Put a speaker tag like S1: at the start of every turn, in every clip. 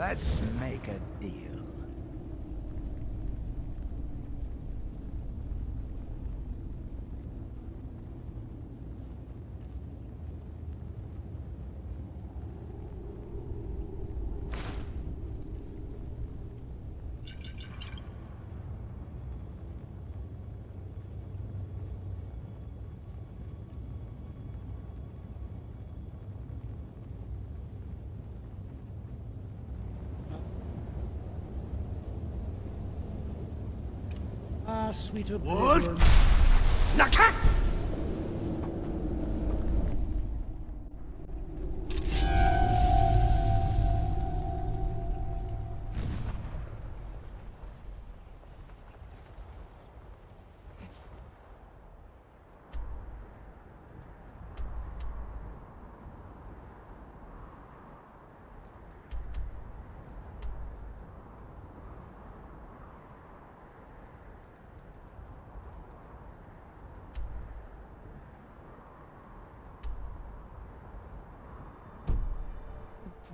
S1: Let's make a deal.
S2: Sweet
S1: What?
S2: oblivion.
S1: Attack!
S3: It's...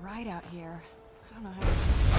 S3: bright out here. I don't know how to...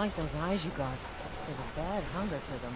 S4: like those eyes you got. There's a bad hunger to them.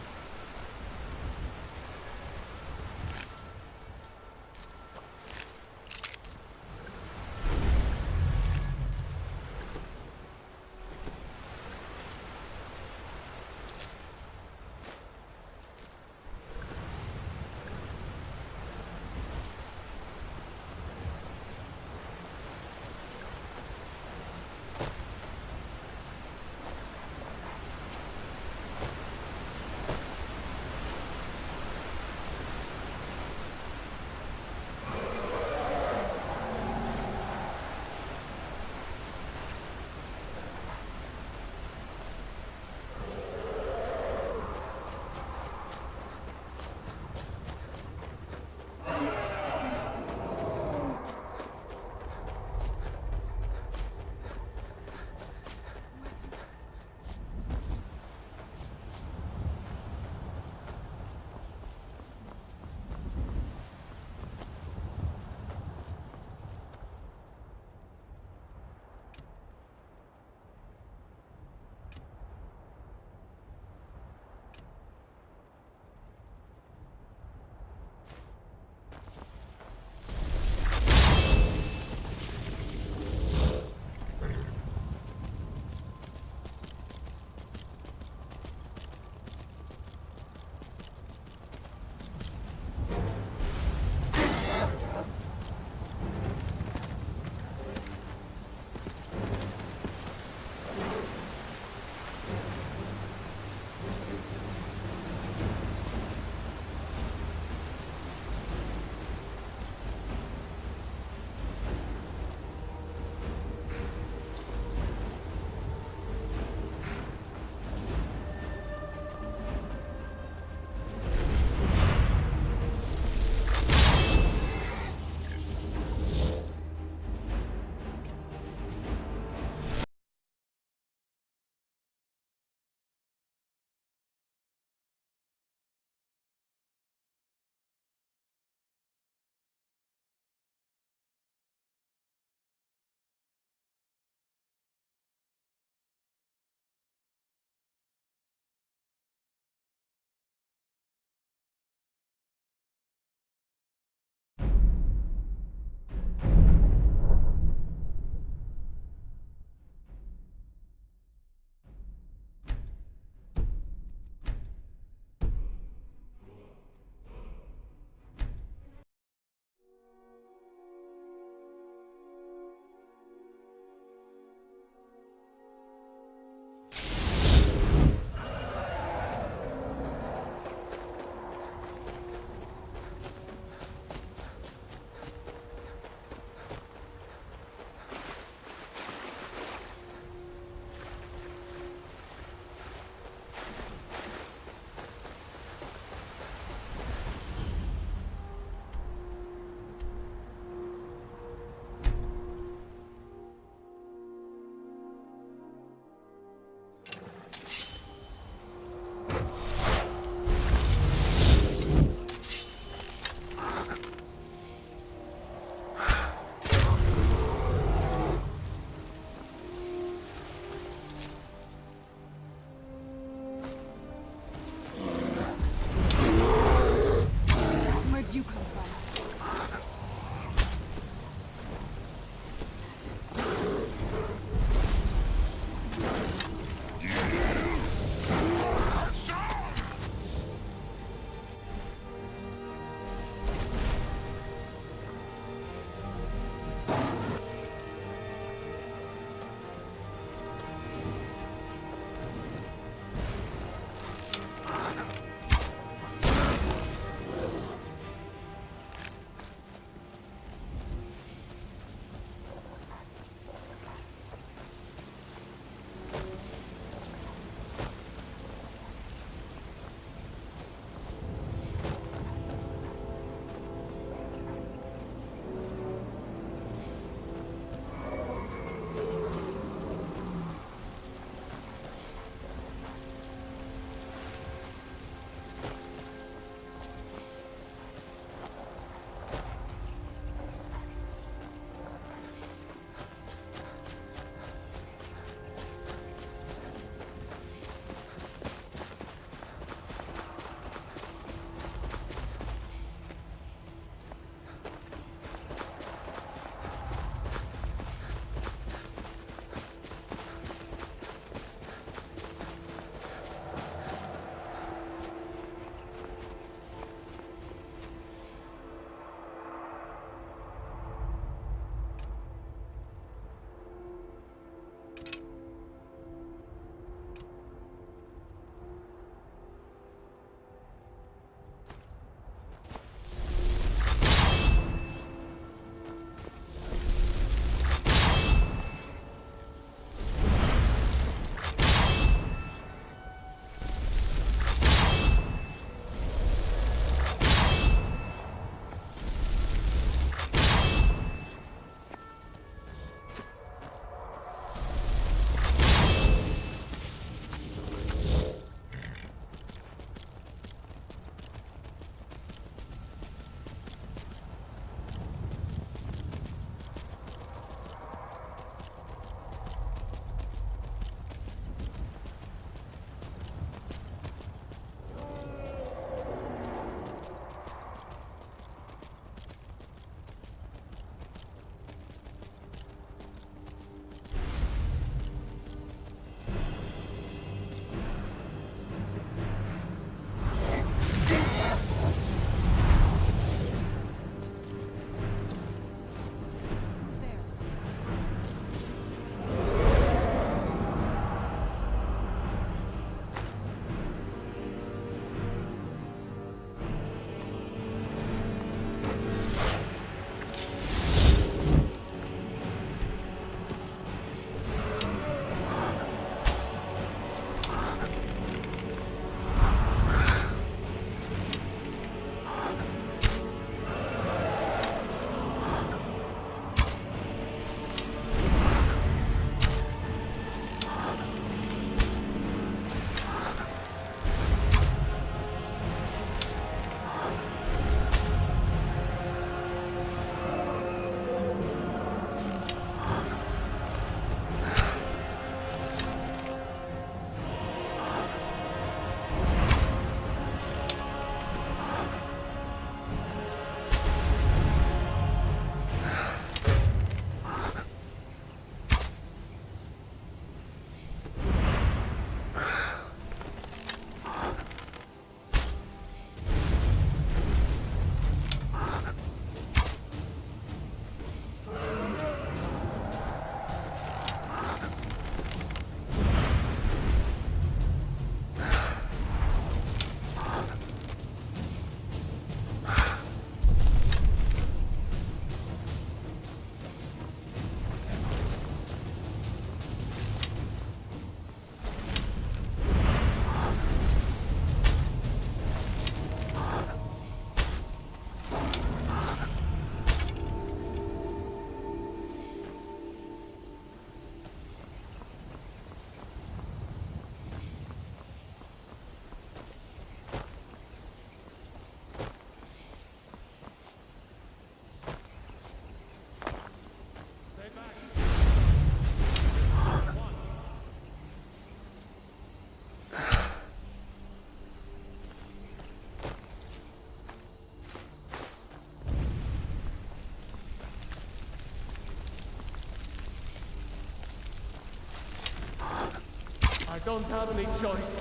S5: don't have any choice.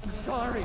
S5: I'm sorry.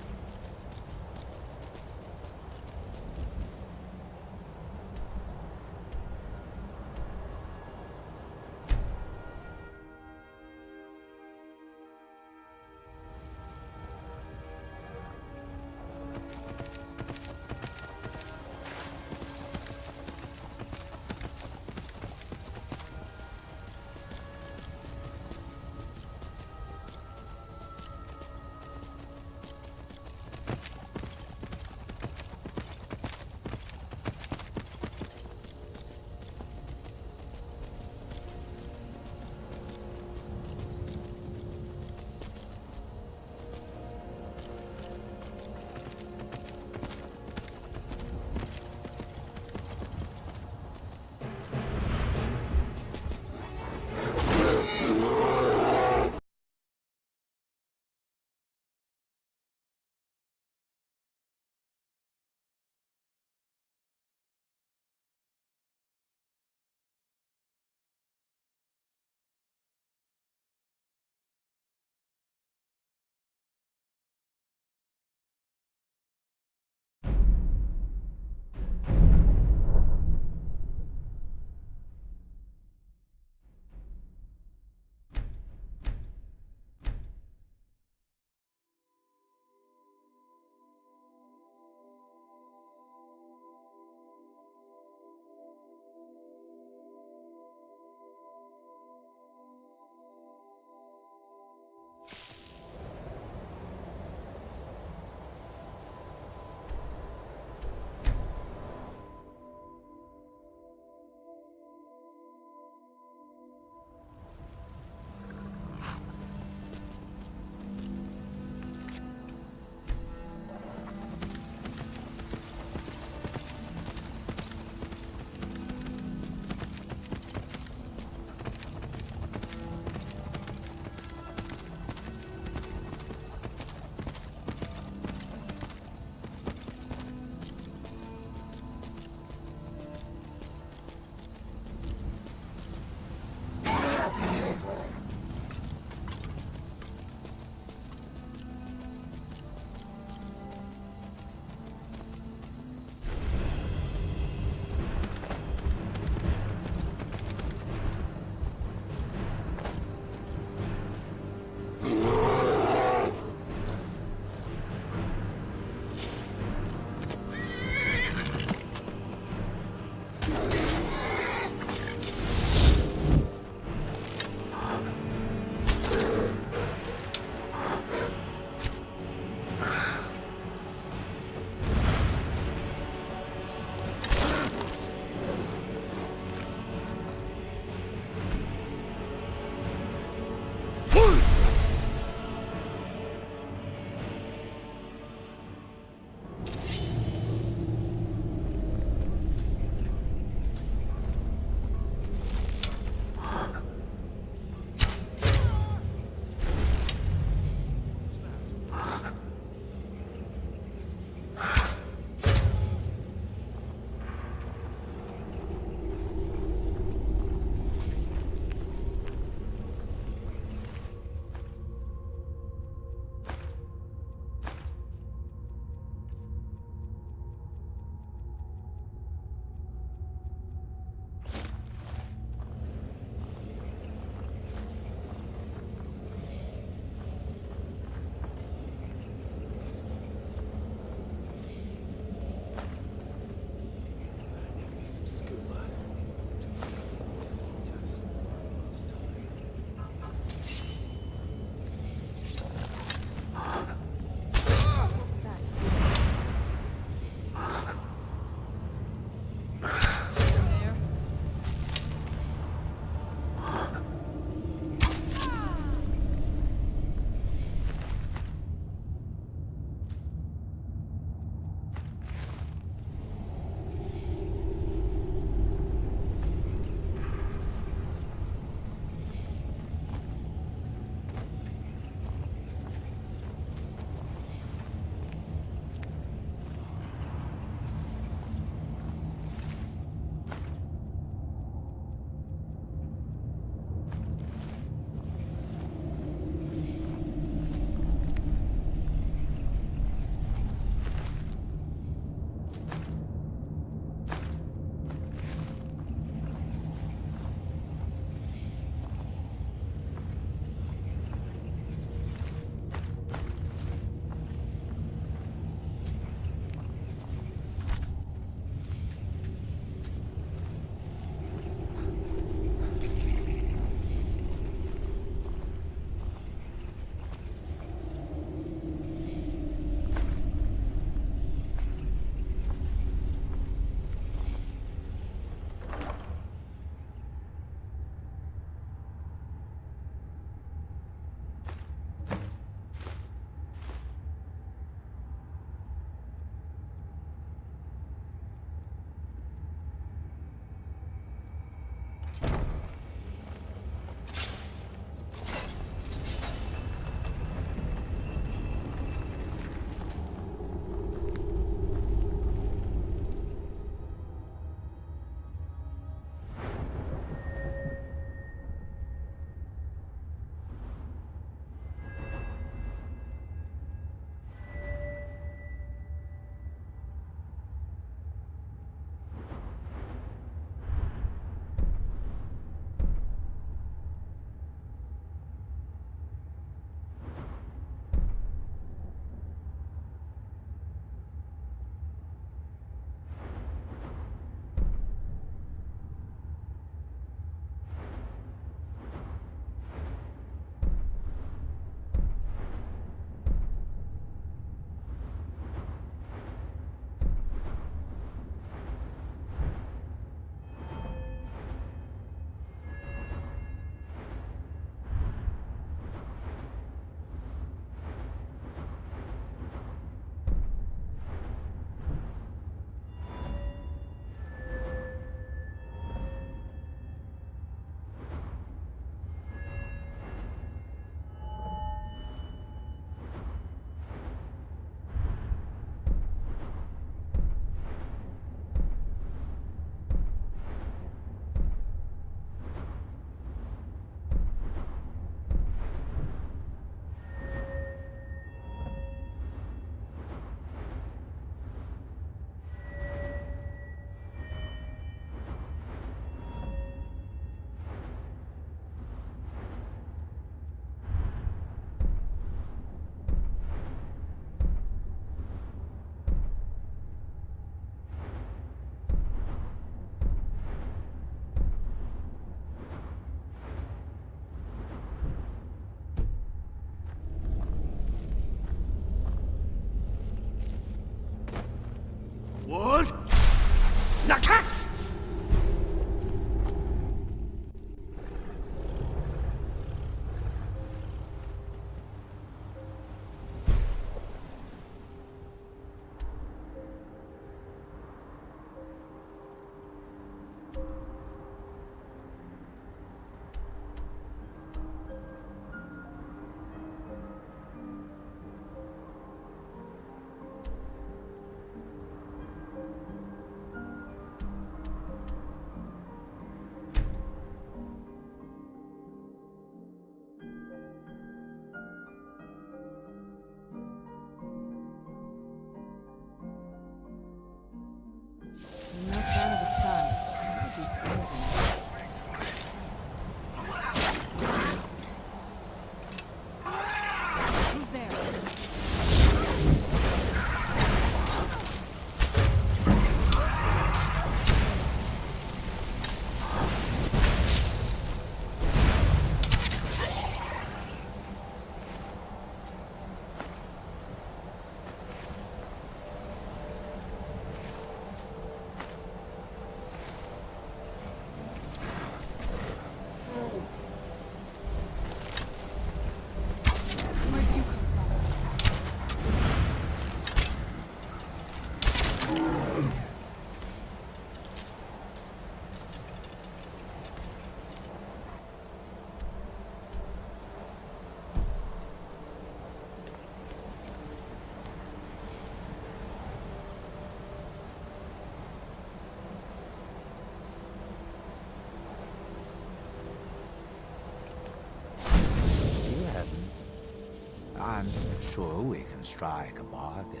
S1: I'm sure we can strike a bargain.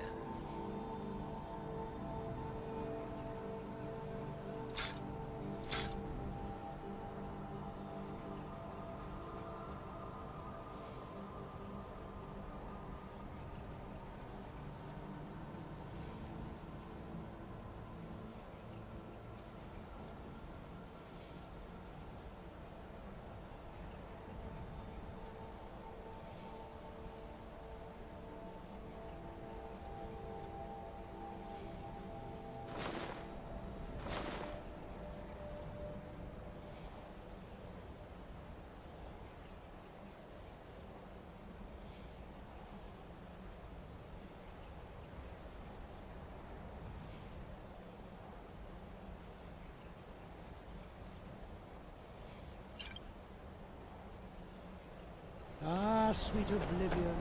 S2: Ah, sweet oblivion.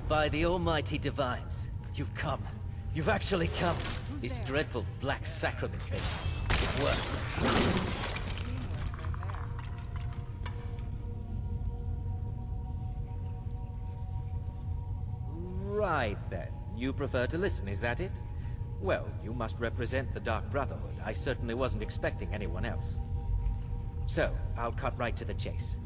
S6: By the almighty divines, you've come. You've actually come. This dreadful black sacrament cake. It worked. Right then. You prefer to listen, is that it? Well, you must represent the Dark Brotherhood. I certainly wasn't expecting anyone else. So, I'll cut right to the chase.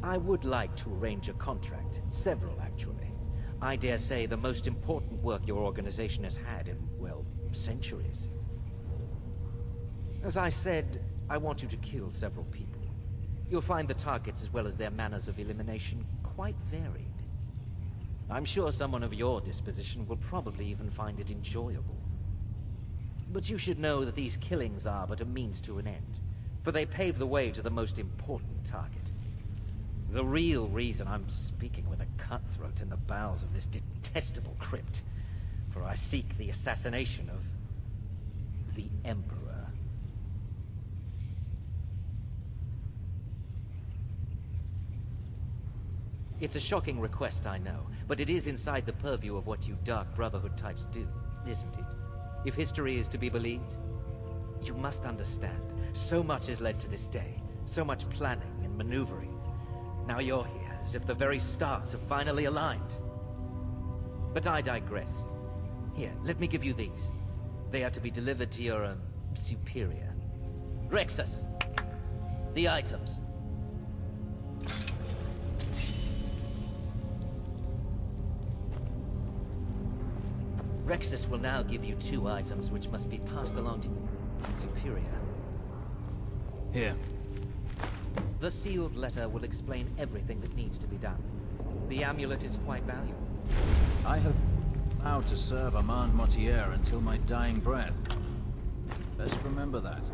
S6: I would like to arrange a contract. Several, actually. I dare say, the most important work your organization has had in, well, centuries. As I said, I want you to kill several people. You'll find the targets as well as their manners of elimination quite varied. I'm sure someone of your disposition will probably even find it enjoyable. But you should know that these killings are but a means to an end, for they pave the way to the most important target. The real reason I'm speaking with a cutthroat in the bowels of this detestable crypt, for I seek the assassination of the Emperor. It's a shocking request, I know, but it is inside the purview of what you Dark Brotherhood types do, isn't it? If history is to be believed, you must understand, so much has led to this day, so much planning and maneuvering. Now you're here, as if the very stars have finally aligned. But I digress. Here, let me give you these. They are to be delivered to your, superior. Rexus! The items. Rexus will now give you 2 items which must be passed along to Superior.
S1: Here.
S6: The sealed letter will explain everything that needs to be done. The amulet is quite valuable.
S1: I have vowed to serve Armand Mortier until my dying breath. Best remember that.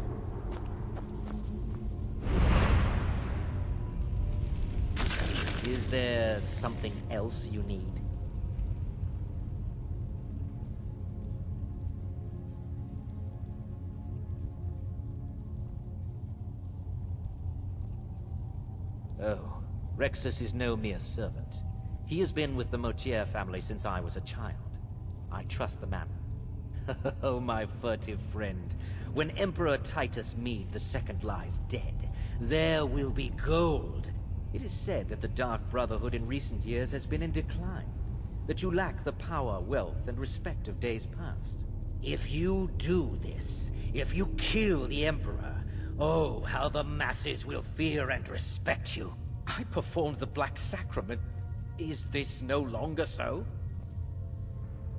S6: Is there something else you need? Oh, Rexus is no mere servant. He has been with the Mortier family since I was a child. I trust the man. Oh, my furtive friend. When Emperor Titus Mede II lies dead, there will be gold. It is said that the Dark Brotherhood in recent years has been in decline. That you lack the power, wealth, and respect of days past. If you do this, if you kill the Emperor, oh, how the masses will fear and respect you. I performed the Black Sacrament. Is this no longer so?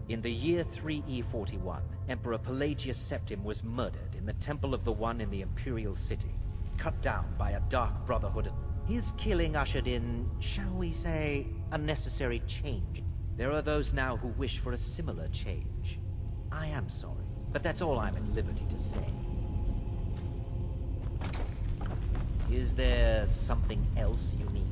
S6: In the year 3E41, Emperor Pelagius Septim was murdered in the Temple of the One in the Imperial City, cut down by a Dark Brotherhood. His killing ushered in, shall we say, a necessary change. There are those now who wish for a similar change. I am sorry, but that's all I'm at liberty to say. Is there something else you need?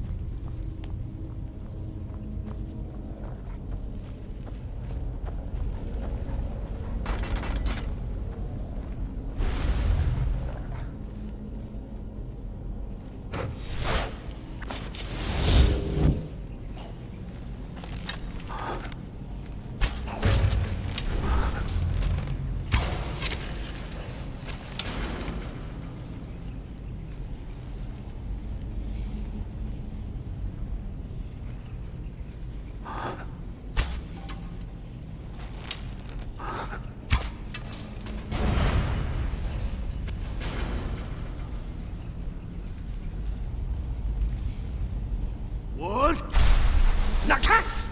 S5: What? Nakast!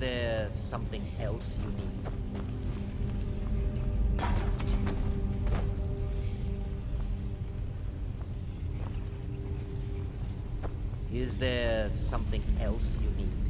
S6: there something else you need? Is there something else you need?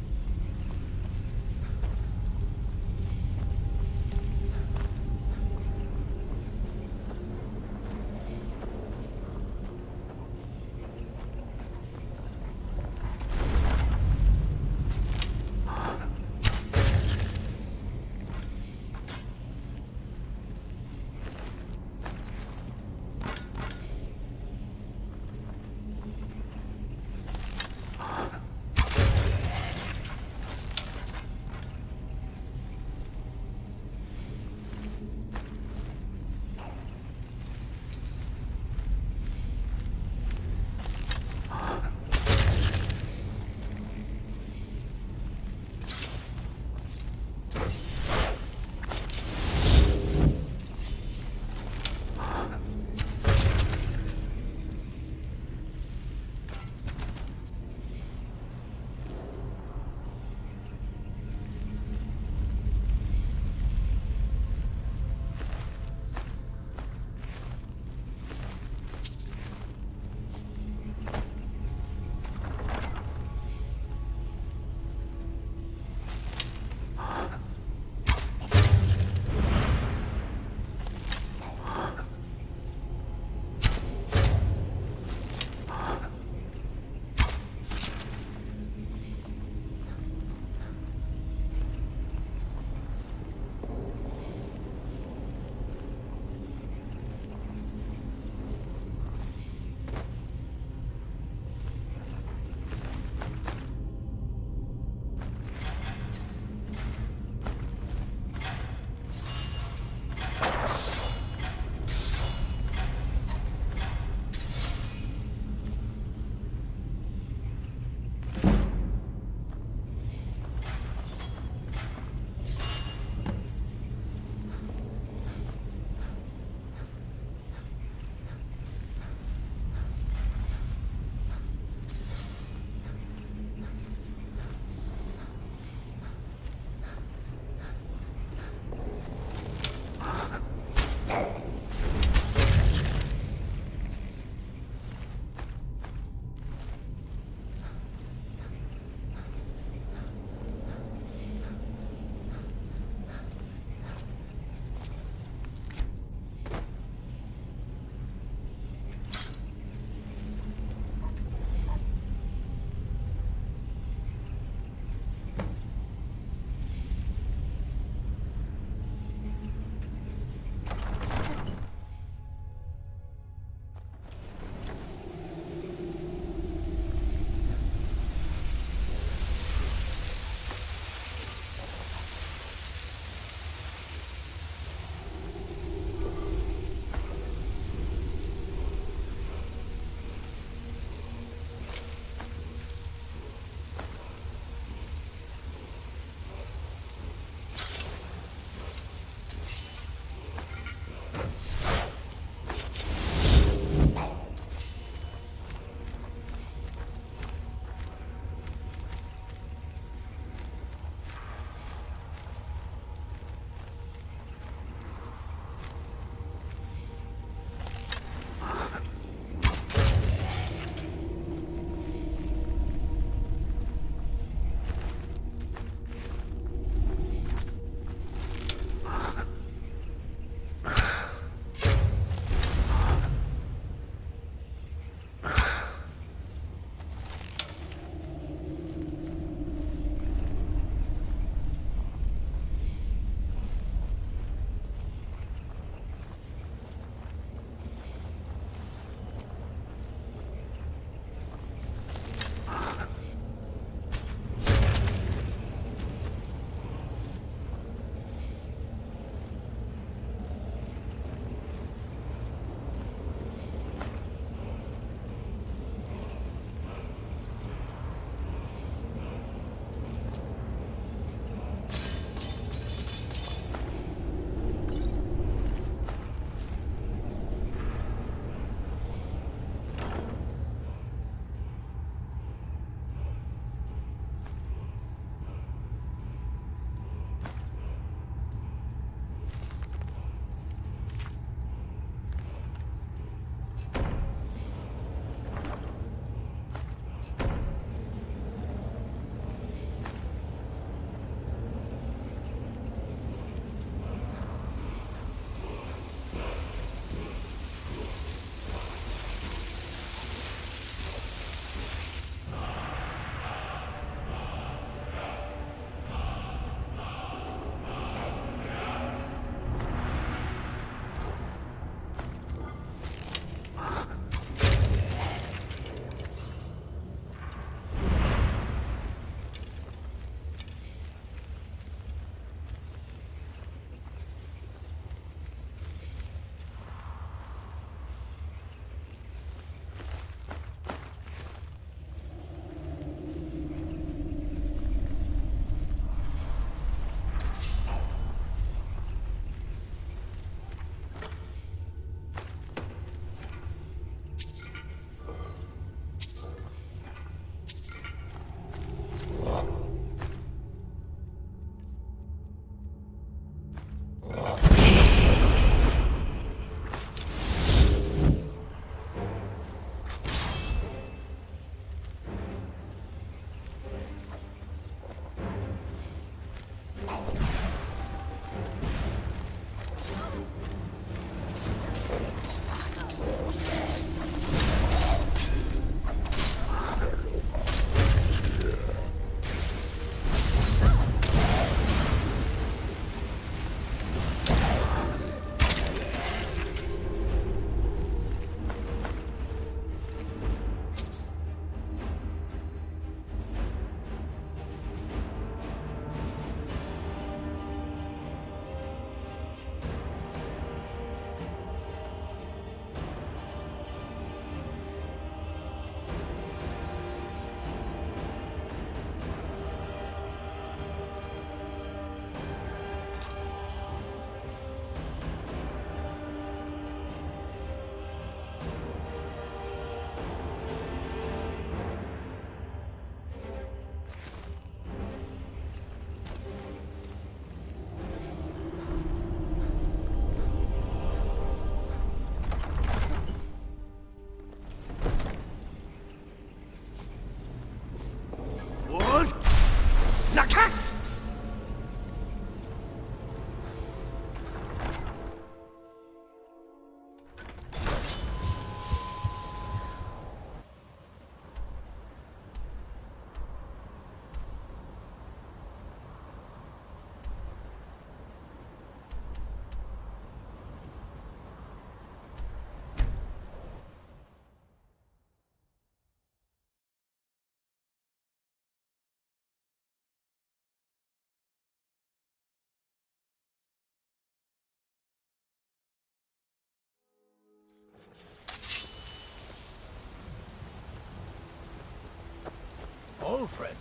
S5: Ulfred,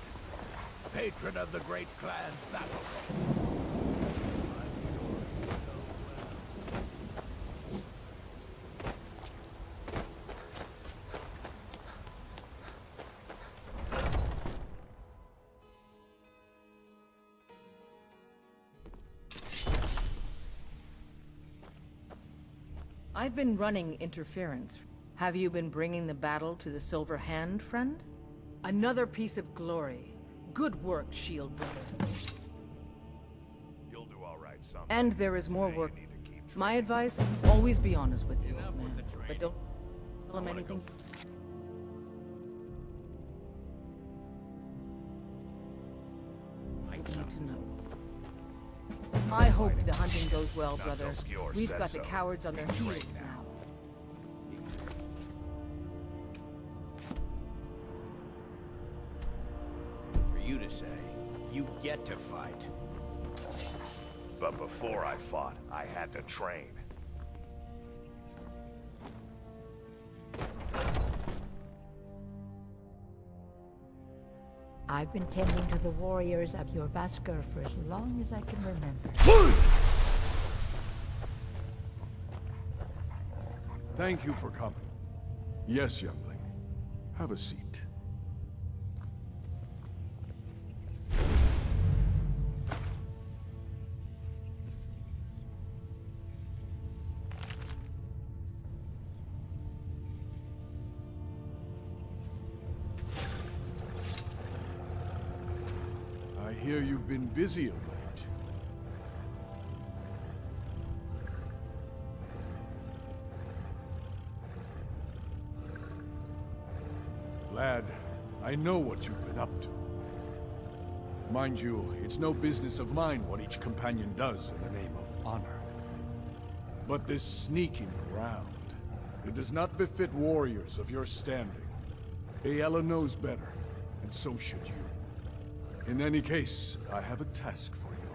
S5: patron of the great clan battle.
S4: I've been running interference. Have you been bringing the battle to the Silver Hand, friend? Another piece of glory. Good work, Shield Brother.
S7: You'll do all right someday.
S4: And there is more
S7: Today
S4: work.
S7: you need to keep
S4: My
S7: training.
S4: advice, always be honest with you,
S1: Enough
S4: old man.
S1: with the
S4: But don't tell him
S7: wanna
S4: anything. I need to know. I hope the hunting goes well,
S7: Not
S4: brother.
S7: till Skjor
S4: We've
S7: says
S4: got the
S7: so.
S4: cowards on their
S7: Be
S4: heels
S7: trained
S4: now.
S5: For you to say, you get to fight.
S7: But before I fought, I had to train.
S8: I've been tending to the warriors of your Vaskr for as long as I can remember.
S9: Thank you for coming. Yes, youngling. Have a seat. I hear you've been busy of late. Lad, I know what you've been up to. Mind you, it's no business of mine what each companion does in the name of honor. But this sneaking around, it does not befit warriors of your standing. Ayala knows better, and so should you. In any case, I have a task for you.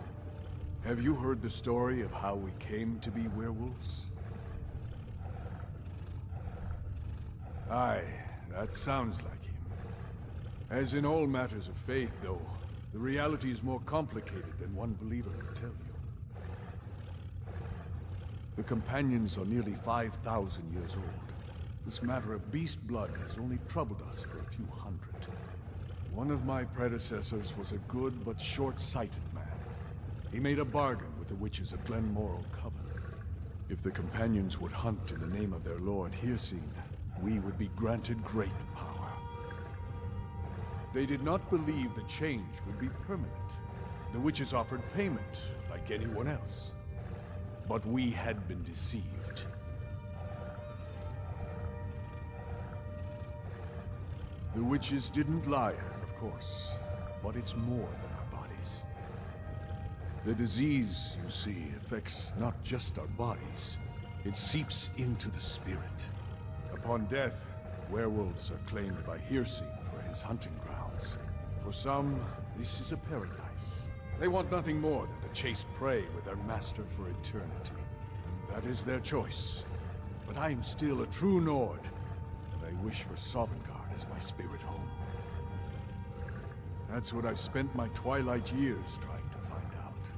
S9: Have you heard the story of how we came to be werewolves? Aye, that sounds like him. As in all matters of faith, though, the reality is more complicated than one believer will tell you. The companions are nearly 5,000 years old. This matter of beast blood has only troubled us for a few hundred. One of my predecessors was a good but short-sighted man. He made a bargain with the witches of Glenmoral Coven. If the companions would hunt in the name of their lord Hircine, we would be granted great power. They did not believe the change would be permanent. The witches offered payment, like anyone else. But we had been deceived. The witches didn't lie, of course, but it's more than our bodies. The disease, you see, affects not just our bodies. It seeps into the spirit. Upon death, werewolves are claimed by Hircine for his hunting grounds. For some, this is a paradise. They want nothing more than to chase prey with their master for eternity. And that is their choice. But I am still a true Nord, and I wish for Sovngarde as my spirit home. That's what I've spent my twilight years trying to find out.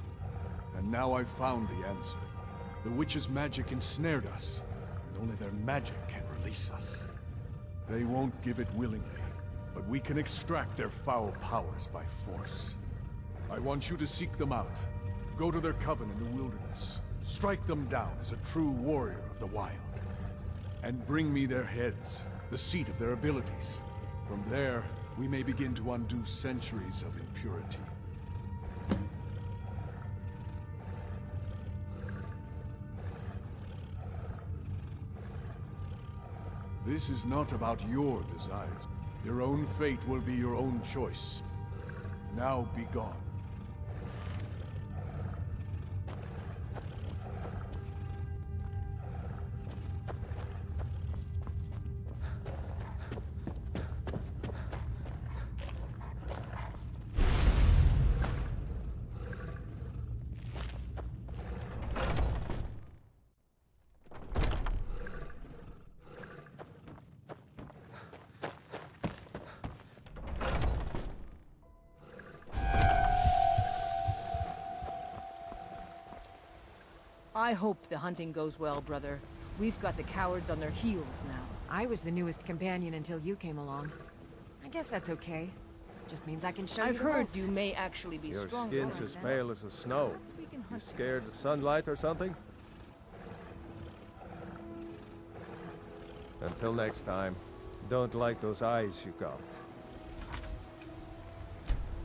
S9: And now I've found the answer. The witches' magic ensnared us, and only their magic can release us. They won't give it willingly, but we can extract their foul powers by force. I want you to seek them out. Go to their coven in the wilderness. Strike them down as a true warrior of the wild. And bring me their heads, the seat of their abilities. From there, we may begin to undo centuries of impurity. This is not about your desires. Your own fate will be your own choice. Now be gone.
S4: I hope the hunting goes well, brother. We've got the cowards on their heels now.
S3: I was the newest companion until you came along. I guess that's okay. Just means I can show you
S4: I've
S3: the
S4: heard
S3: ropes.
S4: you may actually be
S10: Your
S4: stronger.
S10: skin's
S4: than
S10: as
S4: that.
S10: pale as the snow.
S4: Perhaps we can
S10: You
S4: hunt
S10: scared of sunlight or something? Until next time, don't like those eyes you got.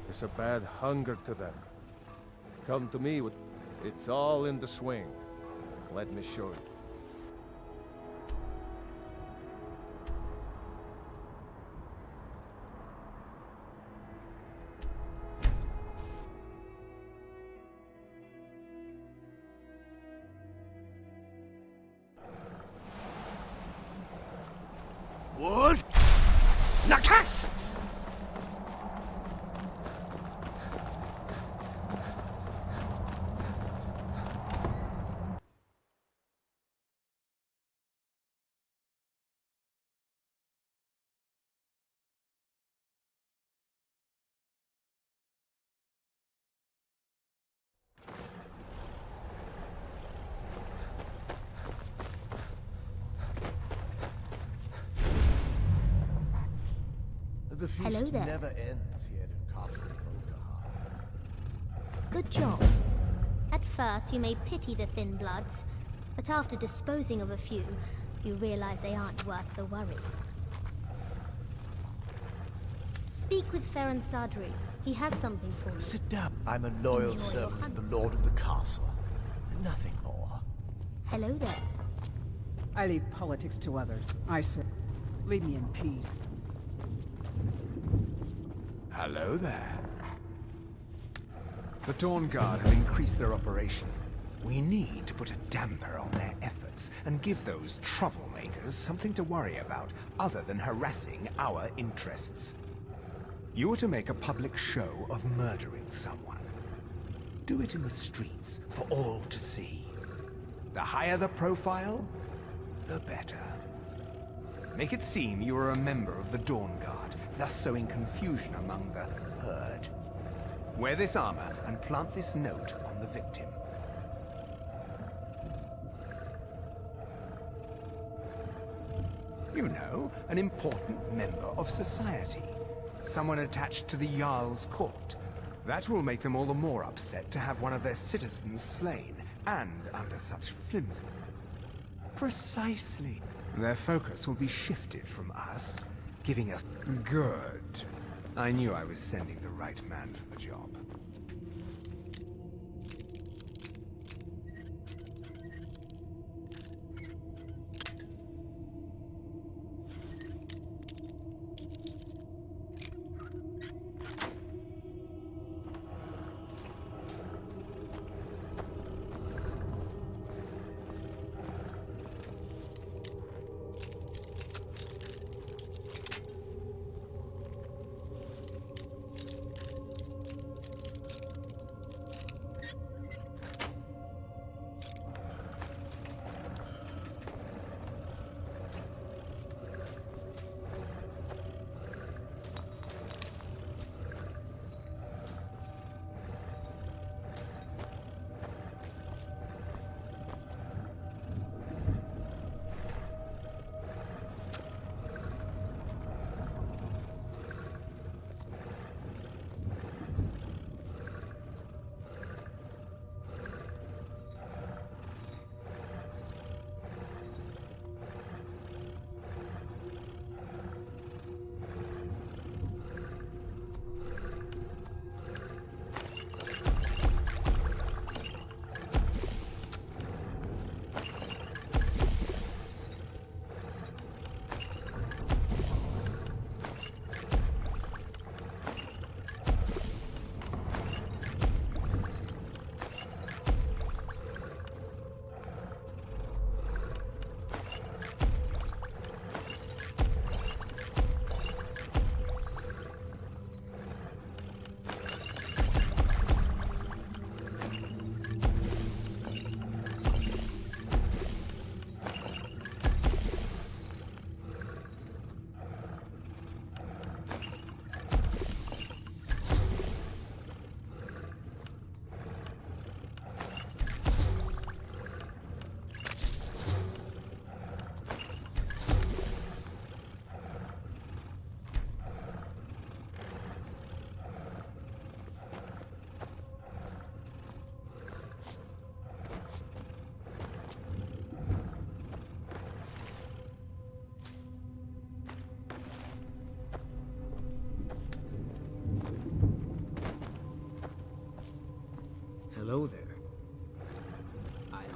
S10: There's a bad hunger to them. Come to me with... It's all in the swing. Let me show you.
S5: Wood! Nakast!
S11: The
S12: Hello
S11: feast
S12: there.
S11: never ends here in Castle Volkihar.
S12: Good job. At first, you may pity the Thin Bloods, but after disposing of a few, you realize they aren't worth the worry. Speak with Ferran Sadri. He has something for you.
S11: Sit down. I'm a loyal
S12: Enjoy your
S11: servant
S12: hunt.
S11: of the Lord of the Castle. Nothing more.
S12: Hello there.
S2: I leave politics to others. I serve. Leave me in peace.
S13: Hello there. The Dawn Guard have increased their operation. We need to put a damper on their efforts and give those troublemakers something to worry about other than harassing our interests. You are to make a public show of murdering someone. Do it in the streets for all to see. The higher the profile, the better. Make it seem you are a member of the Dawn Guard, thus sowing confusion among the herd. Wear this armor and plant this note on the victim. You know, an important member of society. Someone attached to the Jarl's court. That will make them all the more upset to have one of their citizens slain, and under such flimsy... Precisely. Their focus will be shifted from us, giving us... Good. I knew I was sending the right man for the job.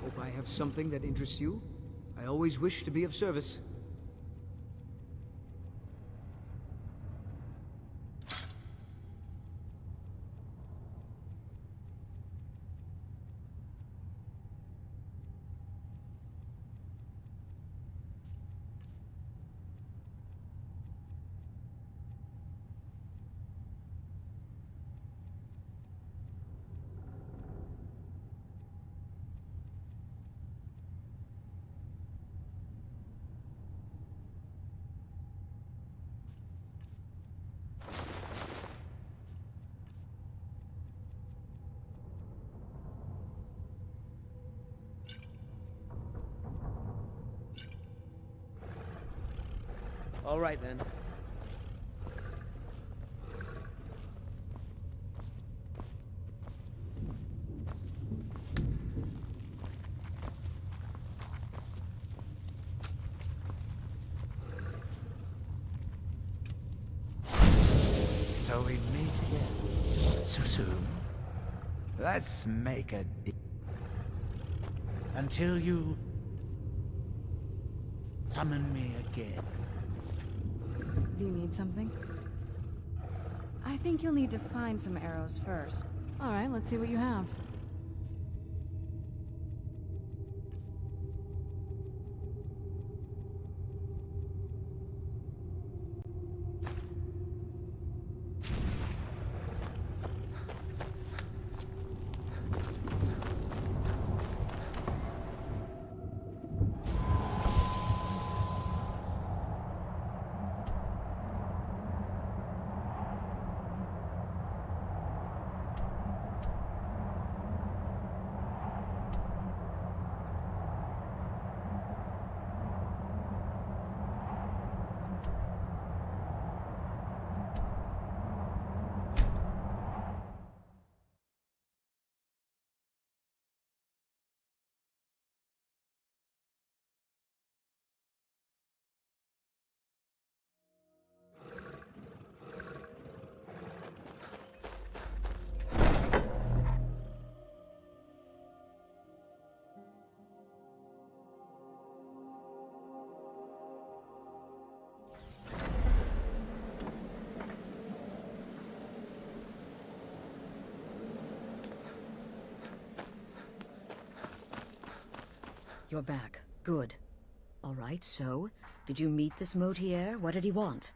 S14: Hope I have something that interests you. I always wish to be of service. All right, then.
S11: So we meet again. So soon. Let's make a deal. Until you summon me again.
S15: Do you need something? I think you'll need to find some arrows first. All right, let's see what you have.
S16: You're back. Good. All right, so, did you meet this Motier? What did he want?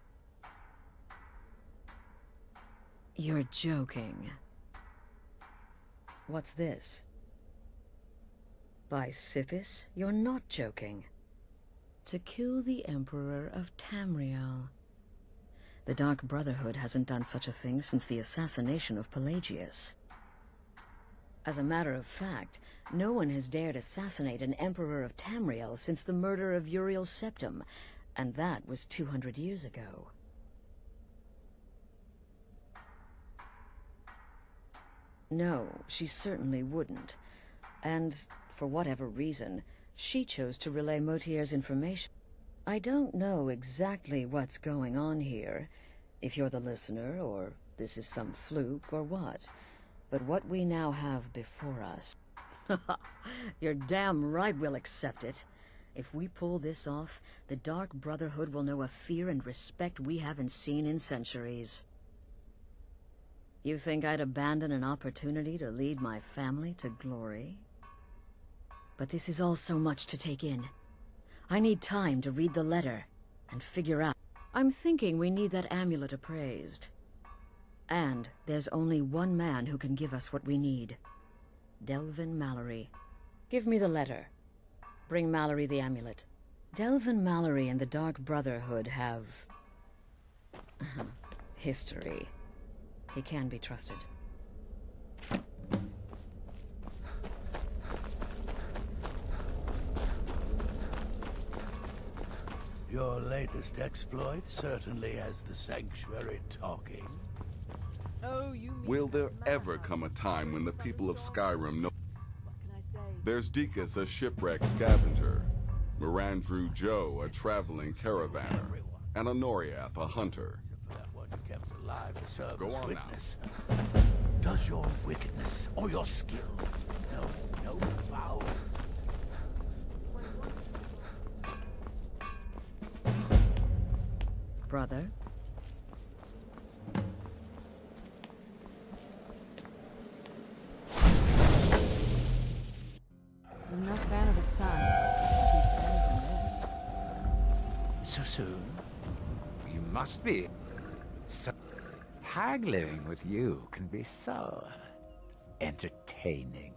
S16: You're joking. What's this? By Sithis, you're not joking. To kill the Emperor of Tamriel. The Dark Brotherhood hasn't done such a thing since the assassination of Pelagius. As a matter of fact, no one has dared assassinate an Emperor of Tamriel since the murder of Uriel Septim, and that was 200 years ago. No, she certainly wouldn't. And, for whatever reason, she chose to relay Motier's information. I don't know exactly what's going on here, if you're the listener, or this is some fluke, or what. But what we now have before us... You're damn right we'll accept it. If we pull this off, the Dark Brotherhood will know a fear and respect we haven't seen in centuries. You think I'd abandon an opportunity to lead my family to glory? But this is all so much to take in. I need time to read the letter and figure out. I'm thinking we need that amulet appraised. And there's only one man who can give us what we need. Delvin Mallory. Give me the letter. Bring Mallory the amulet. Delvin Mallory and the Dark Brotherhood have... history. He can be trusted.
S5: Your latest exploit certainly has the Sanctuary talking.
S15: Oh, you mean
S17: Will there ever come a time when the people of Skyrim know... There's Dekus, a shipwrecked scavenger, Mirandru Joe, a traveling caravaner, and Honoriath, a hunter.
S5: Go on witness. Does your wickedness or your skill know no bounds?
S16: brother.
S15: I'm no fan of the sun. I'd be better than this.
S11: So soon? You must be. So haggling with you can be so entertaining.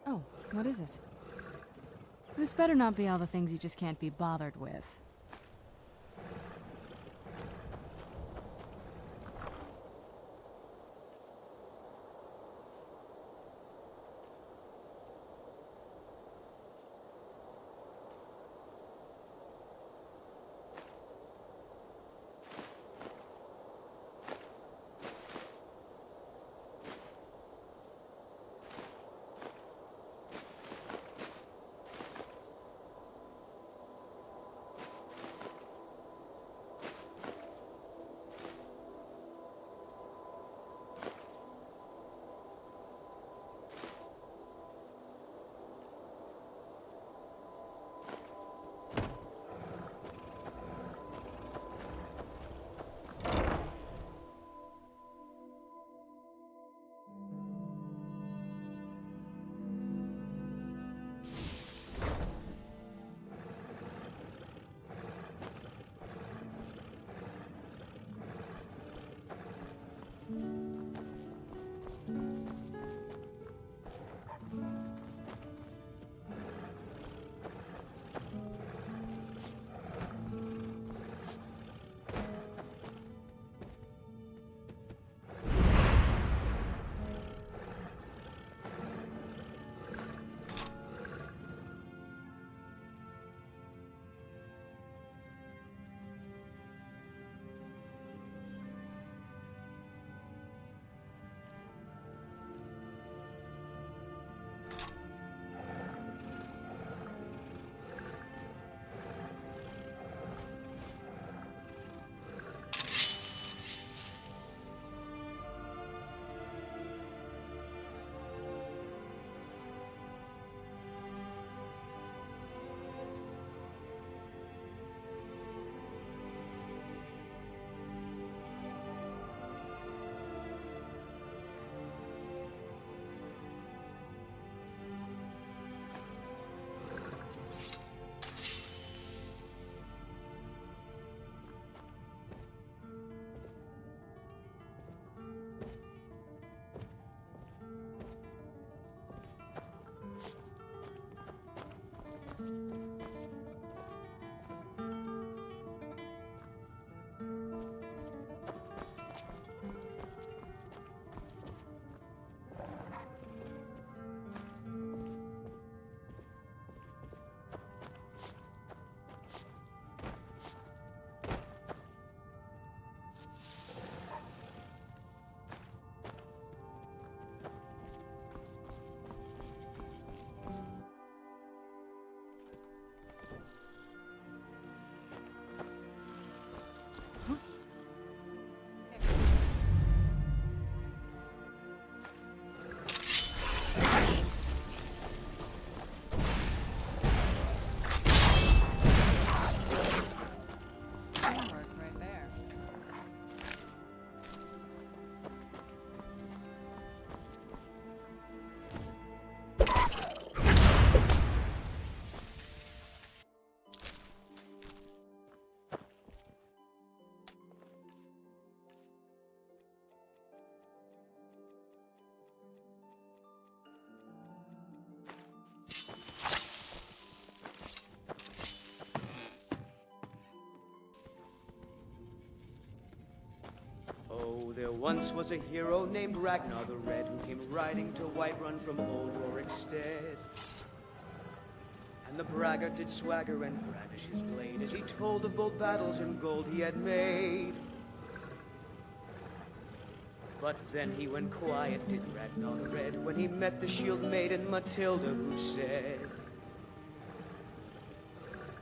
S15: Oh, what is it? This better not be all the things you just can't be bothered with.
S18: there once was a hero named Ragnar the Red who came riding to Whiterun from old Rorikstead. And the braggart did swagger and brandish his blade as he told of bold battles and gold he had made. But then he went quiet, did Ragnar the Red, when he met the shield maiden Matilda, who said,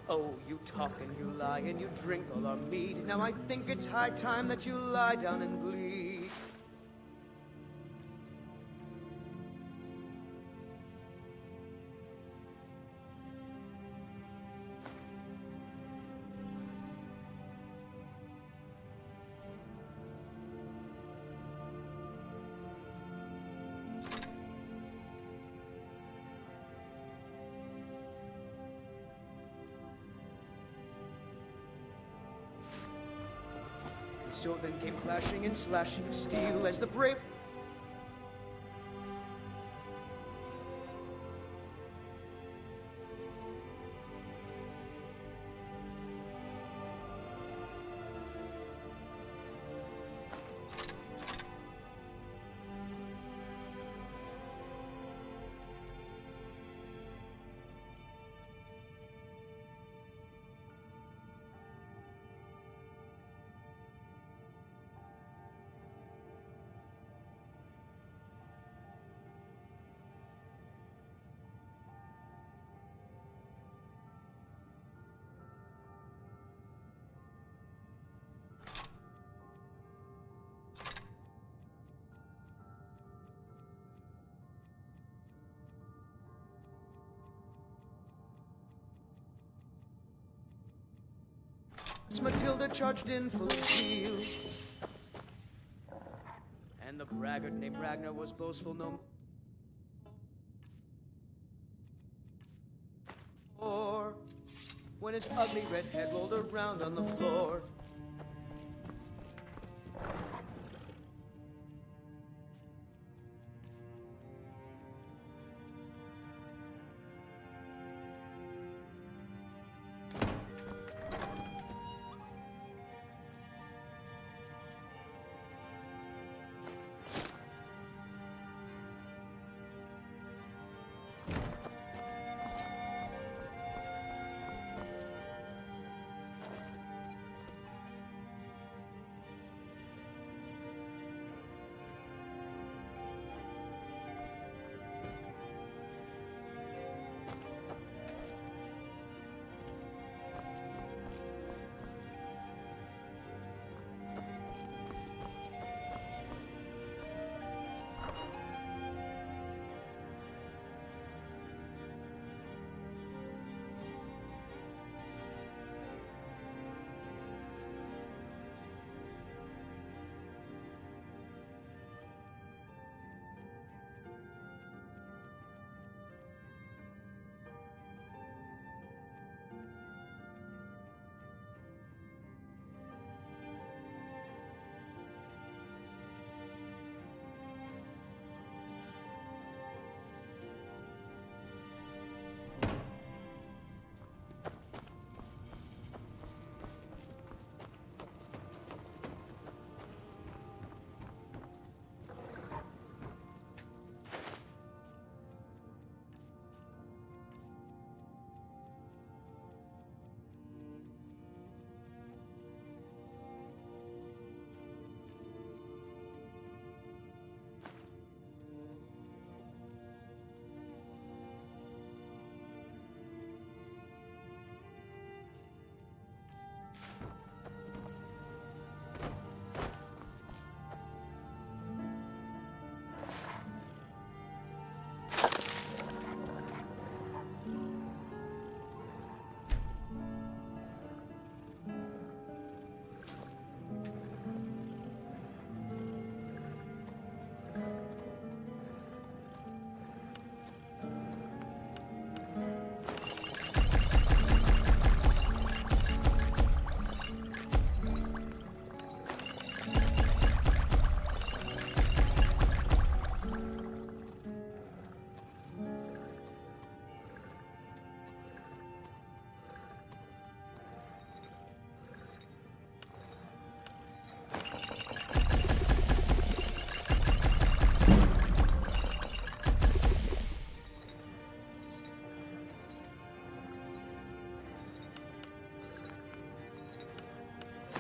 S18: "Oh, you talk and you lie and you drink all our mead. Now I think it's high time that you lie down and bleed." So then came clashing and slashing of steel as the brave... Matilda charged in full of zeal, and the braggart named Ragnar was boastful no more. When his ugly red head rolled around on the floor,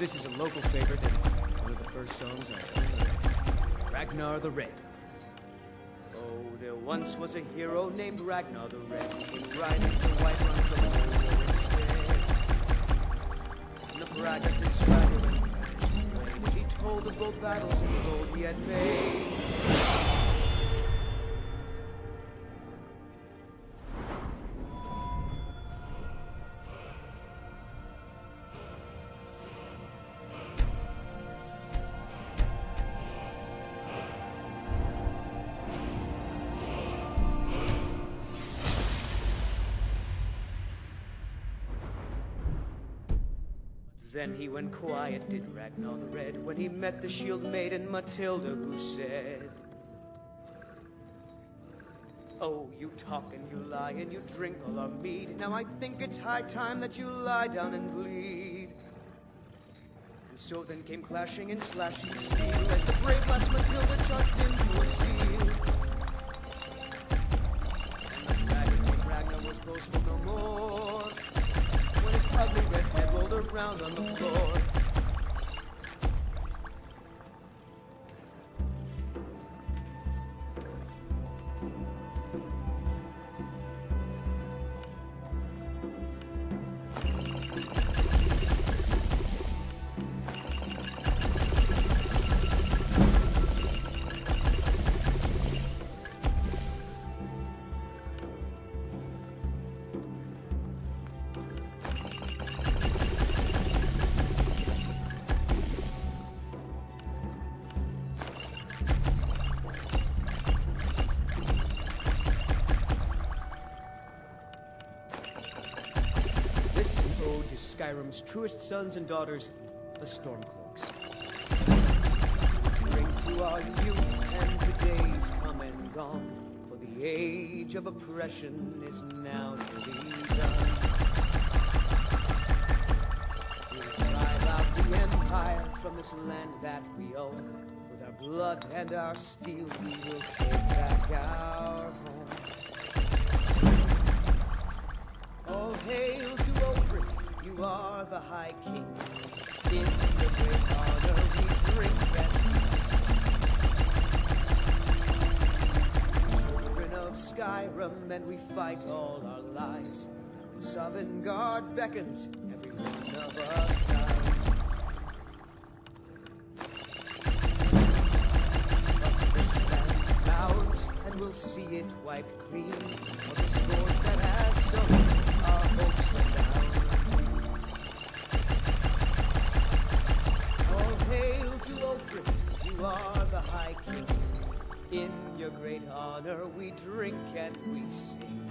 S18: This is a local favorite and one of the first songs I ever heard. Ragnar the Red. Oh, there once was a hero named Ragnar the Red who came riding to Whiterun from old Warwick's stead. And the braggart did swagger and as he told of both battles and the gold he had made. Then he went quiet, did Ragnar the Red, when he met the shield maiden Matilda, who said, "Oh, you talk and you lie and you drink all our mead. Now I think it's high time that you lie down and bleed." And so then came clashing and slashing of steel as the brave lass Matilda charged into her seal. And the dragon King Ragnar was boastful no more when his ugly red head rolled around on the floor. This is an ode to Skyrim's truest sons and daughters, the Stormcloaks. Drink to our youth and the days come and gone, for the age of oppression is now nearly done. We'll drive out the empire from this land that we own. With our blood and our steel we will take back our home. All hail to Ulfric, you are the High King. In the great honor we drink and peace. Children of Skyrim, and we fight all our lives. When Sovngarde beckons, every one of us dies. But this land is ours, and we'll see it wiped clean of the scourge that has sown our hopes and downs. All hail to Ulfric, you are the High King. In your great honor we drink and we sing.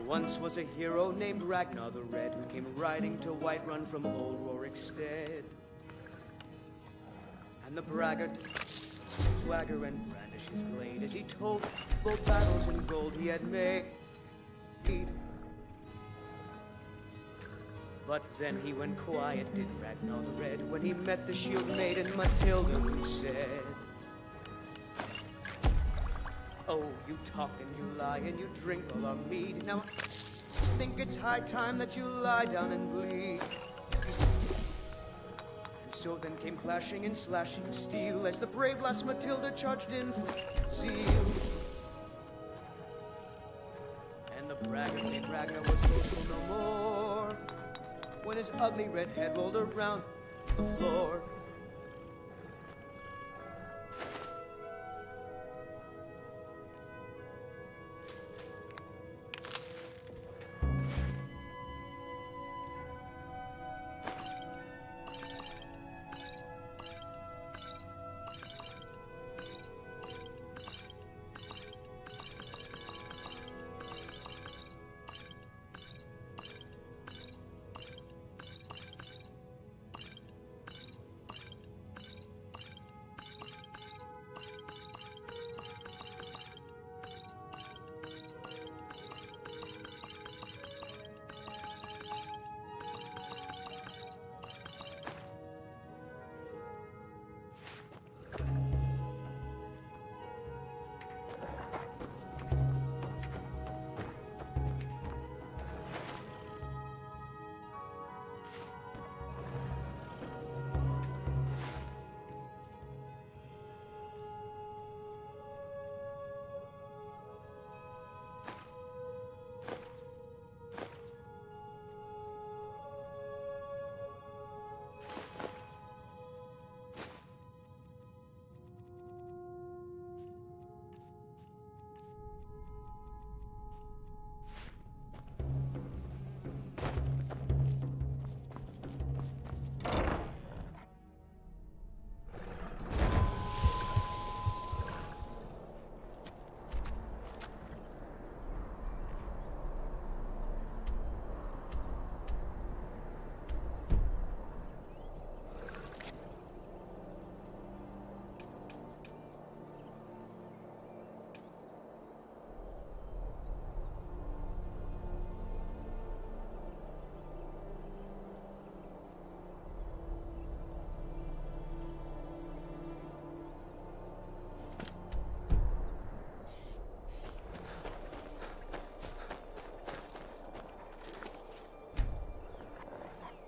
S18: once was a hero named Ragnar the Red who came riding to Whiterun from old Rorikstead. And the braggart swagger and brandish his blade as he told both battles in gold he had made. But then he went quiet, did Ragnar the Red, when he met the shield maiden Matilda, who said, "Oh, you talk and you lie and you drink all our mead. Now I think it's high time that you lie down and bleed." And so then came clashing and slashing of steel as the brave lass Matilda charged in for zeal. And the braggart named Ragnar was boastful no more when his ugly red head rolled around the floor.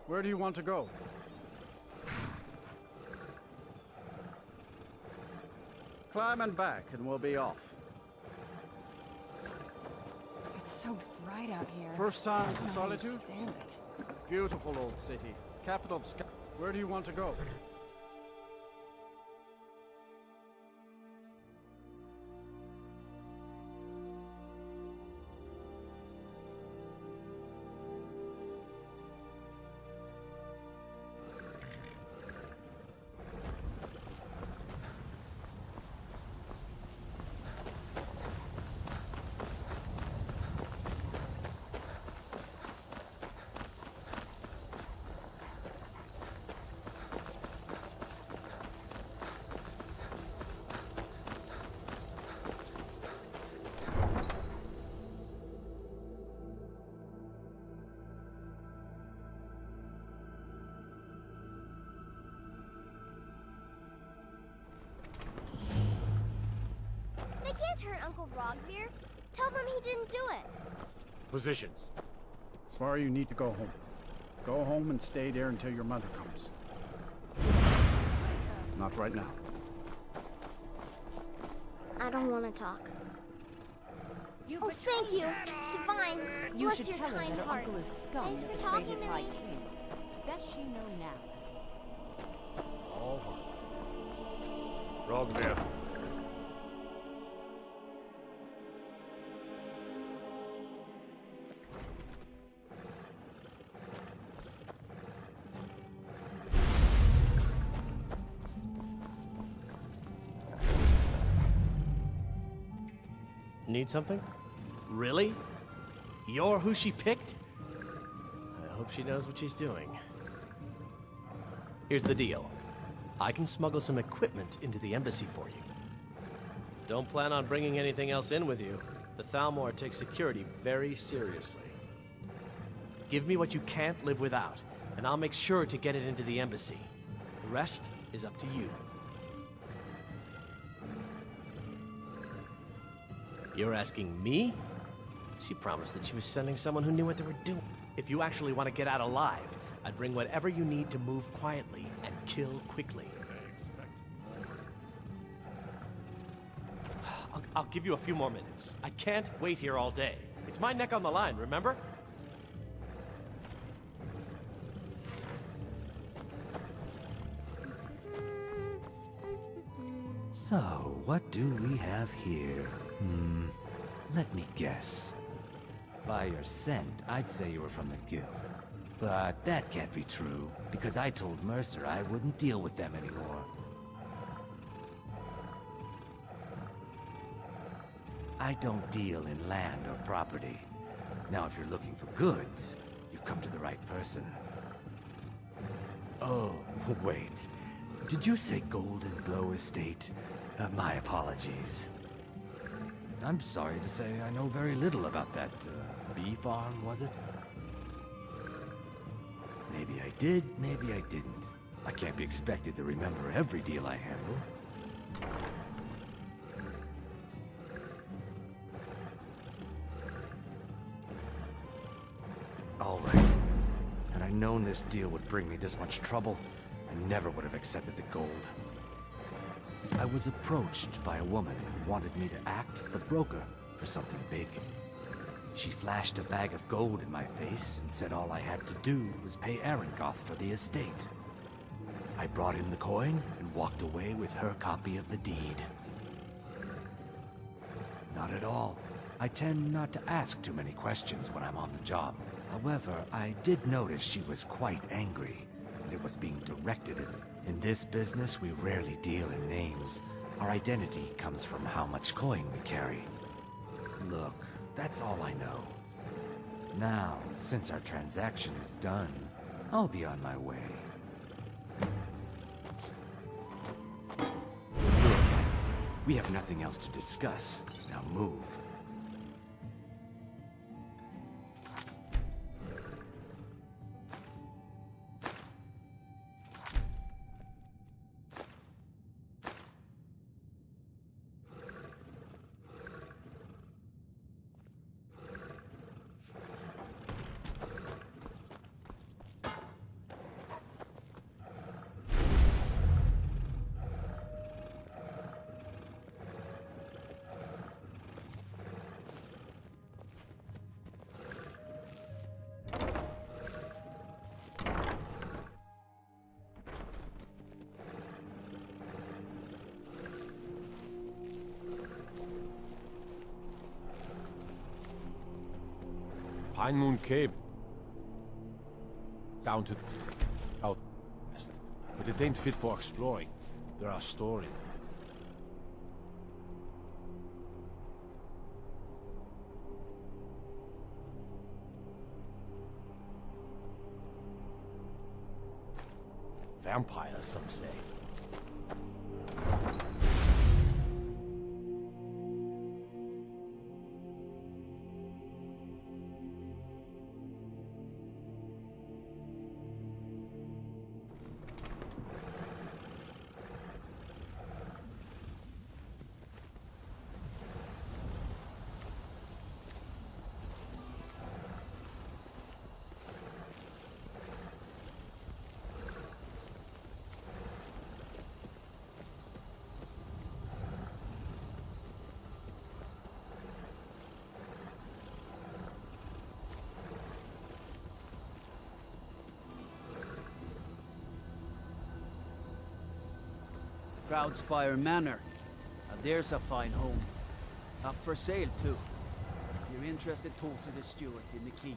S19: Where do you want to go? Climb and back, and we'll be off.
S15: It's so bright out here.
S19: First time
S15: I
S19: to
S15: don't know how you
S19: Solitude?
S15: stand it.
S19: Beautiful old city. Capital of Sky. Where do you want to go?
S12: They can't hurt Uncle Rogvir. Tell them he didn't do it.
S19: Positions. Svar, you need to go home. Go home and stay there until your mother comes. Not right now.
S12: I don't want to talk. Oh, thank you. Divines,
S20: You
S12: bless
S20: should
S12: your
S20: tell her
S12: kind
S20: that her
S12: heart.
S20: uncle is scum
S12: Thanks
S20: that
S12: for
S20: betrayed
S12: talking
S20: his
S12: to
S20: high
S12: me.
S20: king. Best she know now.
S19: All
S7: Rogvir.
S21: Need something? Really? You're who she picked? I hope she knows what she's doing. Here's the deal. I can smuggle some equipment into the embassy for you. Don't plan on bringing anything else in with you. The Thalmor takes security very seriously. Give me what you can't live without, and I'll make sure to get it into the embassy. The rest is up to you. You're asking me? She promised that she was sending someone who knew what they were doing. If you actually want to get out alive, I'd bring whatever you need to move quietly and kill quickly. I'll give you a few more minutes. I can't wait here all day. It's my neck on the line, remember?
S11: So, what do we have here? Let me guess. By your scent, I'd say you were from the guild. But that can't be true, because I told Mercer I wouldn't deal with them anymore. I don't deal in land or property. Now, if you're looking for goods, you've come to the right person. Oh, wait. Did you say Golden Glow Estate? My apologies. I'm sorry to say I know very little about that, bee farm, was it? Maybe I did, maybe I didn't. I can't be expected to remember every deal I handle. All right. Had I known this deal would bring me this much trouble, I never would have accepted the gold. I was approached by a woman who wanted me to act as the broker for something big. She flashed a bag of gold in my face and said all I had to do was pay Arangoth for the estate. I brought him the coin and walked away with her copy of the deed. Not at all. I tend not to ask too many questions when I'm on the job. However, I did notice she was quite angry, and it was being directed at me. In this business, we rarely deal in names. Our identity comes from how much coin we carry. Look, that's all I know. Now, since our transaction is done, I'll be on my way. Good. We have nothing else to discuss. Now move.
S10: Pine Moon Cave. Down to out west. But it ain't fit for exploring. There are stories. Vampires, some say.
S14: Proudspire Manor. Now there's a fine home. Up for sale, too. If you're interested, talk to the steward in the keep.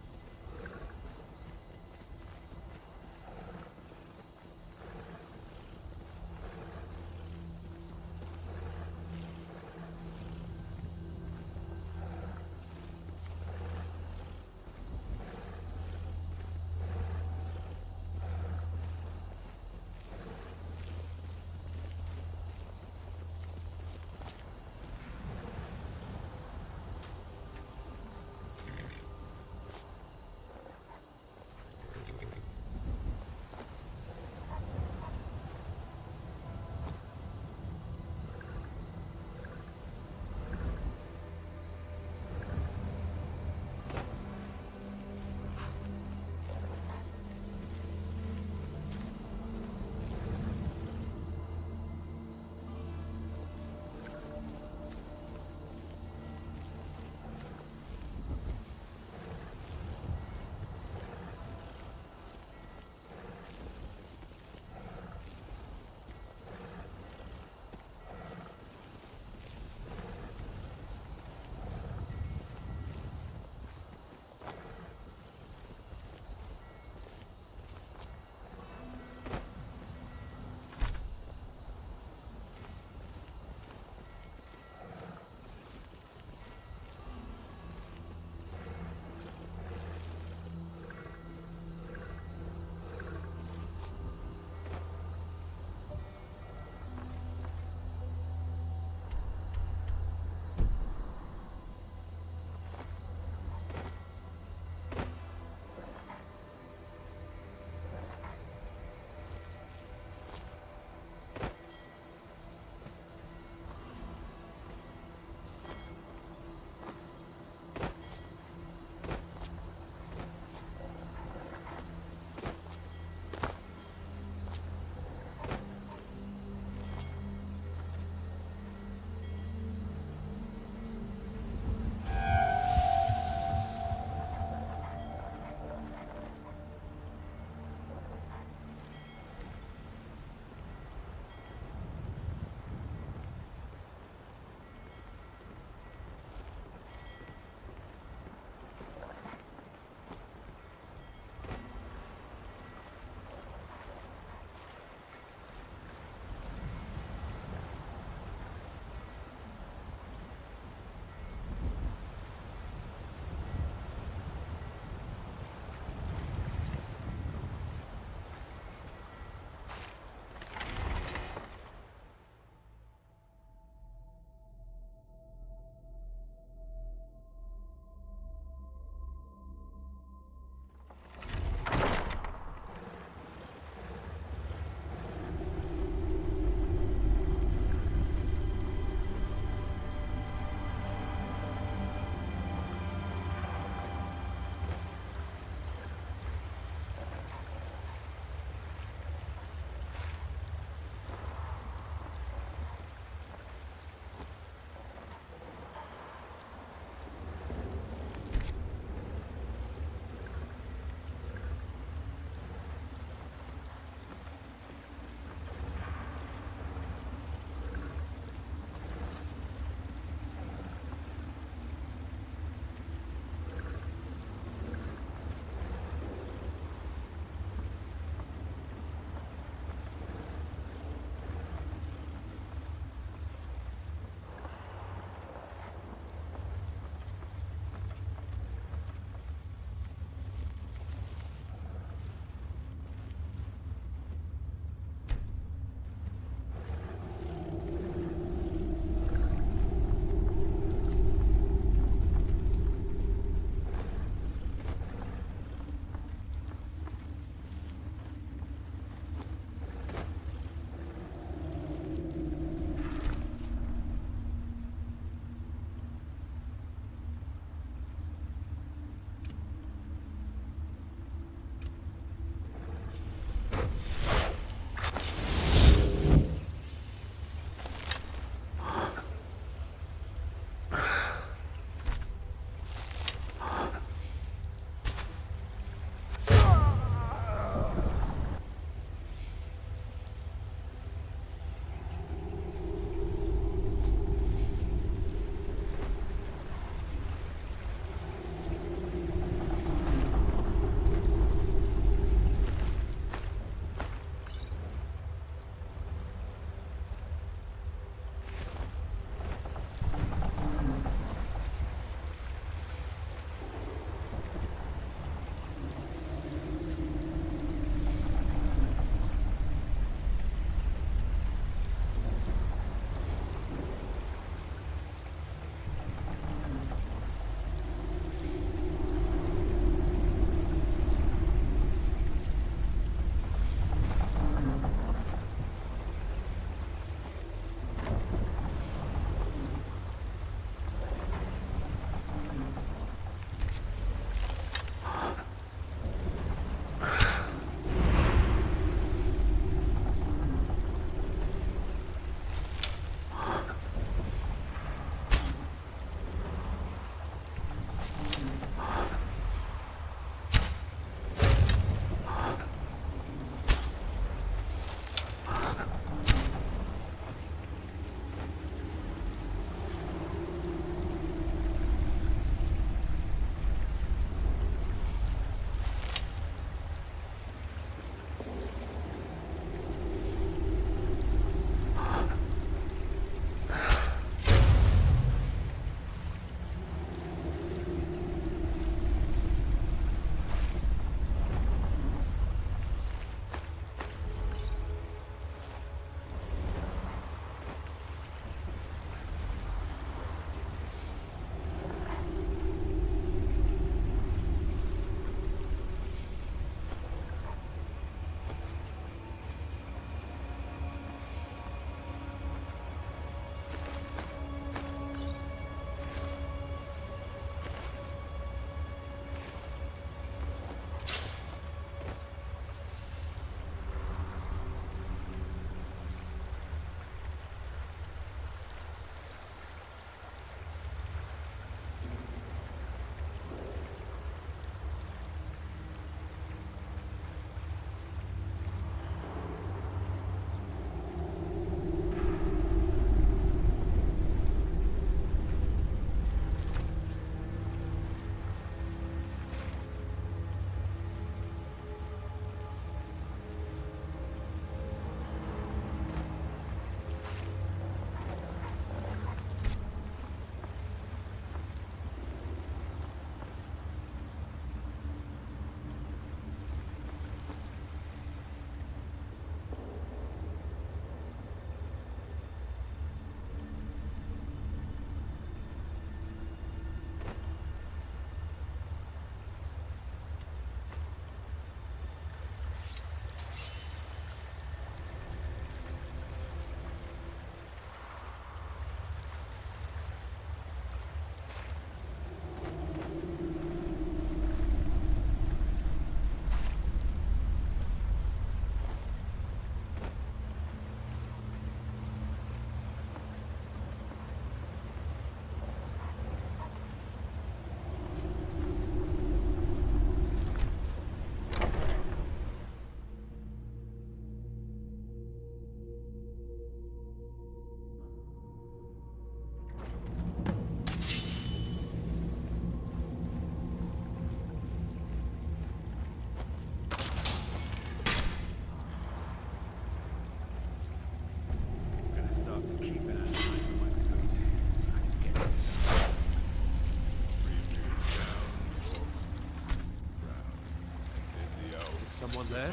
S10: Someone there?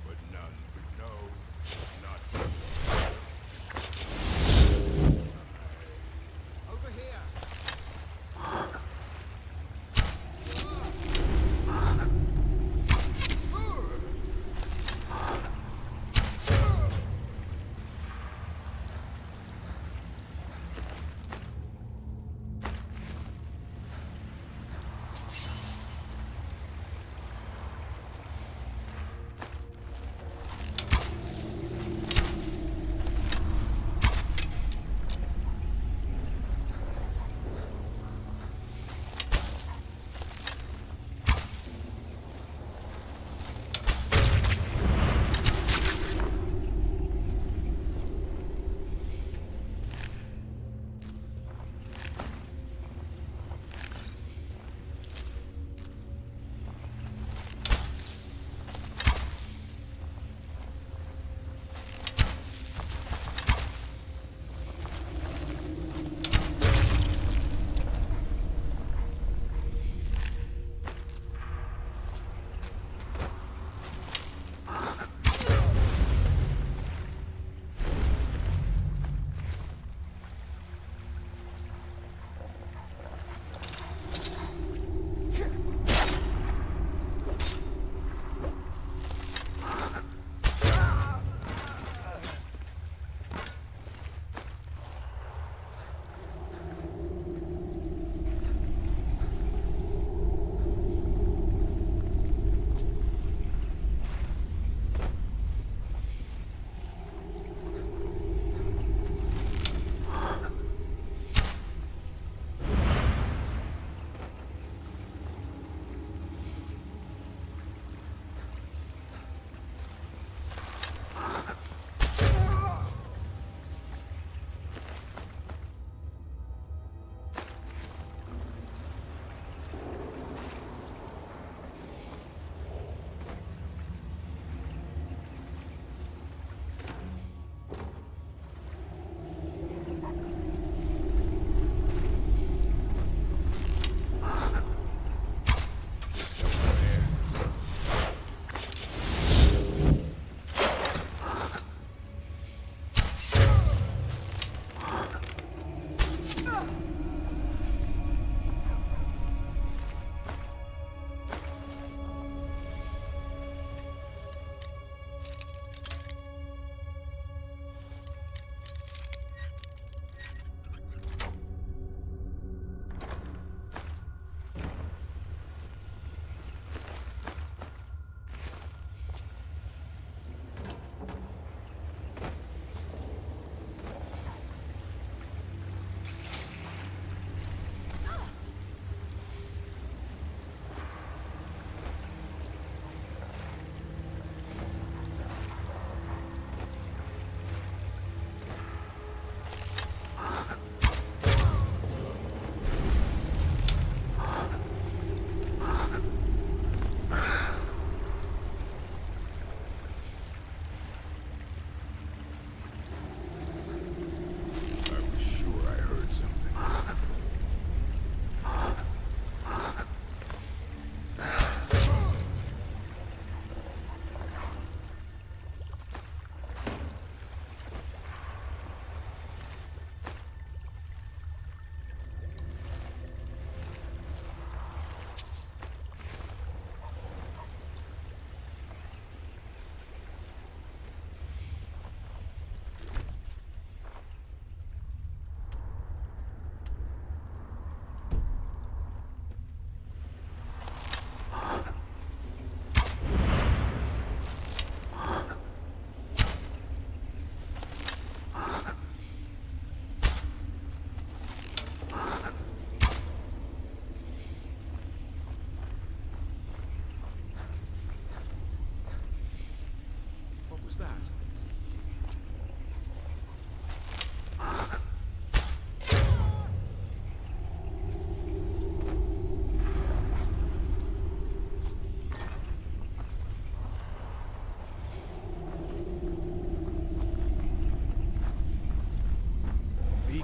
S9: But none would know. Not
S10: Over here!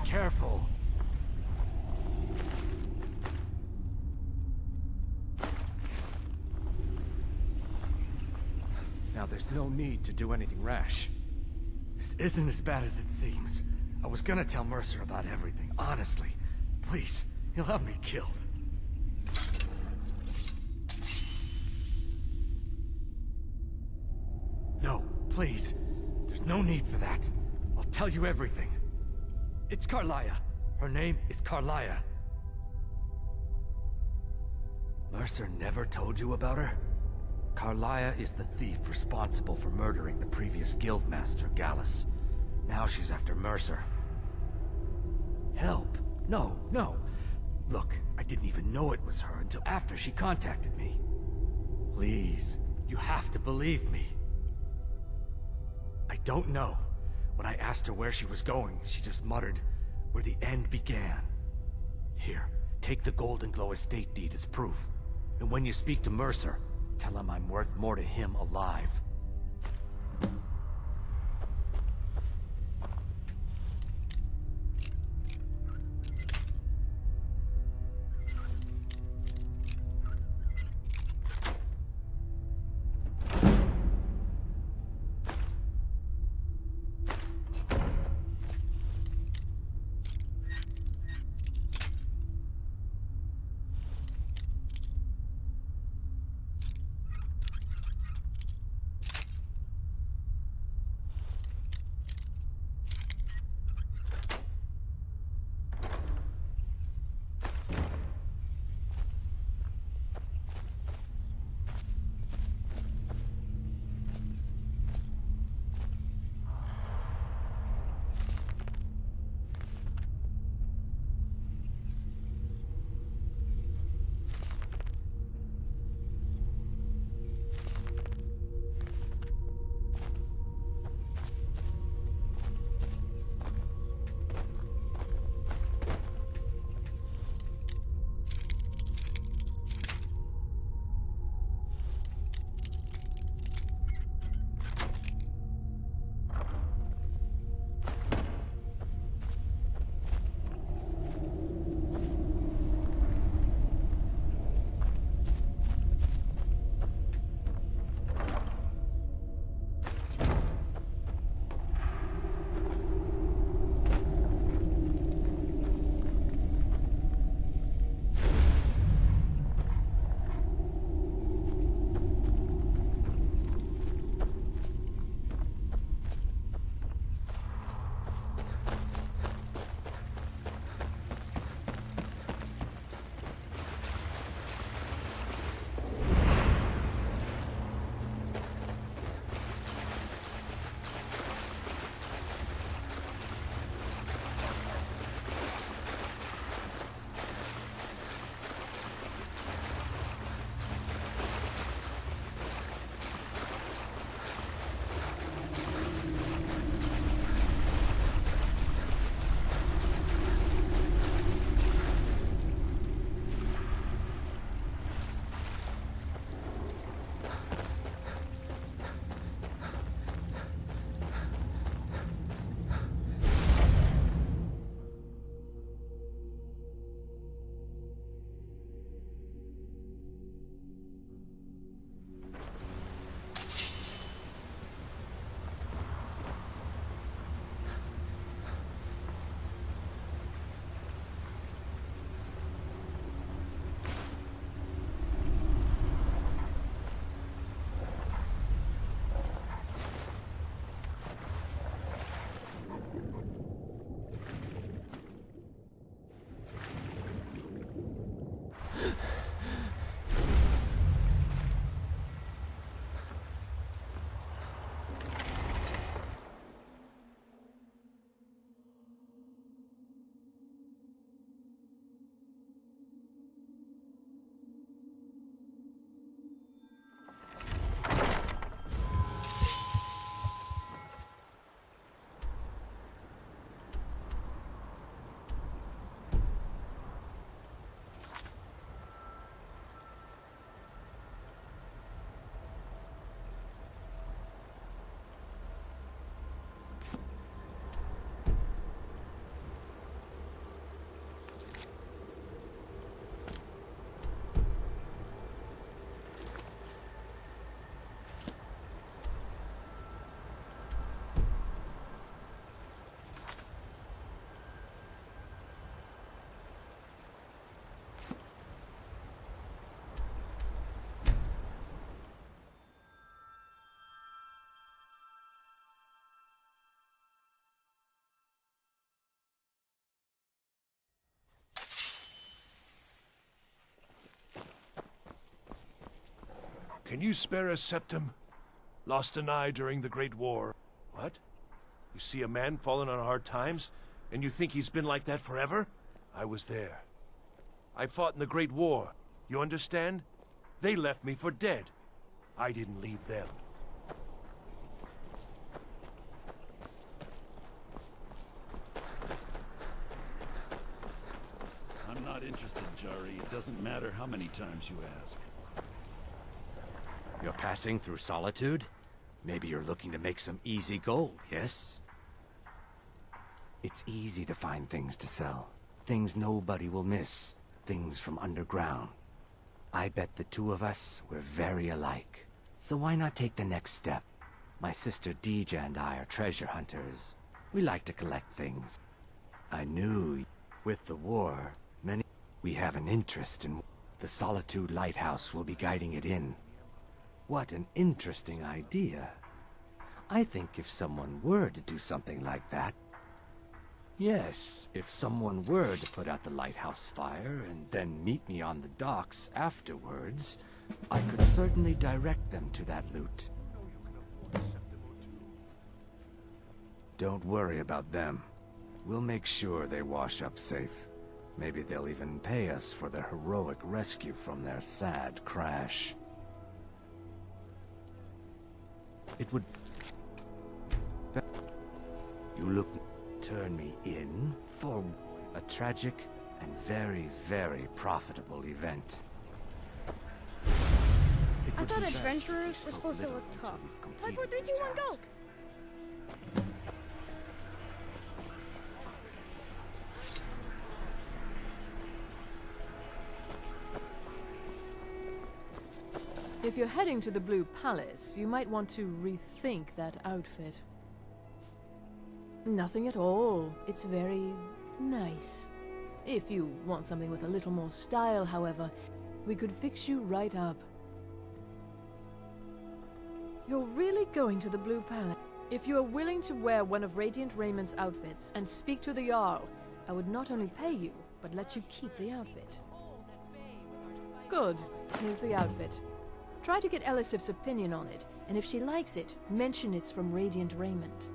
S10: careful.
S11: There's no need to do anything rash. This isn't as bad as it seems. I was gonna tell Mercer about everything, honestly. Please, he'll have me killed. No, please. There's no need for that. I'll tell you everything. It's Carlia. Her name is Carlia. Mercer never told you about her? Carlia is the thief responsible for murdering the previous guildmaster, Gallus. Now she's after Mercer. Help? No, no. Look, I didn't even know it was her until after she contacted me. Please, you have to believe me. I don't know. When I asked her where she was going, she just muttered, where the end began. Here, take the Golden Glow estate deed as proof. And when you speak to Mercer, tell him I'm worth more to him alive.
S6: Can you spare a septum? Lost an eye during the Great War. What? You see a man fallen on hard times, and you think he's been like that forever? I was there. I fought in the Great War. You understand? They left me for dead. I didn't leave them.
S22: I'm not interested, Jari. It doesn't matter how many times you ask.
S11: You're passing through solitude? Maybe you're looking to make some easy gold, yes? It's easy to find things to sell. Things nobody will miss. Things from underground. I bet the two of us were very alike. So why not take the next step? My sister Dija and I are treasure hunters. We like to collect things. I knew with the war, we have an interest in the Solitude Lighthouse will be guiding it in. What an interesting idea. I think if someone were to do something like that... Yes, if someone were to put out the lighthouse fire and then meet me on the docks afterwards, I could certainly direct them to that loot. Don't worry about them. We'll make sure they wash up safe. Maybe they'll even pay us for their heroic rescue from their sad crash. It would... You look... turn me in for a tragic and very, very profitable event.
S23: I thought adventurers were supposed to look tough. 5, 4, 3, 2, 1, go!
S3: If you're heading to the Blue Palace, you might want to rethink that outfit. Nothing at all. It's very nice. If you want something with a little more style, however, we could fix you right up. You're really going to the Blue Palace? If you are willing to wear one of Radiant Raymond's outfits and speak to the Jarl, I would not only pay you, but let you keep the outfit. Good. Here's the outfit. Try to get Elisif's opinion on it, and if she likes it, mention it's from Radiant Raymond.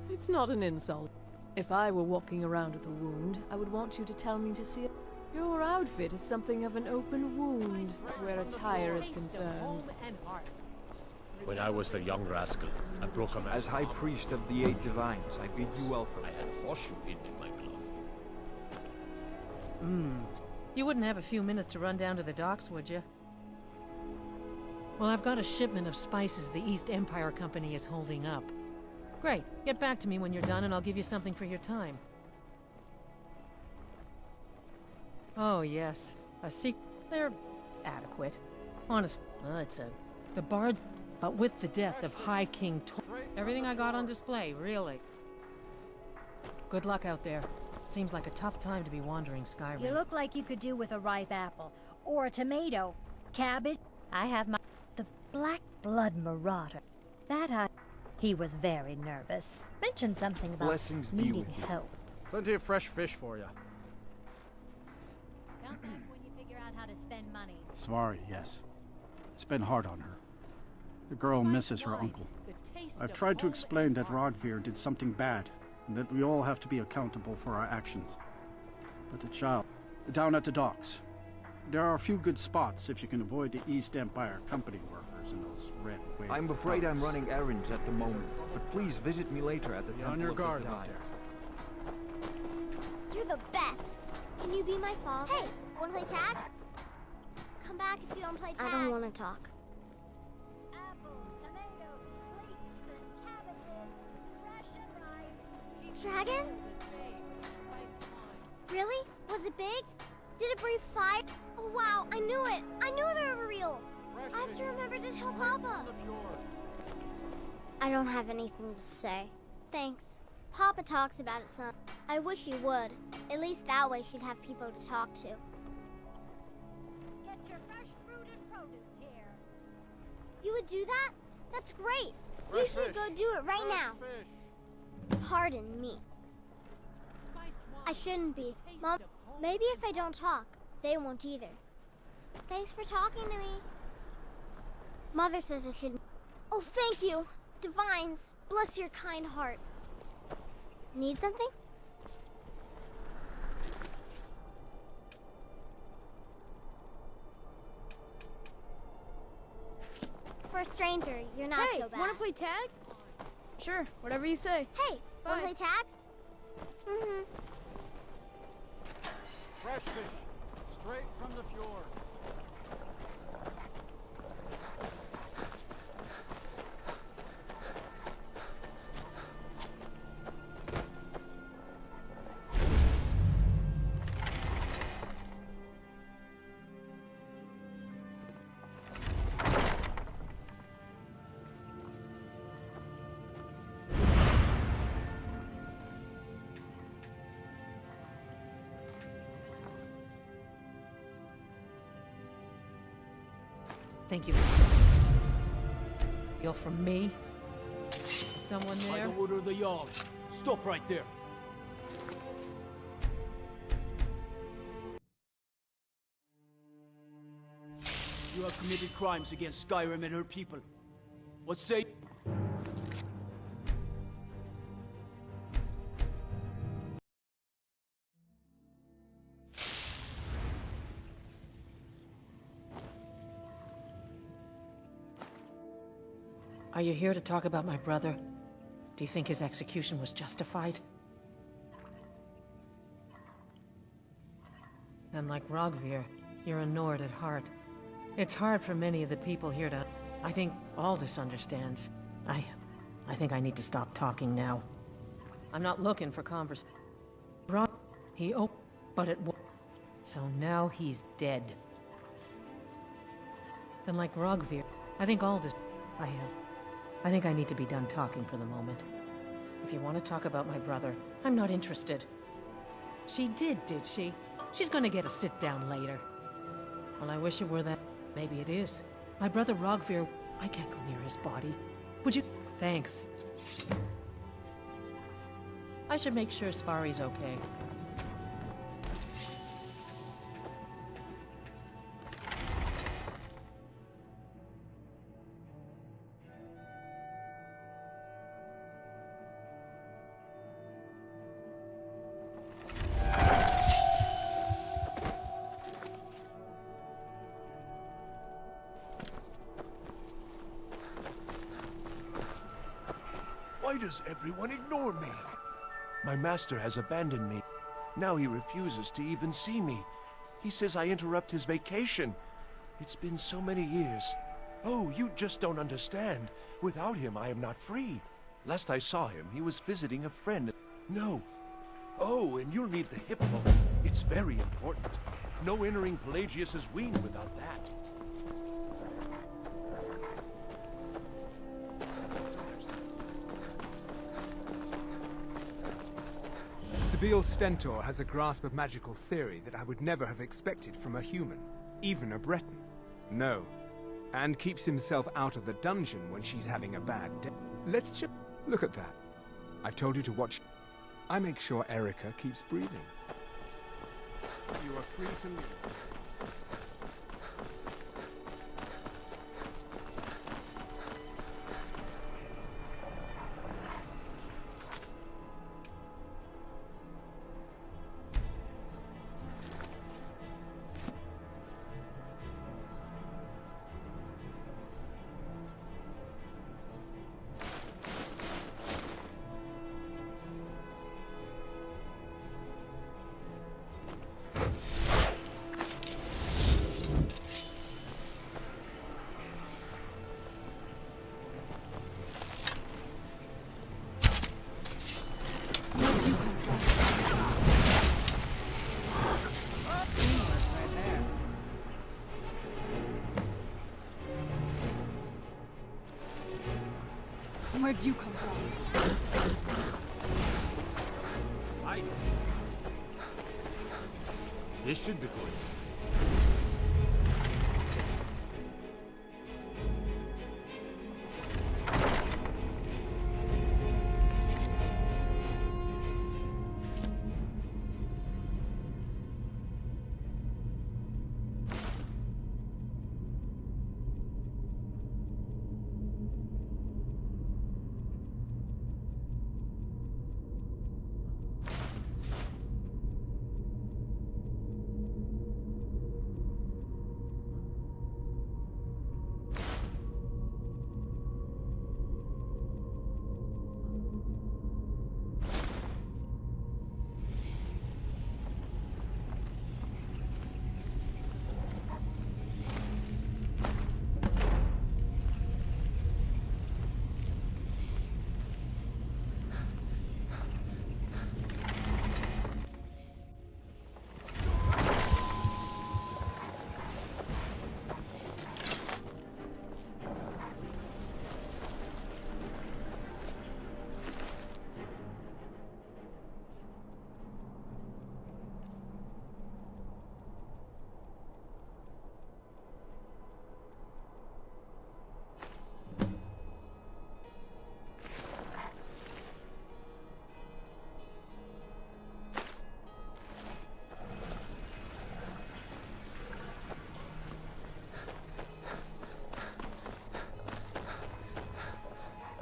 S3: It's not an insult. If I were walking around with a wound, I would want you to tell me to see it. Your outfit is something of an open wound, where attire is concerned.
S10: When I was a young rascal, I broke a man's
S24: As High Priest of the Eight Divines, I bid you welcome.
S10: I had horseshoe hidden in my glove.
S25: You wouldn't have a few minutes to run down to the docks, would you? Well, I've got a shipment of spices the East Empire Company is holding up. Great. Get back to me when you're done and I'll give you something for your time. Oh, yes. They're adequate. Honest. The bards... But with the death of High King everything I got on display, really. Good luck out there. Seems like a tough time to be wandering Skyrim.
S20: You look like you could do with a ripe apple. Or a tomato. Cabbage. I have my... The Black Blood Marauder. He was very nervous. Mentioned something about
S24: Blessings be
S20: needing
S24: with you.
S20: help.
S19: Plenty of fresh fish for you.
S20: Come back when you figure out how to spend money.
S19: Sorry, yes. It's been hard on her. The girl misses her uncle. I've tried to explain that Rogvir did something bad, and that we all have to be accountable for our actions. But the child, down at the docks, there are a few good spots if you can avoid the East Empire Company workers and those red wave.
S24: I'm afraid I'm running errands at the moment, but please visit me later at the Temple
S19: on your
S24: of the
S19: guard out
S24: Divines.
S12: there. You're the best. Can you be my father? Hey, wanna play tag? Come back if you don't play tag. I don't wanna talk. Dragon? Really? Was it big? Did it breathe fire? Oh wow, I knew it! I knew they were real! I have to remember to tell Papa! I don't have anything to say. Thanks. Papa talks about it some. I wish he would. At least that way she'd have people to talk to.
S20: Get your fresh fruit and produce here.
S12: You would do that? That's great! You should go do it right now! Pardon me. I shouldn't be. Mom, maybe if I don't talk, they won't either. Thanks for talking to me. Mother says I should... Oh, thank you. Divines, bless your kind heart. Need something? For a stranger, you're not so bad.
S23: Hey, wanna play tag? Sure, whatever you say.
S12: Hey, wanna play tag? Mm-hmm.
S19: Fresh fish, straight from the fjord.
S25: Thank you. You're from me? Someone
S18: By
S25: there?
S18: the order of the Jarl. Stop right there. You have committed crimes against Skyrim and her people. What say?
S25: Are you here to talk about my brother? Do you think his execution was justified? And like Rogvir, you're a Nord at heart. It's hard for many of the people here to... I think Aldous understands. I think I need to stop talking now. I'm not looking for conversation. He but it won't. So now he's dead. Then like Rogvir, I think Aldous... I think I need to be done talking for the moment. If you want to talk about my brother, I'm not interested. She did she? She's gonna get a sit-down later. Well, I wish it were that. Maybe it is. My brother Rogvir, I can't go near his body. Would you? Thanks. I should make sure Svari's okay.
S6: Why does everyone ignore me? My master has abandoned me. Now he refuses to even see me. He says I interrupt his vacation. It's been so many years. Oh, you just don't understand. Without him, I am not free. Last I saw him, he was visiting a friend. No. Oh, and you'll need the hippo. It's very important. No entering Pelagius's wing without that.
S1: Sabil Stentor has a grasp of magical theory that I would never have expected from a human, even a Breton. No. And keeps himself out of the dungeon when she's having a bad day. Let's just look at that. I've told you to watch. I make sure Erica keeps breathing. You are free to leave.
S15: Where'd you come from?
S18: Fight. This should be good.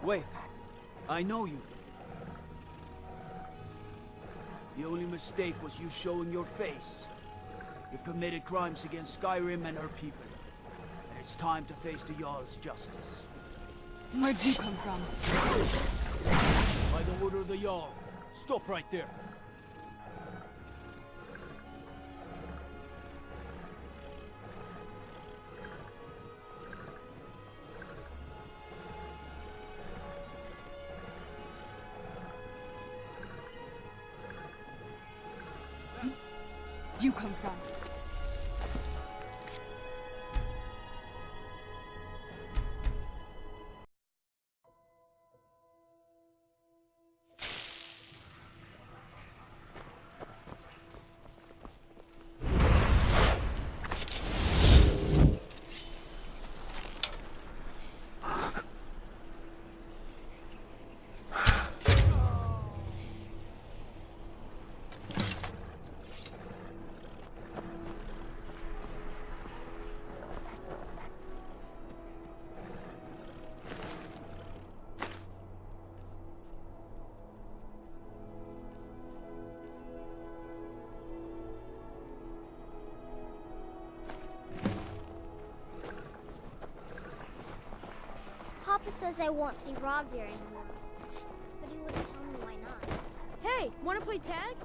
S14: Wait. I know you. The only mistake was you showing your face. You've committed crimes against Skyrim and her people. And it's time to face the Jarl's justice.
S23: Where'd you come from?
S14: By the order of the Jarl. Stop right there.
S23: Where'd you come from?
S12: Papa says I won't see Rogvir anymore. But he wouldn't tell me why not.
S23: Hey, wanna play tag?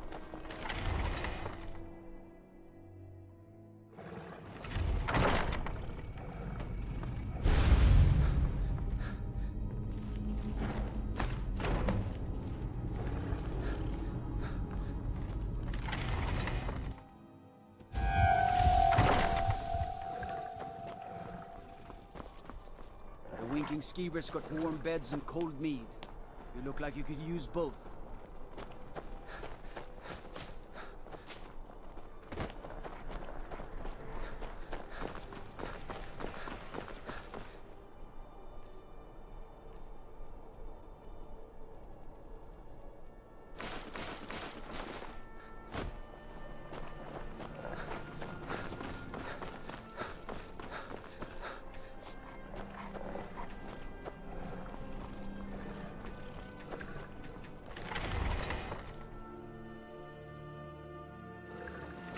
S14: The winking skeever's got warm beds and cold mead. You look like you could use both.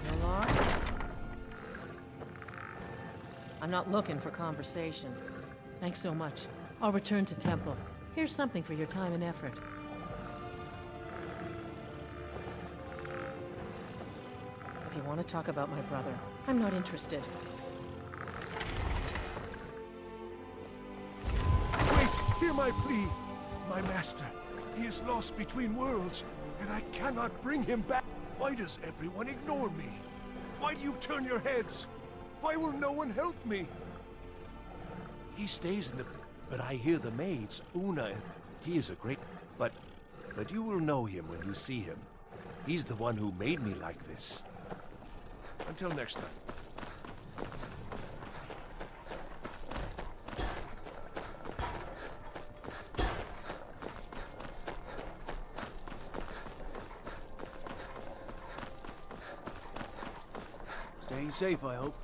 S25: You lost? I'm not looking for conversation. Thanks so much. I'll return to Temple. Here's something for your time and effort. If you want to talk about my brother, I'm not interested.
S6: Wait! Hear my plea! My master, he is lost between worlds, and I cannot bring him back. Why does everyone ignore me? Why do you turn your heads? Why will no one help me? He stays in the... But I hear the maids, Una, and he is a great... But you will know him when you see him. He's the one who made me like this. Until next time.
S14: Staying safe, I hope.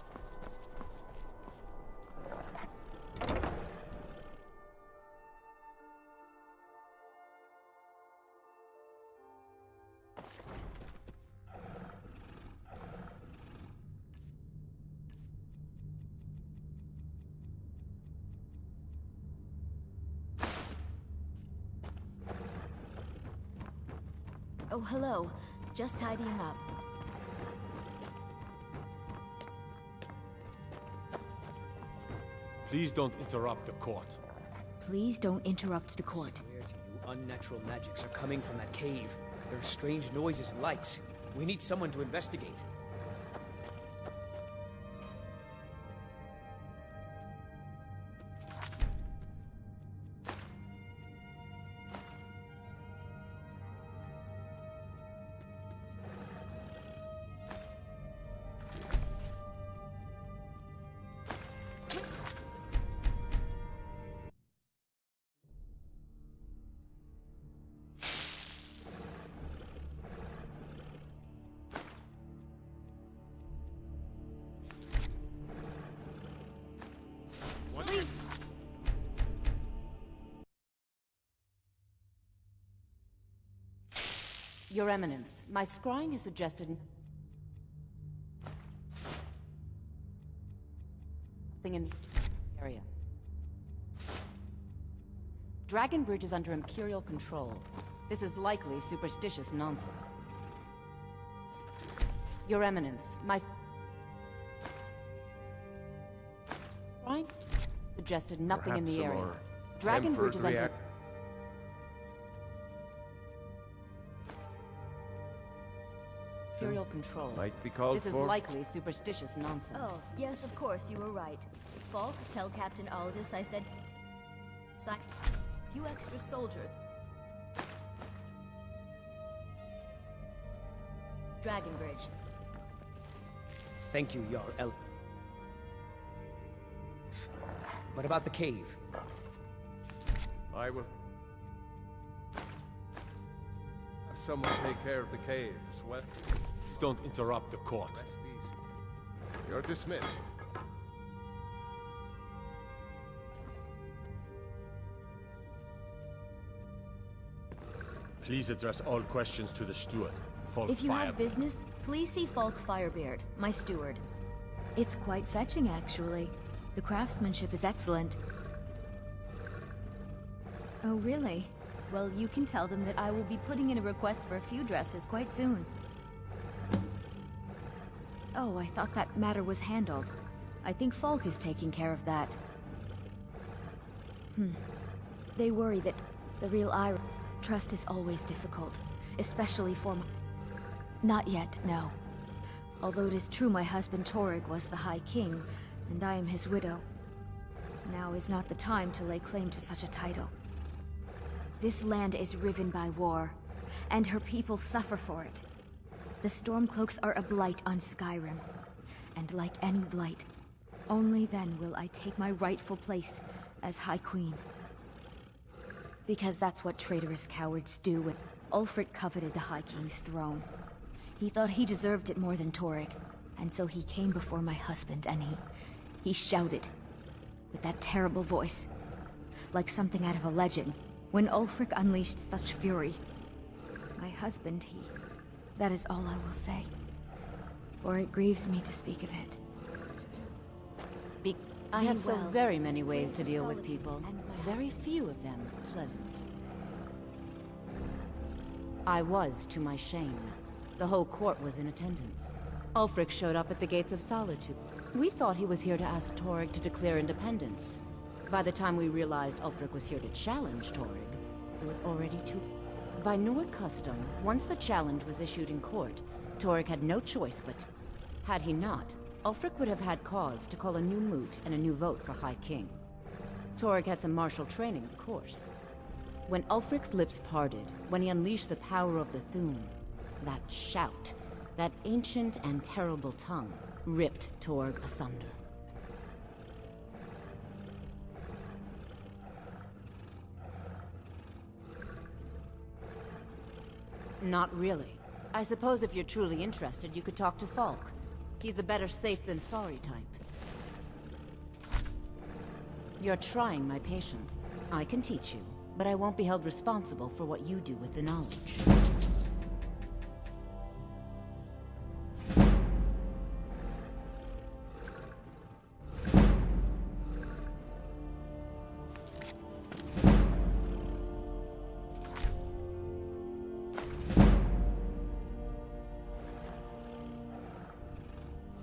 S2: Oh, hello. Just tidying up.
S4: Please don't interrupt the court.
S2: Please don't interrupt the court.
S18: I swear to you, unnatural magics are coming from that cave. There are strange noises and lights. We need someone to investigate.
S4: Your Eminence, my scrying has suggested nothing in the area. Dragon Bridge is under Imperial control. This is likely superstitious nonsense. Your Eminence, my scrying suggested nothing in the area. Dragon Bridge is under Imperial control.
S10: Might be called
S4: this is likely superstitious nonsense.
S2: Oh, yes, of course, you were right. Falk, tell Captain Aldous I said... few extra soldiers. Dragon Bridge.
S18: Thank you, Your El... What about the cave?
S10: I will... have someone take care of the cave as well.
S5: Don't interrupt the court.
S10: Rest easy. You're dismissed.
S5: Please address all questions to the steward. Falk
S2: If you have
S5: Firebeard.
S2: business, please see Falk Firebeard, my steward. It's quite fetching, actually. The craftsmanship is excellent. Oh, really? Well, you can tell them that I will be putting in a request for a few dresses quite soon. Oh, I thought that matter was handled. I think Falk is taking care of that. They worry that the real trust is always difficult, especially for Not yet, no. Although it is true my husband Torrig was the High King, and I am his widow. Now is not the time to lay claim to such a title. This land is riven by war, and her people suffer for it. The Stormcloaks are a blight on Skyrim, and like any blight, only then will I take my rightful place as High Queen. Because that's what traitorous cowards do when Ulfric coveted the High King's throne. He thought he deserved it more than Torrig, and so he came before my husband and he shouted, with that terrible voice, like something out of a legend, when Ulfric unleashed such fury. My husband, that is all I will say, for it grieves me to speak of it.
S4: I have so
S2: well.
S4: very many ways to deal with
S2: Solitude
S4: people,
S2: and my
S4: very few of them pleasant. I was, to my shame. The whole court was in attendance. Ulfric showed up at the Gates of Solitude. We thought he was here to ask Torrig to declare independence. By the time we realized Ulfric was here to challenge Torrig, it was already too... By Nord custom, once the challenge was issued in court, Torrig had no choice but... Had he not, Ulfric would have had cause to call a new moot and a new vote for High King. Torrig had some martial training, of course. When Ulfric's lips parted, when he unleashed the power of the Thu'um, that shout, that ancient and terrible tongue, ripped Torg asunder. Not really. I suppose if you're truly interested, you could talk to Falk. He's the better safe than sorry type. You're trying my patience. I can teach you, but I won't be held responsible for what you do with the knowledge.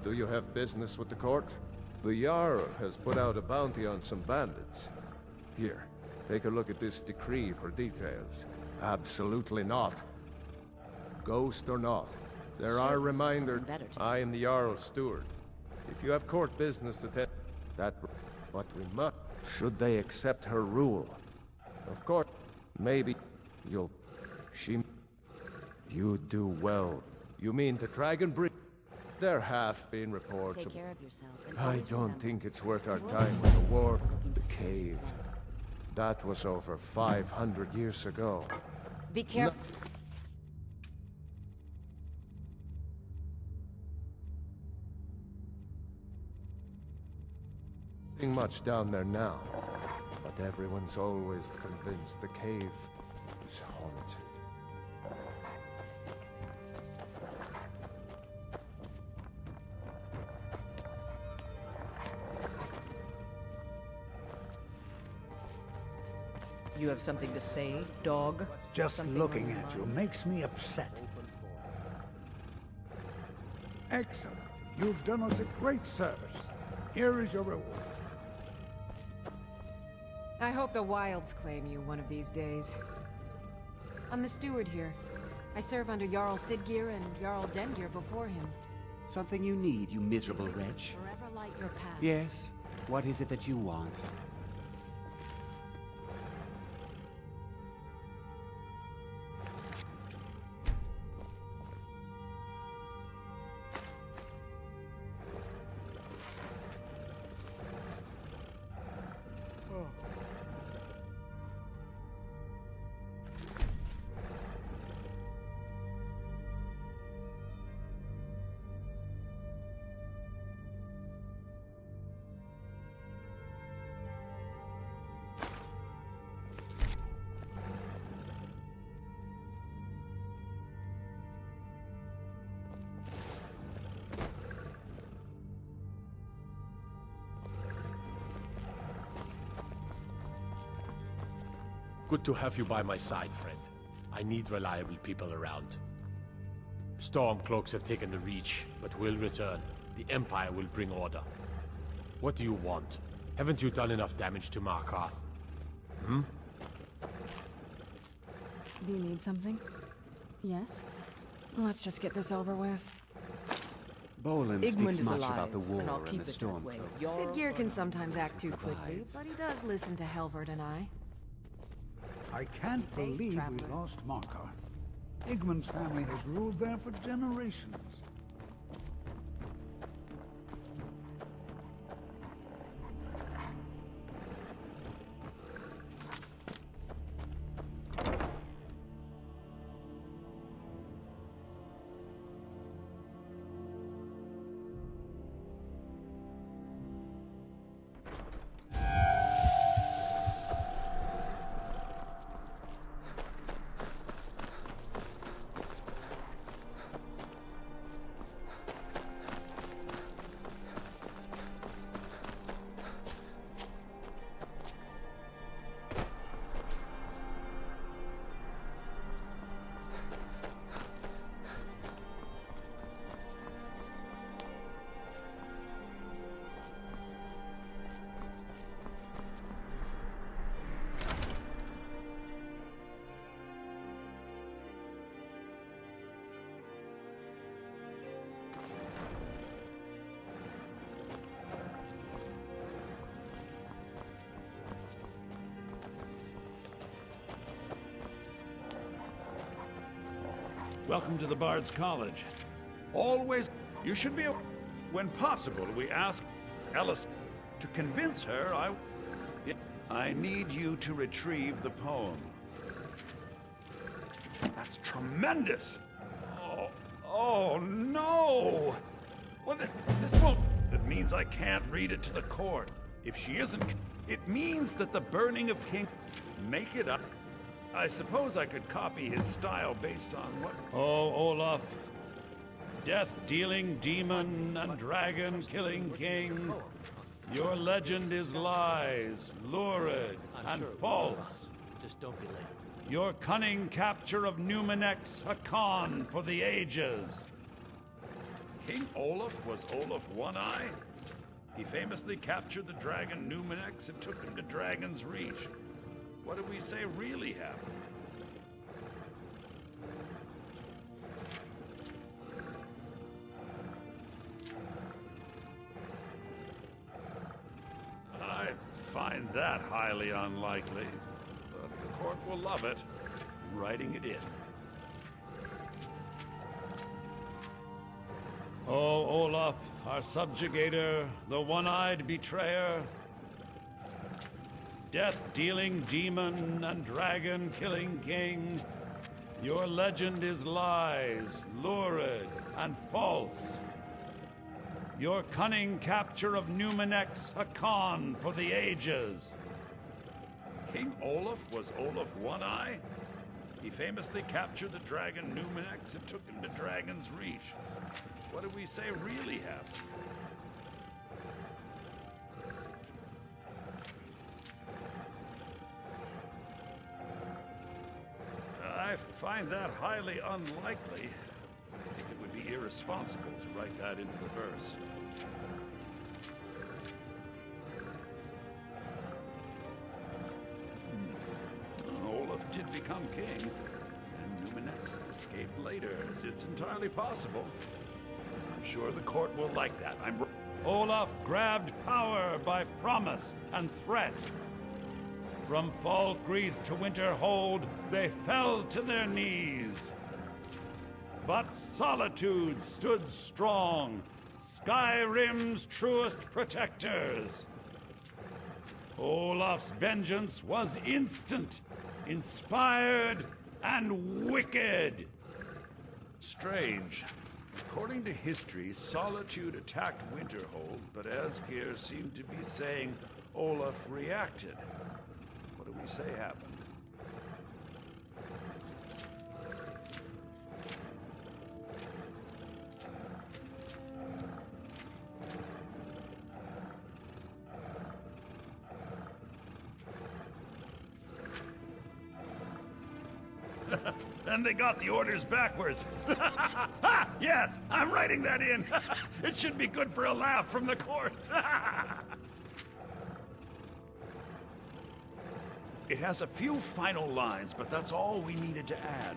S10: Do you have business with the court? The Jarl has put out a bounty on some bandits. Here, take a look at this decree for details. Absolutely not. Ghost or not, there are reminders. I am the Jarl's steward. If you have court business to tend, that what we must. Should they accept her rule? Of course, maybe you'll... You do well. You mean the Dragon Bridge? There have been reports.
S4: Take care of yourself. And
S10: I
S4: always
S10: don't
S4: remember,
S10: think it's worth our time with the war. The cave. That was over 500 years ago.
S4: Be careful.
S10: Nothing much down there now, but everyone's always convinced the cave is haunted.
S25: You have something to say, dog?
S7: Just
S25: Something
S7: looking
S25: on your
S7: at you
S25: mind?
S7: makes me upset. Excellent. You've done us a great service. Here is your reward.
S8: I hope the Wilds claim you one of these days. I'm the steward here. I serve under Jarl Siggeir and Jarl Dengir before him.
S13: Something you need, you miserable wretch.
S8: Forever light your path.
S13: Yes? What is it that you want?
S5: Good to have you by my side, friend. I need reliable people around. Stormcloaks have taken the Reach, but will return. The Empire will bring order. What do you want? Haven't you done enough damage to Markarth? Hmm?
S15: Do you need something? Yes? Let's just get this over with.
S13: Bolin
S8: Igmund
S13: speaks
S8: is
S13: much
S8: alive,
S13: about the war
S8: and I'll
S13: and
S8: keep
S13: the
S8: it that way.
S13: Stormcloaks.
S8: Siggeir can sometimes act too quickly,
S13: Survives.
S8: but he does listen to Helvard and I.
S7: I can't
S8: Safe,
S7: believe
S8: traveler.
S7: we lost Markarth. Igmund's family has ruled there for generations.
S22: Welcome to the Bard's College. Always, you should be. When possible, we ask Alice to convince her I need you to retrieve the poem. That's tremendous! Oh no! Well, this won't. It means I can't read it to the court. If she isn't, it means that the burning of King. Make it up. I suppose I could copy his style based on what? Oh, Olaf. Death-dealing demon and dragon-killing king. Your legend is lies, lurid, and false.
S21: Just don't be late.
S22: Your cunning capture of Numenex, a con for the ages. King Olaf was Olaf One-Eye? He famously captured the dragon Numenex and took him to Dragon's Reach. What did we say really happened? I find that highly unlikely, but the court will love it. I'm writing it in. Oh, Olaf, our subjugator, the one-eyed betrayer, death-dealing demon and dragon-killing king, your legend is lies, lurid, and false. Your cunning capture of Numenex, a con for the ages. King Olaf was Olaf One-Eye? He famously captured the dragon Numenex and took him to Dragon's Reach. What did we say really happened? I find that highly unlikely. I think it would be irresponsible to write that into the verse. Olaf did become king, and Numinex escaped later. It's entirely possible. I'm sure the court will like that. Olaf grabbed power by promise and threat. From Falkreath to Winterhold, they fell to their knees. But Solitude stood strong, Skyrim's truest protectors. Olaf's vengeance was instant, inspired, and wicked. Strange. According to history, Solitude attacked Winterhold, but Asgeir seemed to be saying Olaf reacted. What do we say happened? And they got the orders backwards. Yes, I'm writing that in. It should be good for a laugh from the court. It has a few final lines, but that's all we needed to add.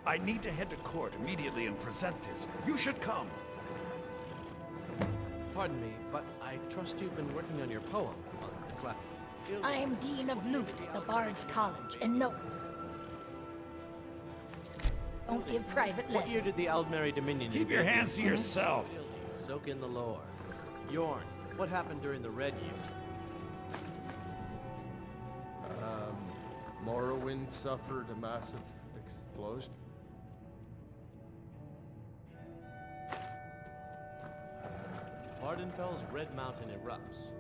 S22: I need to head to court immediately and present this. You should come.
S21: Pardon me, but I trust you've been working on your poem on the clap.
S3: I am Dean of Lute at the Bard's College, and no... Don't give private
S21: What
S3: lessons.
S21: year did the Aldmeri Dominion...
S22: Keep your hands to yourself.
S21: Soak in the lore. Yorn, what happened during the Red Year?
S10: Morrowind suffered a massive explosion.
S21: Ardenfell's Red Mountain erupts.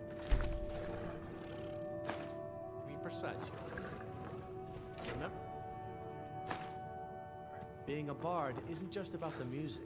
S21: Be precise here. Remember? Being a bard isn't just about the music.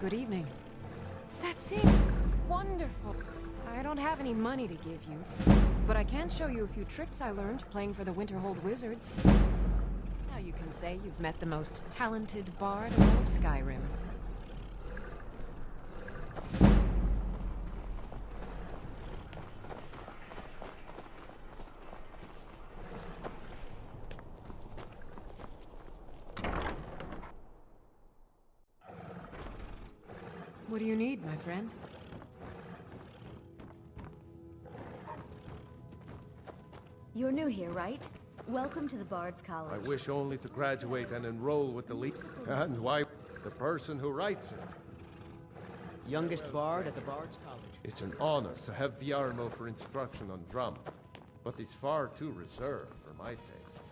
S8: Good evening. That's it! Wonderful! I don't have any money to give you, but I can show you a few tricks I learned playing for the Winterhold Wizards. Now you can say you've met the most talented bard in all of Skyrim. What do you need, my friend?
S2: You're new here, right? Welcome to the Bard's College.
S10: I wish only to graduate and enroll with the lead. And why? The person who writes it.
S18: Youngest bard at the Bard's College.
S10: It's an honor to have Viarmo for instruction on drum, but it's far too reserved for my tastes.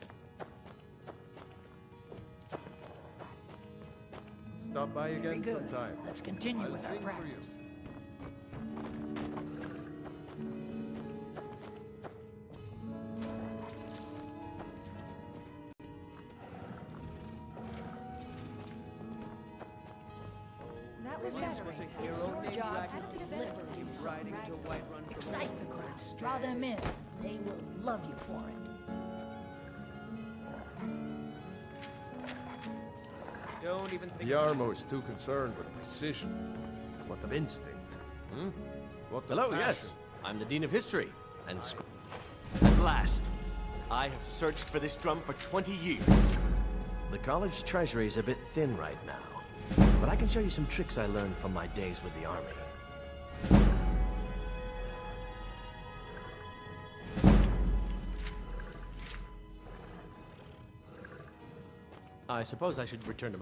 S10: Stop by
S3: Very
S10: again
S3: good.
S10: sometime.
S3: Let's continue
S10: I'll
S3: with our
S10: sing for you.
S3: practice. was better. It's your job to deliver these
S18: riding to Whiterun from
S3: Excite the crowd. Draw them in. They will love you for it.
S18: Don't even think.
S10: The Armo is too concerned with precision. What of instinct? What of
S21: Hello,
S10: passion?
S21: yes. I'm the Dean of History. And at last, I have searched for this drum for 20 years. The college treasury is a bit thin right now, but I can show you some tricks I learned from my days with the army. I suppose I should return to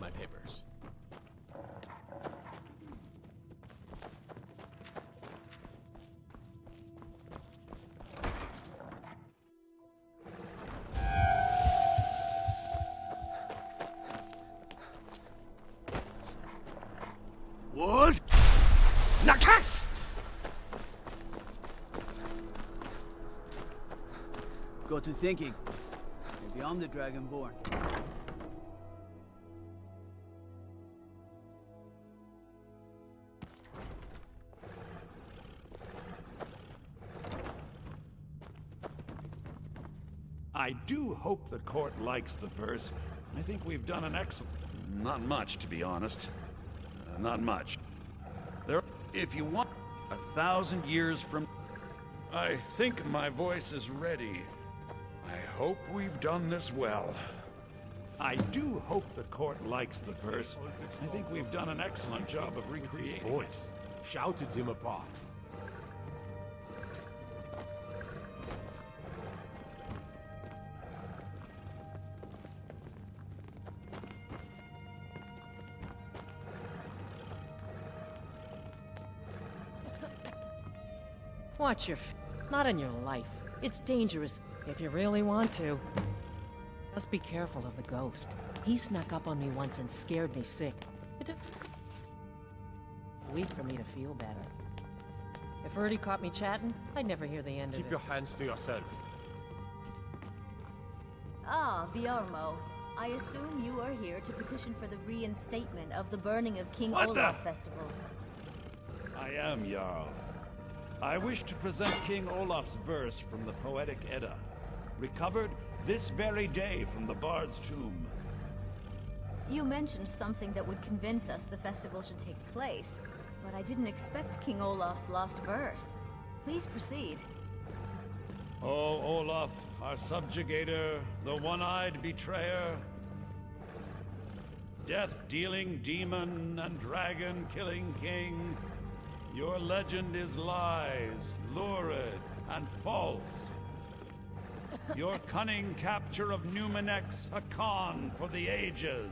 S21: my papers.
S6: What? Nakast!
S14: Got to thinking. Maybe I'm the Dragonborn.
S22: I do hope the court likes the verse. I think we've done an excellent... Not much, to be honest. Not much. If you want 1,000 years from... I think my voice is ready. I hope we've done this well. I do hope the court likes the verse. I think we've done an excellent job of recreating
S5: His voice shouted him apart.
S25: Watch your not in your life. It's dangerous if you really want to. Just be careful of the ghost. He snuck up on me once and scared me sick. It took a week for me to feel better. If Erdy caught me chatting, I'd never hear the end of it.
S5: Keep your hands to yourself.
S2: Ah, Viarmo. I assume you are here to petition for the reinstatement of the burning of King Olaf Festival.
S22: I am, Jarl. I wish to present King Olaf's verse from the Poetic Edda, recovered this very day from the Bard's tomb.
S2: You mentioned something that would convince us the festival should take place, but I didn't expect King Olaf's lost verse. Please proceed.
S22: O Olaf, our subjugator, the one-eyed betrayer, death-dealing demon and dragon-killing king, your legend is lies, lurid, and false. Your cunning capture of Numenex, a con for the ages.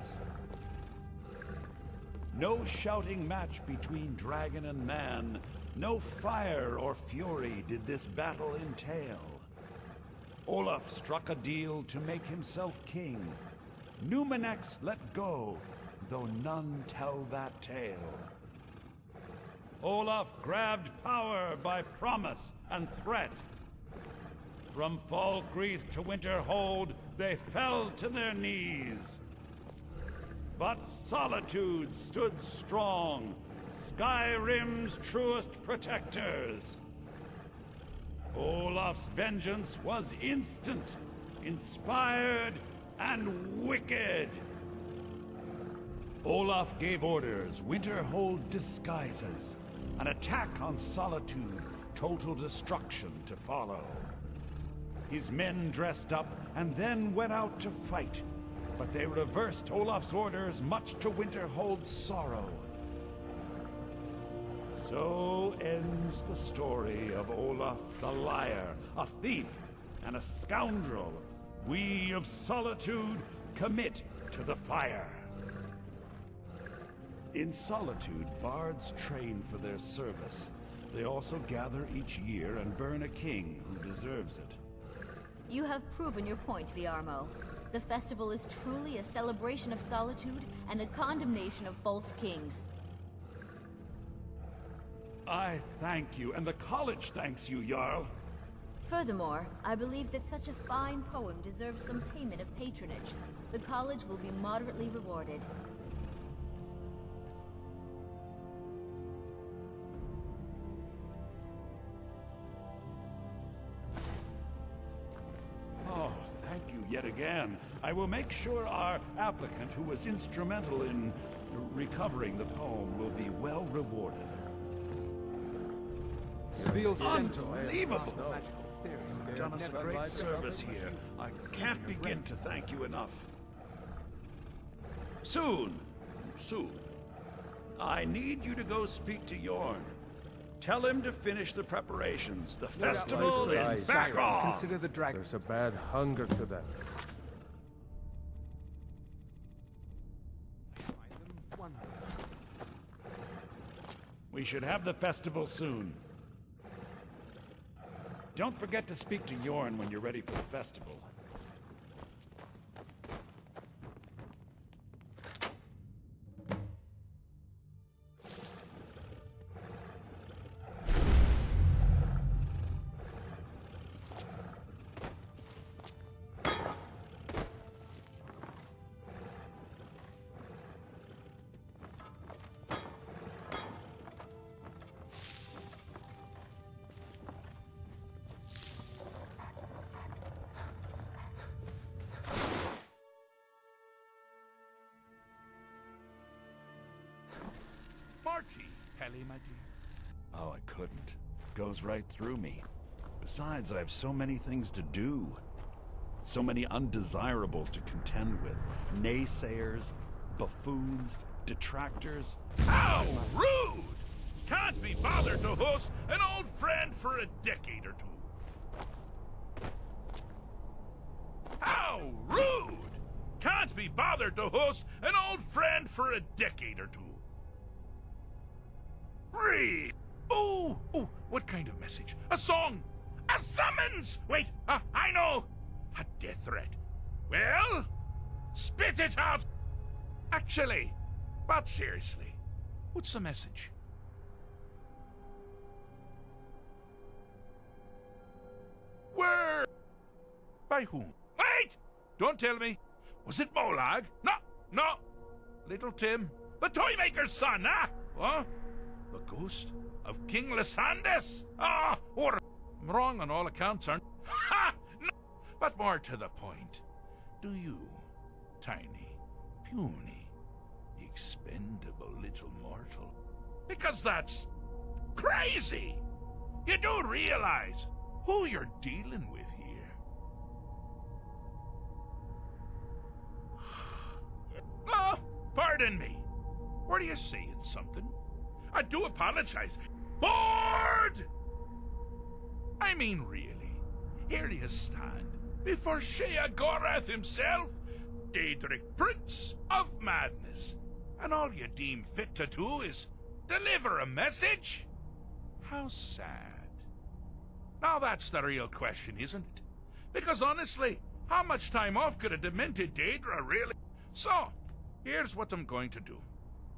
S22: No shouting match between dragon and man, no fire or fury did this battle entail. Olaf struck a deal to make himself king. Numenex let go, though none tell that tale. Olaf grabbed power by promise and threat. From Falkreath to Winterhold, they fell to their knees. But Solitude stood strong, Skyrim's truest protectors. Olaf's vengeance was instant, inspired, and wicked. Olaf gave orders, Winterhold disguises, an attack on Solitude, total destruction to follow. His men dressed up and then went out to fight, but they reversed Olaf's orders, much to Winterhold's sorrow. So ends the story of Olaf the liar, a thief, and a scoundrel. We of Solitude commit to the fire. In Solitude, bards train for their service. They also gather each year and burn a king who deserves it.
S2: You have proven your point, Viarmo. The festival is truly a celebration of solitude and a condemnation of false kings.
S22: I thank you, and the college thanks you, Jarl.
S2: Furthermore, I believe that such a fine poem deserves some payment of patronage. The college will be moderately rewarded.
S22: Oh, thank you yet again. I will make sure our applicant, who was instrumental in recovering the poem, will be well rewarded. Unbelievable! You've done us a great service here. I can't begin to thank you enough. Soon, I need you to go speak to Yorn. Tell him to finish the preparations. The festival is back on!
S1: Consider the dragon.
S10: There's a bad hunger to them.
S22: We should have the festival soon. Don't forget to speak to Yorn when you're ready for the festival. Marty! Helly, my dear. Oh, I couldn't. Goes right through me. Besides, I have so many things to do. So many undesirables to contend with. Naysayers, buffoons, detractors. How rude! Can't be bothered to host an old friend for a decade or two. How rude! Can't be bothered to host an old friend for a decade or two. Read! Oh, what kind of message? A song! A summons! Wait, I know! A death threat. Well, spit it out! Actually, but seriously, what's the message? Where? By whom? Wait! Don't tell me. Was it Molag? No. Little Tim. The Toymaker's son, huh? Huh? The ghost of King Lysandas? Or I'm wrong on all accounts, aren't I? Ha! No. But more to the point. Do you, tiny, puny, expendable little mortal? Because that's crazy! You do realize who you're dealing with here. Oh, pardon me. Were you saying something? I do apologize. Bored! I mean, really. Here you stand before Sheogorath himself, Daedric Prince of Madness, and all you deem fit to do is deliver a message? How sad. Now that's the real question, isn't it? Because honestly, how much time off could a demented Daedra really... So, here's what I'm going to do.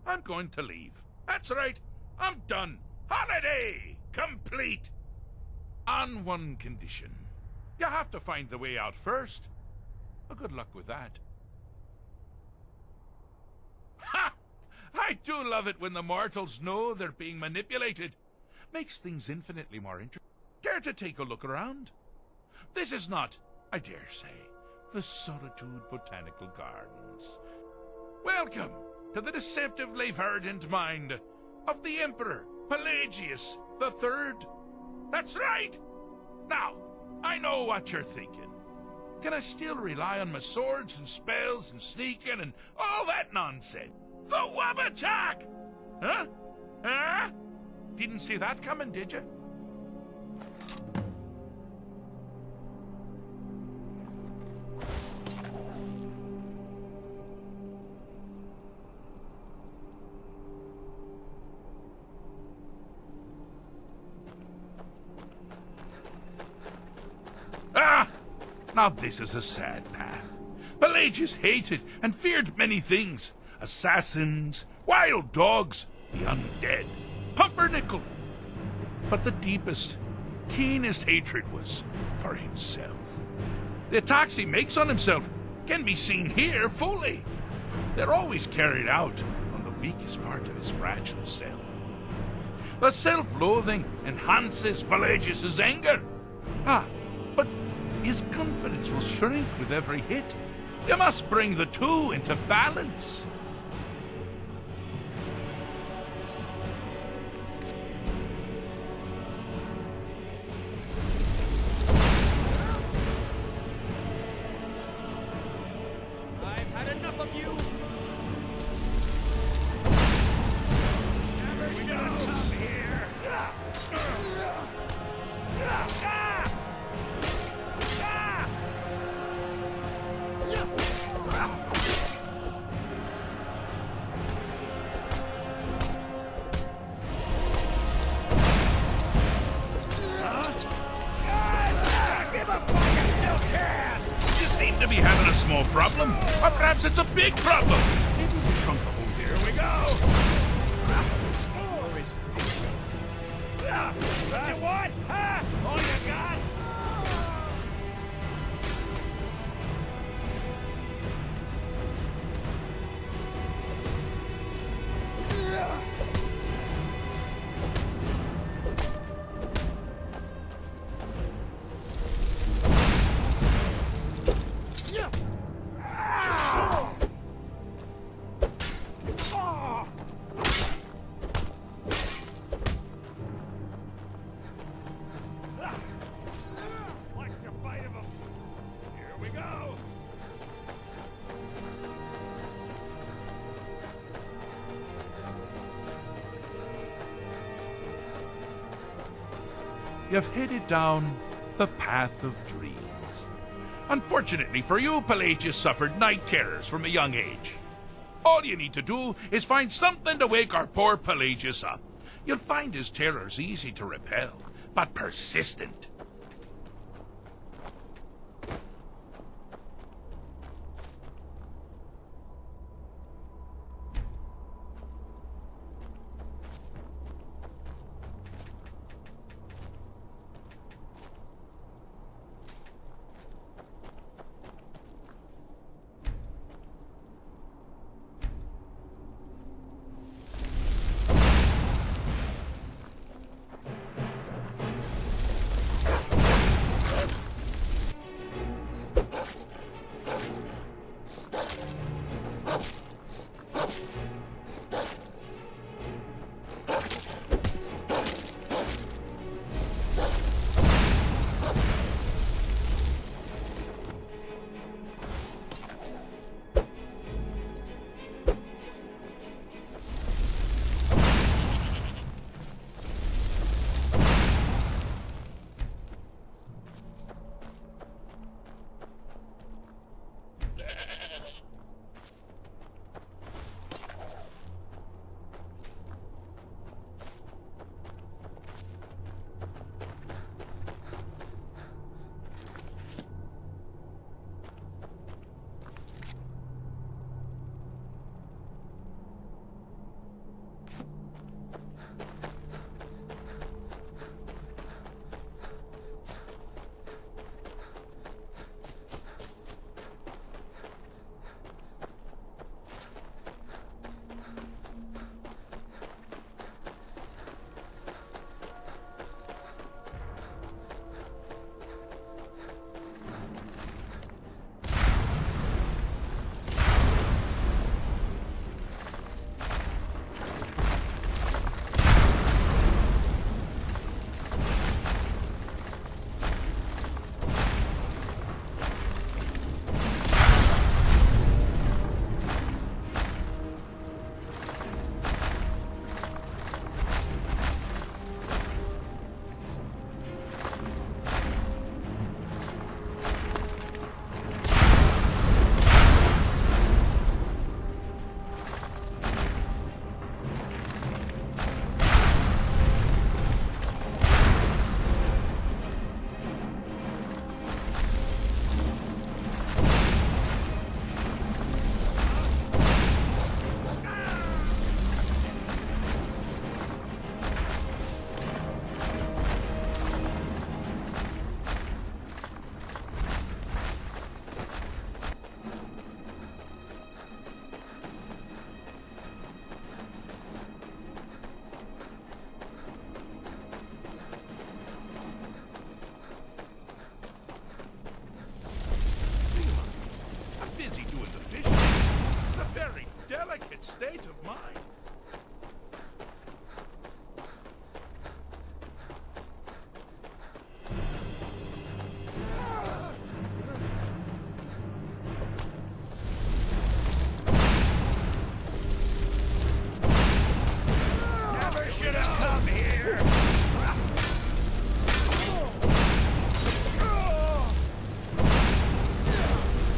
S22: I'm going to leave. That's right, I'm done. Holiday complete. On one condition. You have to find the way out first. Well, good luck with that. Ha! I do love it when the mortals know they're being manipulated. Makes things infinitely more interesting. Care to take a look around? This is not, I dare say, the Solitude Botanical Gardens. Welcome to the deceptively verdant mind of the Emperor Pelagius III. That's right! Now, I know what you're thinking. Can I still rely on my swords and spells and sneaking and all that nonsense? The Wabbatak! Huh? Huh? Didn't see that coming, did you? Now this is a sad path. Pelagius hated and feared many things. Assassins, wild dogs, the undead, pumpernickel. But the deepest,
S9: keenest hatred was for himself. The attacks he makes on himself can be seen here fully. They're always carried out on the weakest part of his fragile self. The self-loathing enhances Pelagius's anger. But his confidence will shrink with every hit. You must bring the two into balance.
S14: I've had enough of you. Never should have come here. Give up while you still can.
S9: You seem to be having a small problem, or perhaps it's a big problem. Maybe we shrunk the hole here.
S14: Here we go. What you want? Huh? All you got?
S9: You've headed down the path of dreams. Unfortunately for you, Pelagius suffered night terrors from a young age. All you need to do is find something to wake our poor Pelagius up. You'll find his terrors easy to repel, but persistent. delicate state of mind.
S11: Never should have come here.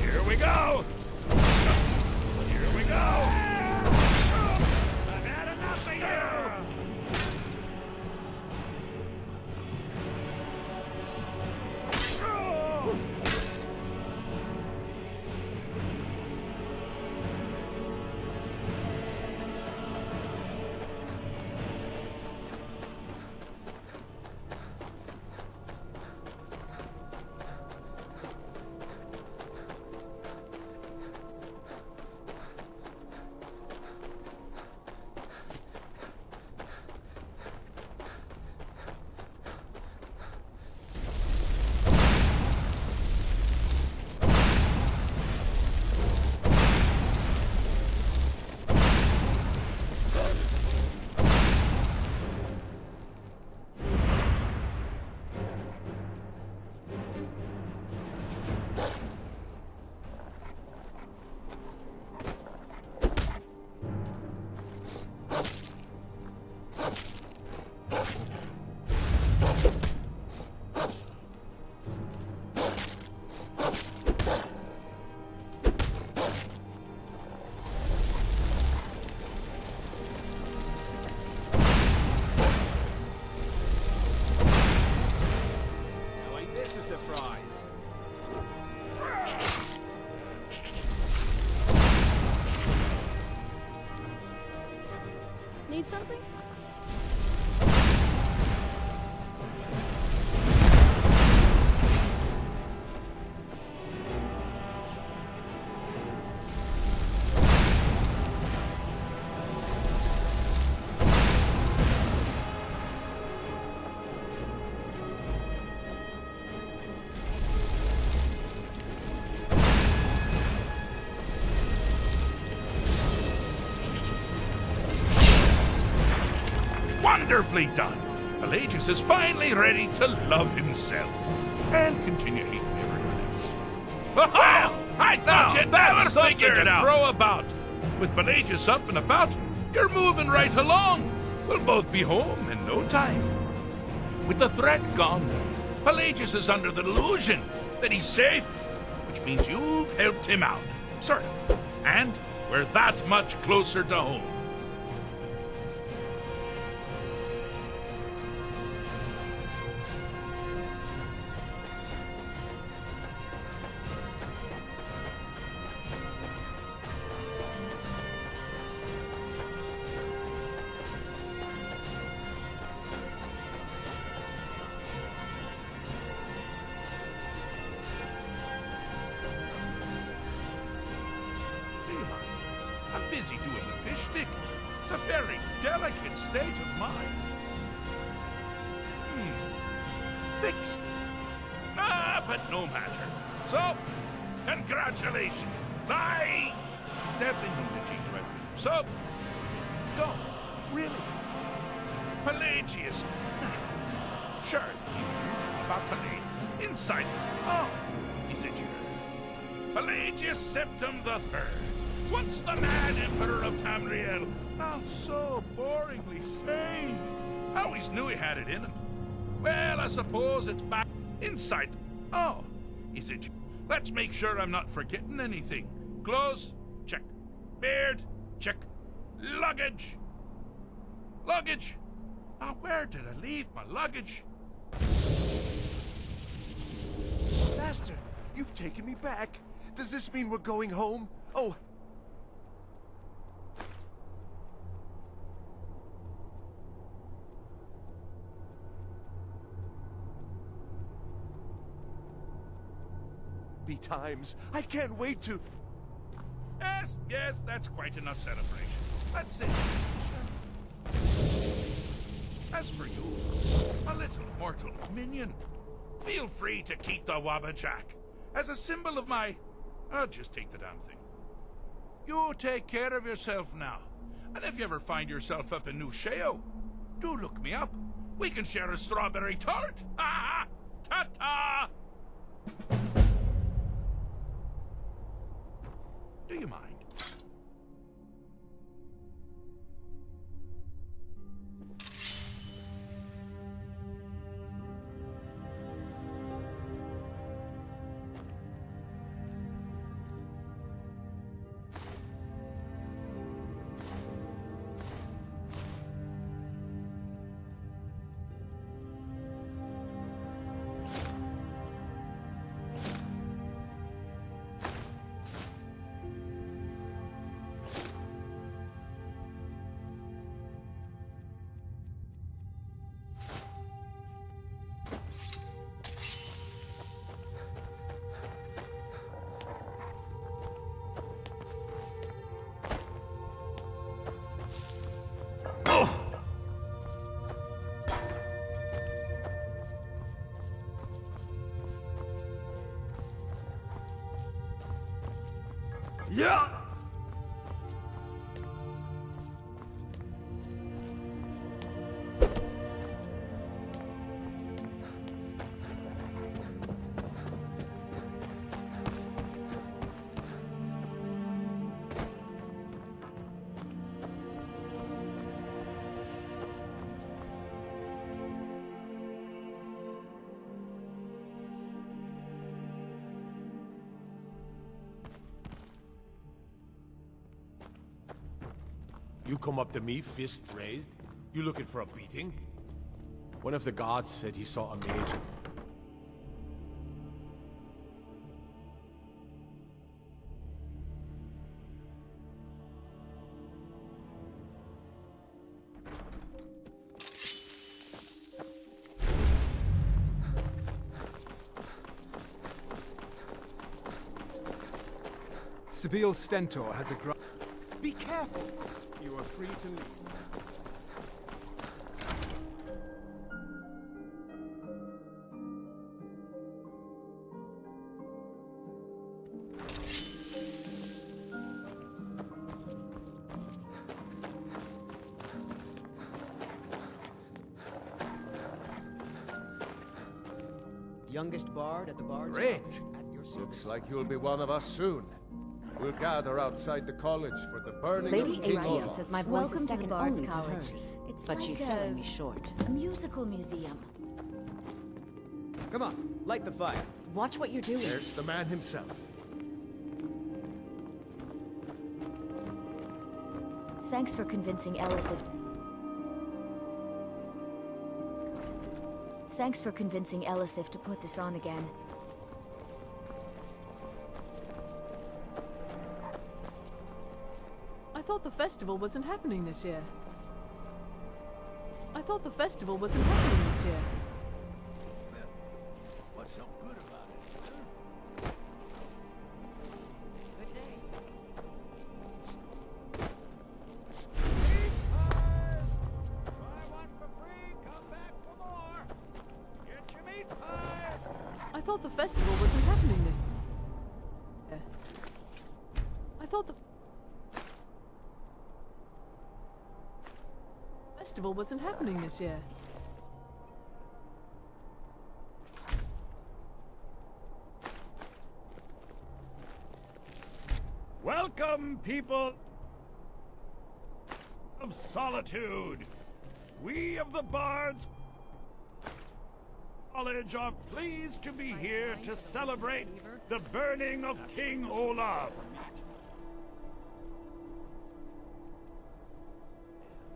S11: Here we go. Here we go. I've had enough of you.
S23: Need something?
S9: Wonderfully done. Pelagius is finally ready to love himself and continue hating everyone else. Well, I thought you'd never figure it out. Throw about. With Pelagius up and about, you're moving right along. We'll both be home in no time. With the threat gone, Pelagius is under the delusion that he's safe, which means you've helped him out, sort of. And we're that much closer to home. I'm busy doing the fish stick. It's a very delicate state of mind. Fixed. But no matter. So, congratulations. I definitely need to change my mind. So, go. Really. Pelagius. Sure, you know about Pelagius. Inside. Oh, is it you? Pelagius Septim the Third. Once the mad Emperor of Tamriel, now so boringly sane. I always knew he had it in him. Well, I suppose it's back inside. Oh, is it? Let's make sure I'm not forgetting anything. Clothes, check. Beard, check. Luggage. Luggage. Now, where did I leave my luggage?
S16: Master, you've taken me back. Does this mean we're going home? Oh. Times. I can't wait to...
S9: Yes, that's quite enough celebration. Let's sit. As for you, a little mortal minion, feel free to keep the Wabbajack as a symbol of my... I'll just take the damn thing. You take care of yourself now. And if you ever find yourself up in New Sheo, do look me up. We can share a strawberry tart. Ha ha! Ta-ta! Do you mind?
S11: Yeah!
S5: You come up to me, fists raised? You looking for a beating? One of the guards said he saw a mage.
S1: Sibyl Stentor has a
S14: Be careful!
S1: You are free to leave.
S18: Youngest bard at the Bard's
S10: Great!
S18: College, at your service.
S10: Looks like you'll be one of us soon. We'll gather outside the college for the burning
S4: Lady
S10: of King
S4: Atia
S10: Olaf.
S4: says my voice
S2: Welcome
S4: is
S2: to the
S4: second
S2: Bard's
S4: only
S2: College.
S4: to hers,
S2: It's
S4: but
S2: like
S4: she's
S2: a-
S4: selling me short.
S2: A musical museum.
S18: Come on, light the fire.
S4: Watch what you're doing.
S10: There's the man himself.
S2: Thanks for convincing Elisif. Thanks for convincing Elisif to put this on again.
S12: I thought the festival wasn't happening this year. I thought the festival wasn't happening this year.
S6: What's so good about it?
S18: Good day.
S12: I thought the festival wasn't happening this year. I thought the festival wasn't happening this year.
S22: Welcome, people of Solitude. We of the Bards College are pleased to be here to celebrate the burning of King Olaf.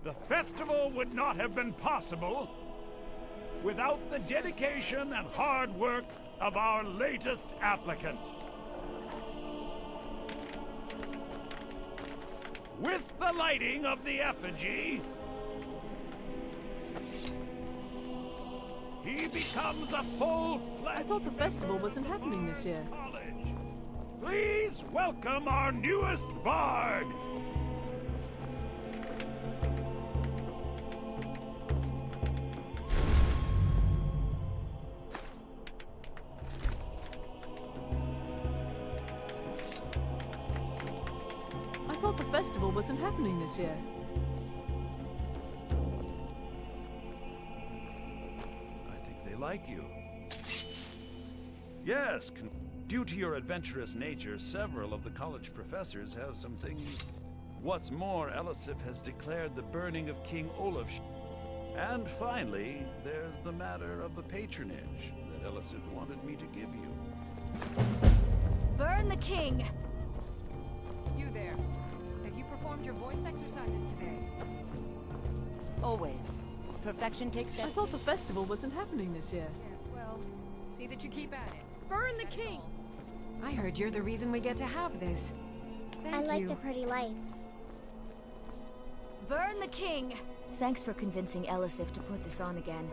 S22: The festival would not have been possible without the dedication and hard work of our latest applicant. With the lighting of the effigy, he becomes a full-fledged...
S12: I thought the festival wasn't happening this year.
S22: College. Please welcome our newest bard.
S12: I thought the festival wasn't happening this year.
S22: I think they like you. Yes, due to your adventurous nature, several of the college professors have some things. What's more, Elisif has declared the burning of King Olaf's. And finally, there's the matter of the patronage that Elisif wanted me to give you.
S2: Burn the king!
S8: You there. Have you performed your voice exercises today?
S4: Always. Perfection takes
S12: I thought the festival wasn't happening this year.
S8: Yes, well, see that you keep at it.
S23: Burn the king!
S8: I heard you're the reason we get to have this. Thank
S23: I
S8: you.
S23: like the pretty lights.
S2: Burn the king! Thanks for convincing Elisif to put this on again.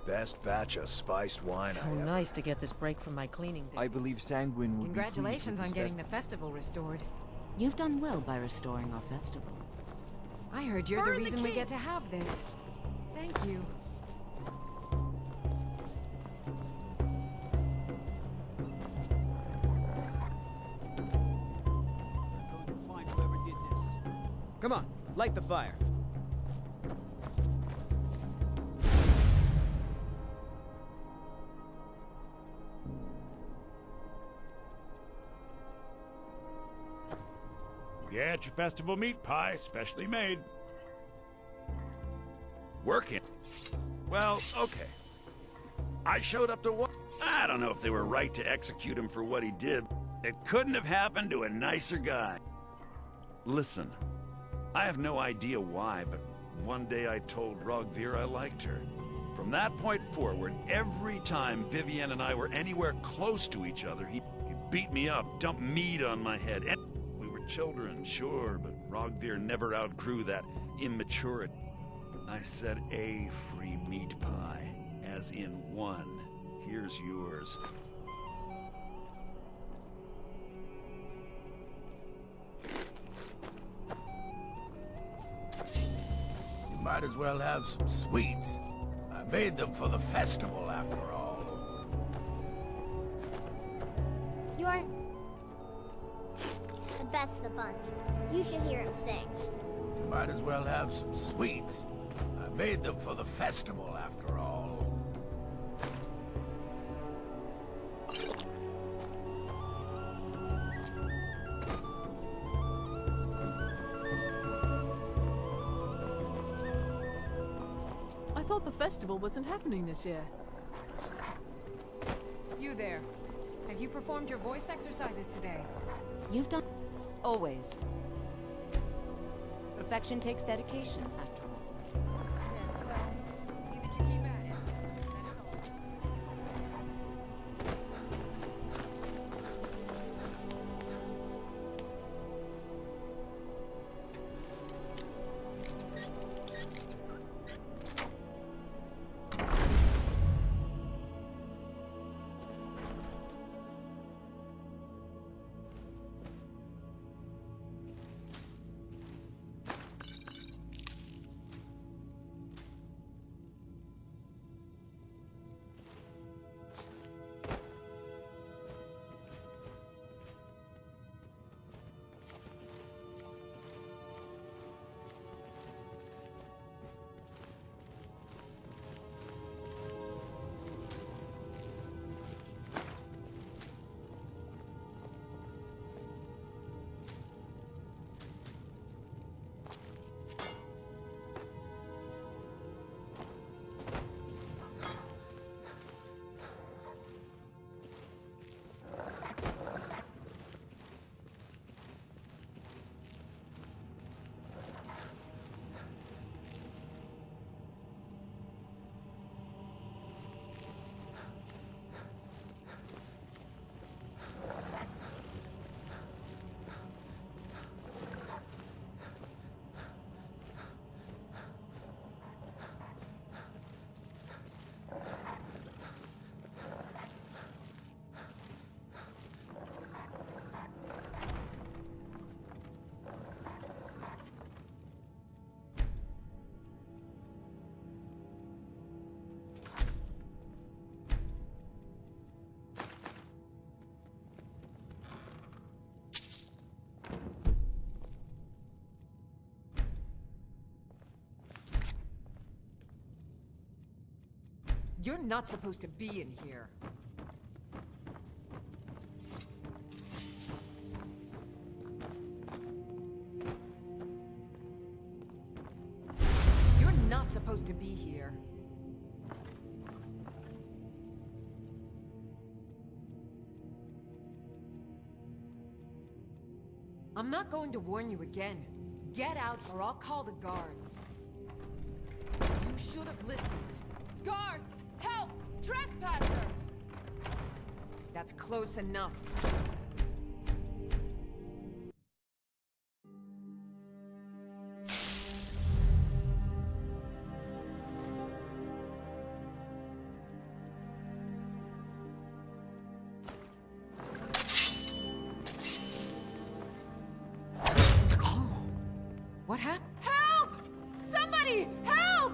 S6: Best batch of spiced wine
S25: So
S6: I ever...
S25: nice to get this break from my cleaning days.
S15: I believe Sanguine will
S8: Congratulations
S15: be
S8: on
S15: pleased with
S8: getting
S15: this
S8: the festival restored.
S4: You've done well by restoring our festival.
S8: I heard you're
S23: Burn
S8: the
S23: the
S8: reason we
S23: king!
S8: get to have this. Thank you.
S14: Going to find whoever did this.
S18: Come on, light the fire.
S9: Get your festival meat pie, specially made. Working. Well, okay. I showed up to what? I don't know if they were right to execute him for what he did. It couldn't have happened to a nicer guy.
S22: Listen, I have no idea why, but one day I told Rogvir I liked her. From that point forward, every time Vivienne and I were anywhere close to each other, he beat me up, dumped meat on my head. And we were children, sure, but Rogvir never outgrew that immaturity. I said a free meat pie, as in one. Here's yours.
S11: You might as well have some sweets. I made them for the festival, after all.
S23: You're the best of the bunch. You should hear him sing.
S11: You might as well have some sweets. I made them for the festival, after all.
S12: I thought the festival wasn't happening this year.
S8: You there. Have you performed your voice exercises today?
S4: You've done... Always. Perfection takes dedication, after all.
S8: Yes, well, see that you keep at it. That is all. You're not supposed to be in here. You're not supposed to be here. I'm not going to warn you again. Get out or I'll call the guards. You should have listened. Guards! Help! Trespasser! That's close enough. What happened? Help! Somebody! Help!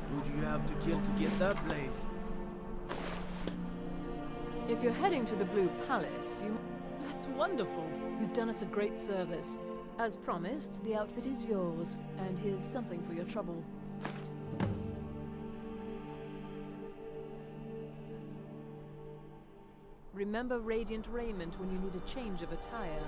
S14: Who'd you have to kill to get that blade?
S12: If you're heading to the Blue Palace, you... That's wonderful. You've done us a great service. As promised, the outfit is yours. And here's something for your trouble. Remember Radiant Raiment when you need a change of attire.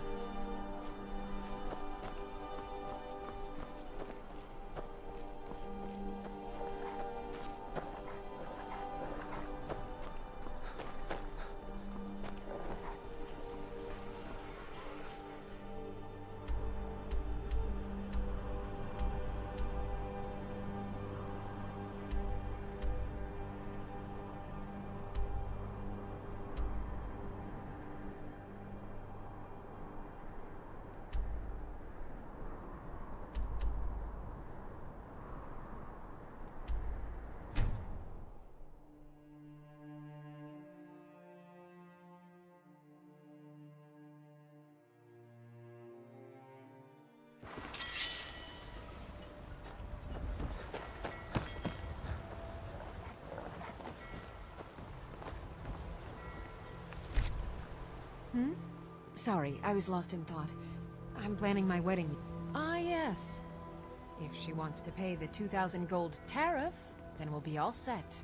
S8: Sorry, I was lost in thought. I'm planning my wedding. Ah, yes. If she wants to pay the 2,000 gold tariff, then we'll be all set.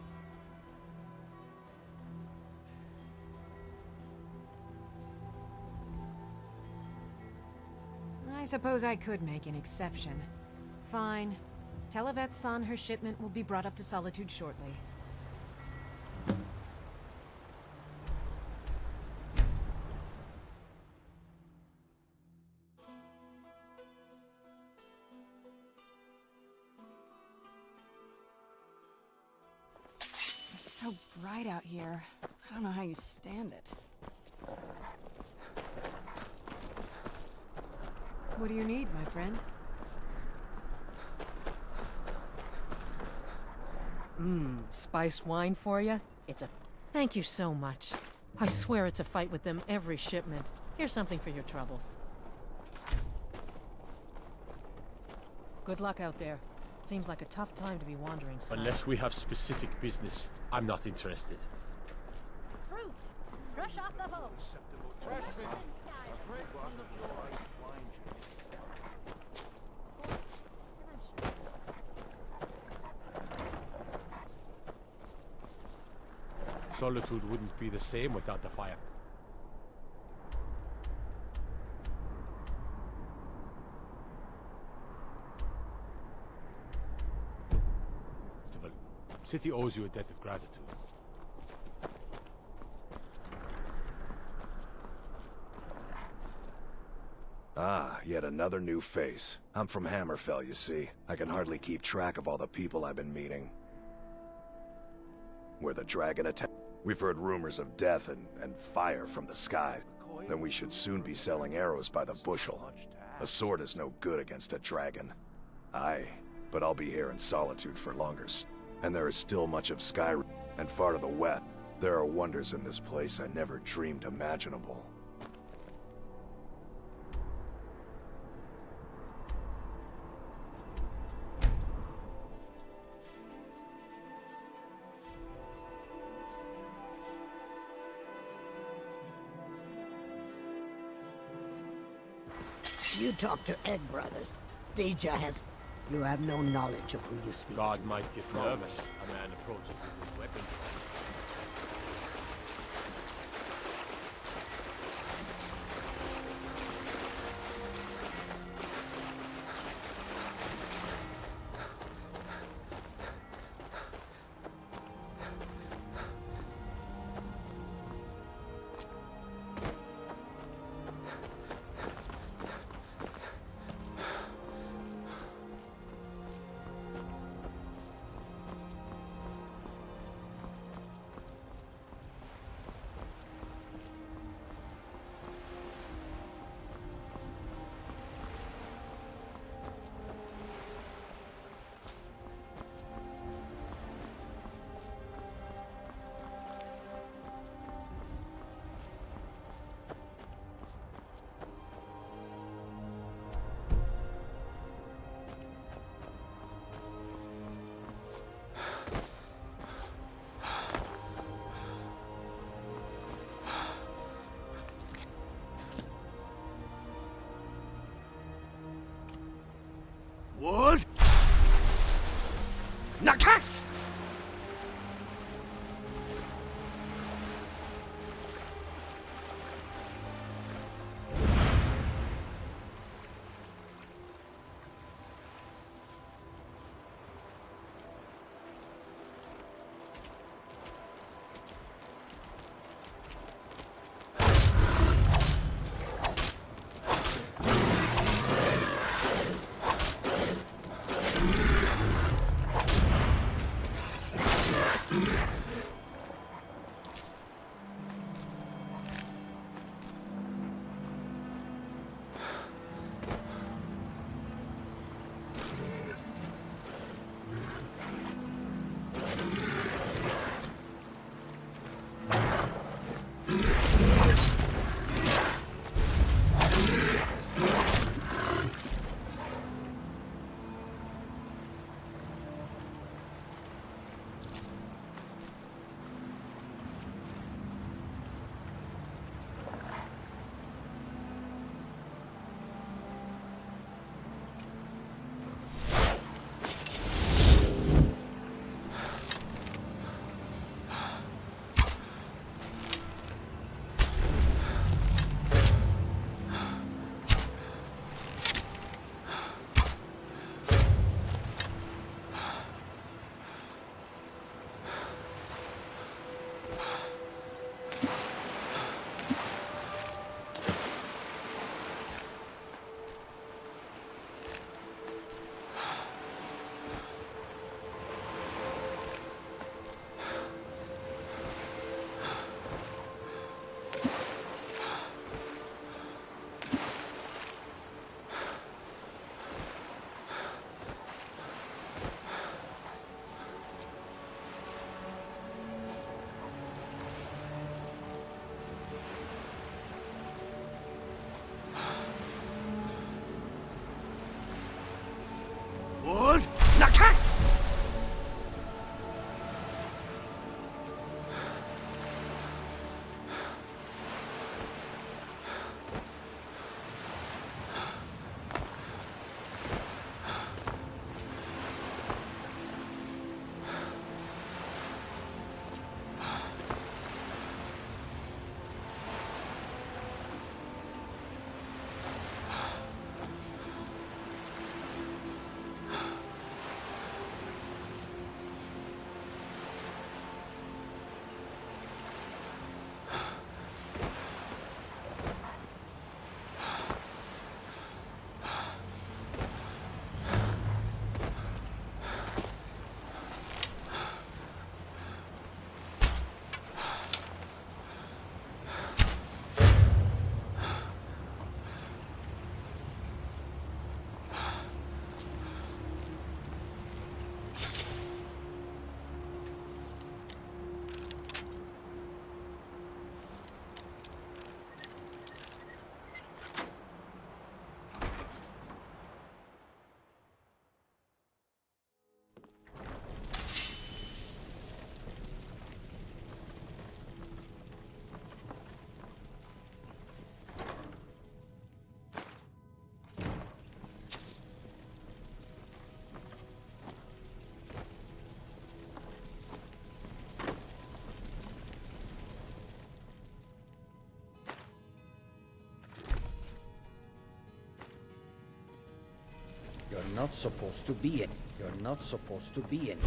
S8: I suppose I could make an exception. Fine. Tell Yvette's son her shipment will be brought up to Solitude shortly.
S15: It's so bright out here. I don't know how you stand it.
S8: What do you need, my friend?
S25: Spiced wine for you? It's a... Thank you so much. I swear it's a fight with them every shipment. Here's something for your troubles. Good luck out there. Seems like a tough time to be wandering Skyrim.
S5: Unless we have specific business, I'm not interested.
S3: Fruit! Fresh off the boat!
S11: Fresh fish. Straight from the floor.
S5: Solitude wouldn't be the same without the fire. Still, city owes you a debt of gratitude.
S6: Ah, yet another new face. I'm from Hammerfell, you see. I can hardly keep track of all the people I've been meeting. Where the dragon attacked. We've heard rumors of death and fire from the skies. Then we should soon be selling arrows by the bushel. A sword is no good against a dragon. Aye, but I'll be here in solitude for longer. And there is still much of Skyrim, and far to the west. There are wonders in this place I never dreamed imaginable.
S13: You talk to Egg Brothers. Deja has... You have no knowledge of who you speak
S5: God
S13: to.
S5: might get nervous. A man approaches with his weapon.
S16: What?
S13: Nakast!
S7: You're not supposed to be in. You're not supposed to be in.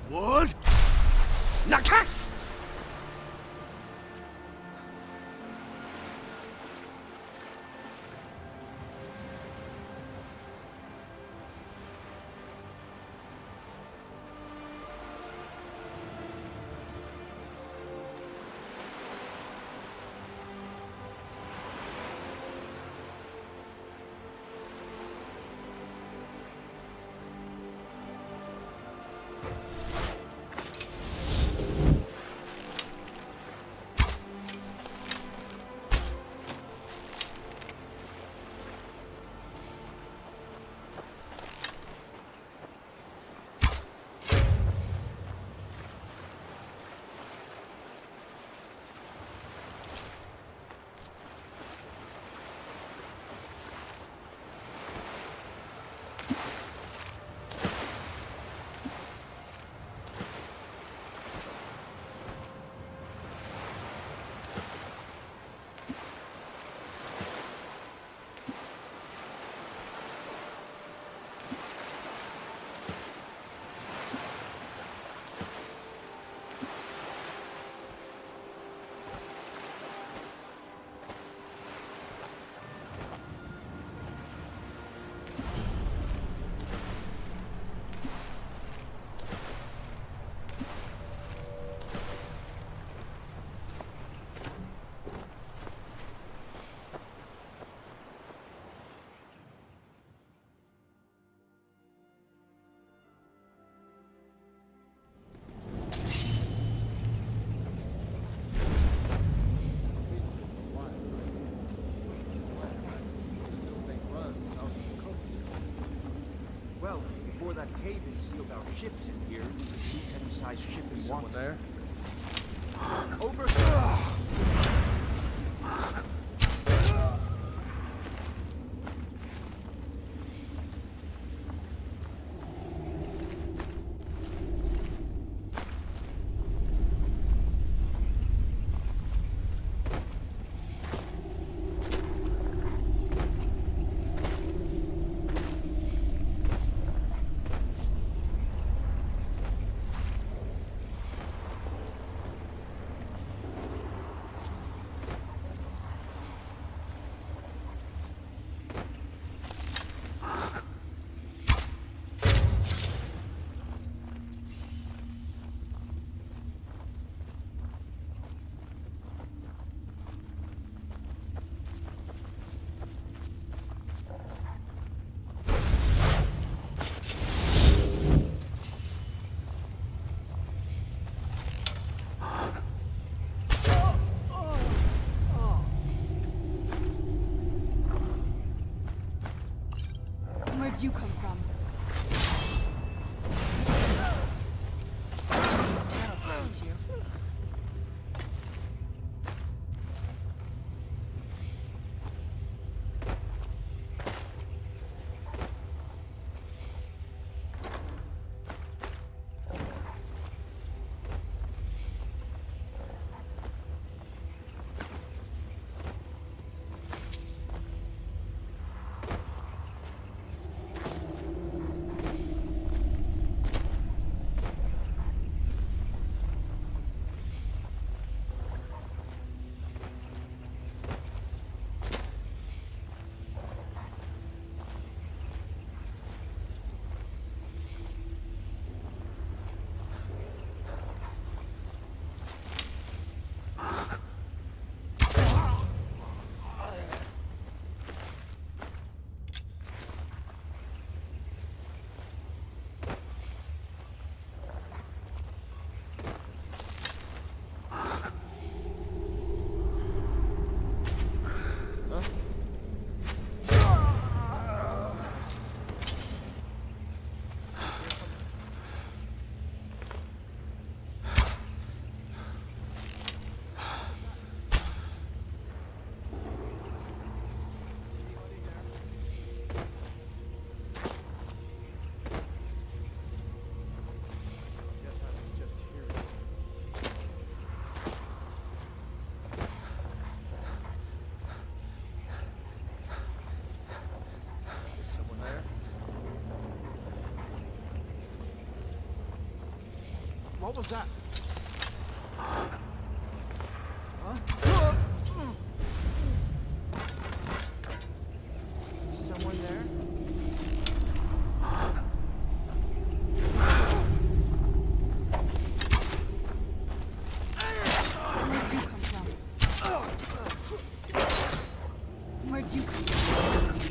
S16: Wood? Nakas!
S17: Well, before that cave-in sealed our ships in here, we shoot any size ship we want.
S10: Someone there?
S17: Over!
S15: Where'd you come from? That'll find you.
S11: What was that? Huh? Someone there?
S15: Where'd you come from? Where'd you come from?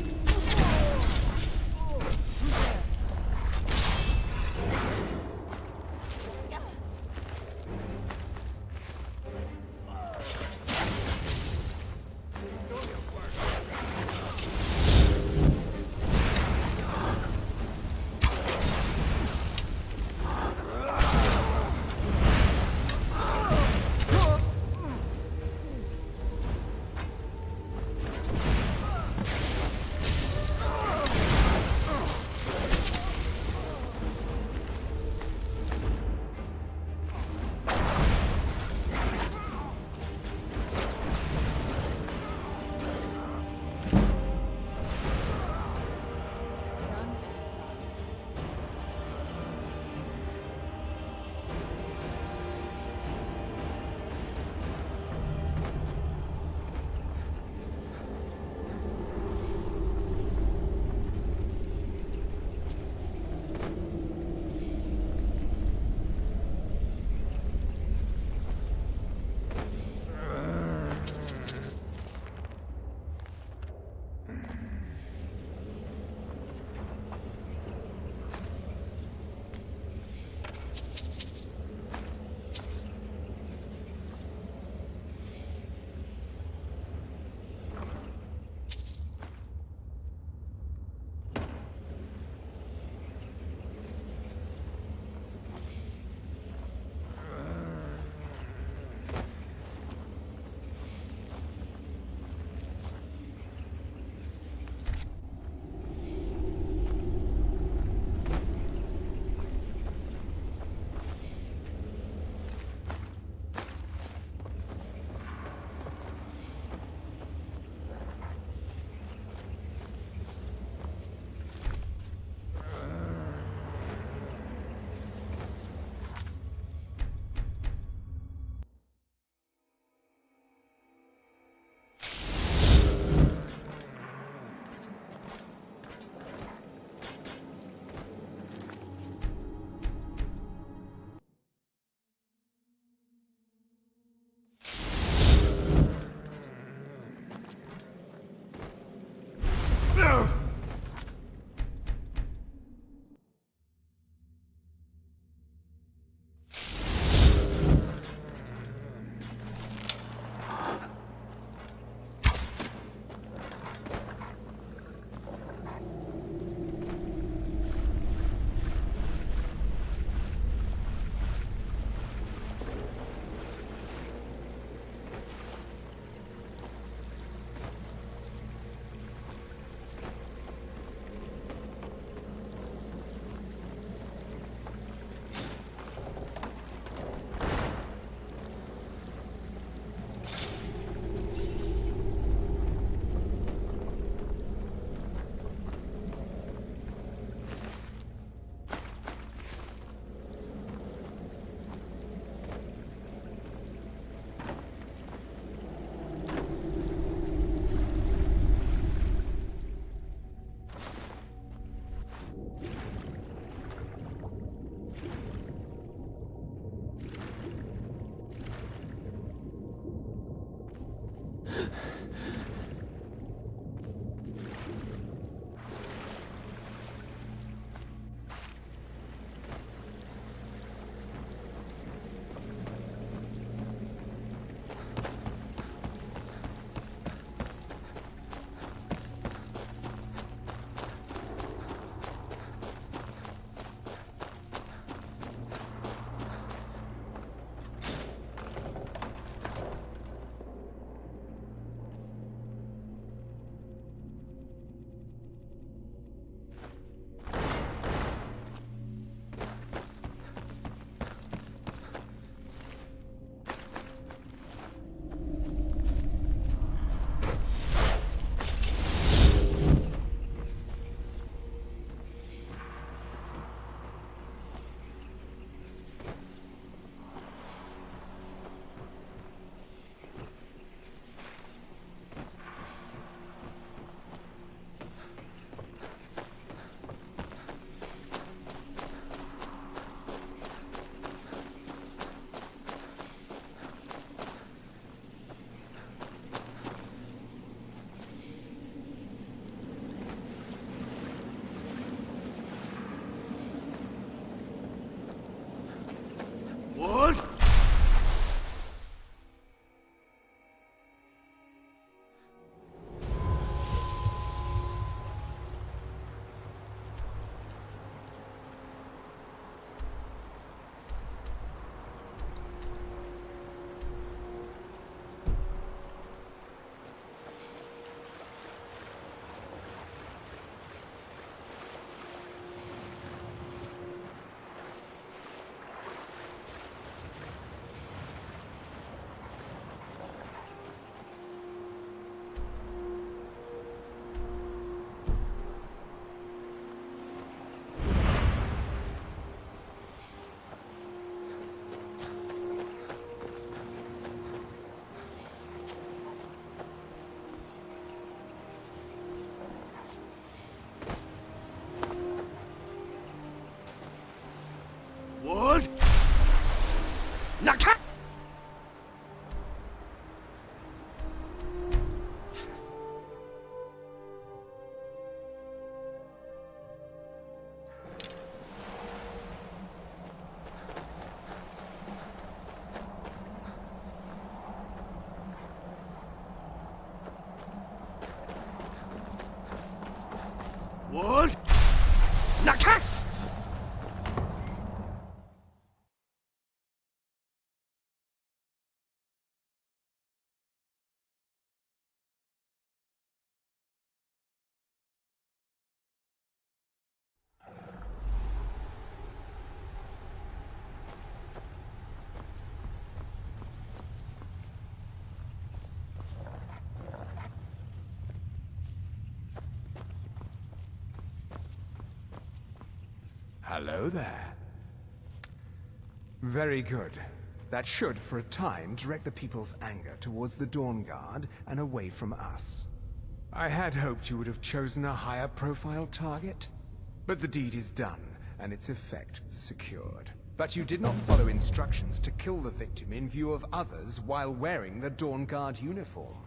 S16: Wood! Nakast!
S1: Hello there. Very good. That should, for a time, direct the people's anger towards the Dawn Guard and away from us. I had hoped you would have chosen a higher profile target, but the deed is done, and its effect secured. But you did not follow instructions to kill the victim in view of others while wearing the Dawn Guard uniform.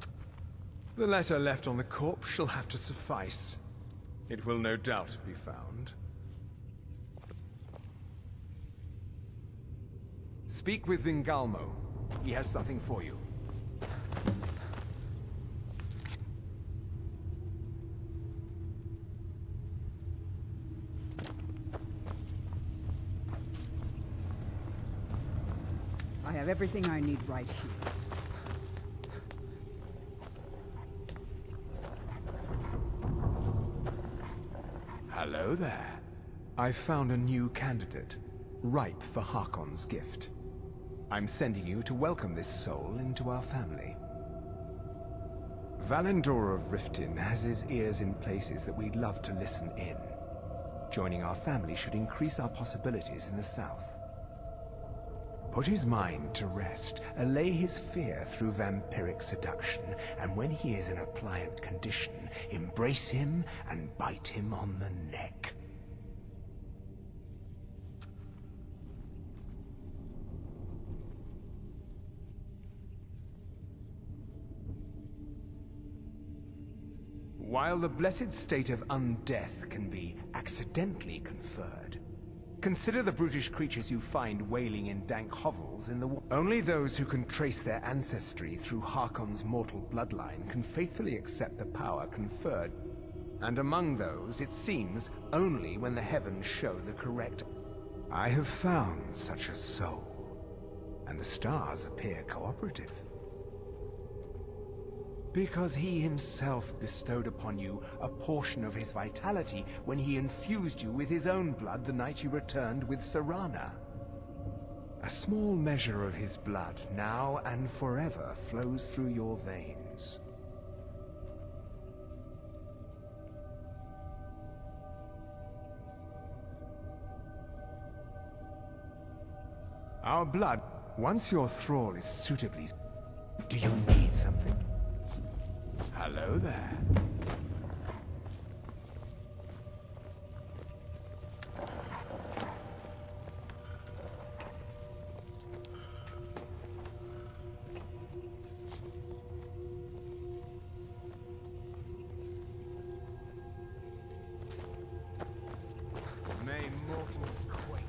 S1: The letter left on the corpse shall have to suffice. It will no doubt be found. Speak with Vingalmo. He has something for you.
S19: I have everything I need right here.
S1: Hello there. I found a new candidate, ripe for Harkon's gift. I'm sending you to welcome this soul into our family. Valendor of Riften has his ears in places that we'd love to listen in. Joining our family should increase our possibilities in the south. Put his mind to rest, allay his fear through vampiric seduction, and when he is in a pliant condition, embrace him and bite him on the neck. While the blessed state of undeath can be accidentally conferred, consider the brutish creatures you find wailing in dank hovels in the Only those who can trace their ancestry through Harkon's mortal bloodline can faithfully accept the power conferred. And among those, it seems, only when the heavens show the correct. I have found such a soul, and the stars appear cooperative. Because he himself bestowed upon you a portion of his vitality when he infused you with his own blood the night you returned with Serana. A small measure of his blood, now and forever, flows through your veins. Our blood, once your thrall is suitably... Do you need something? Hello there. May mortals quake.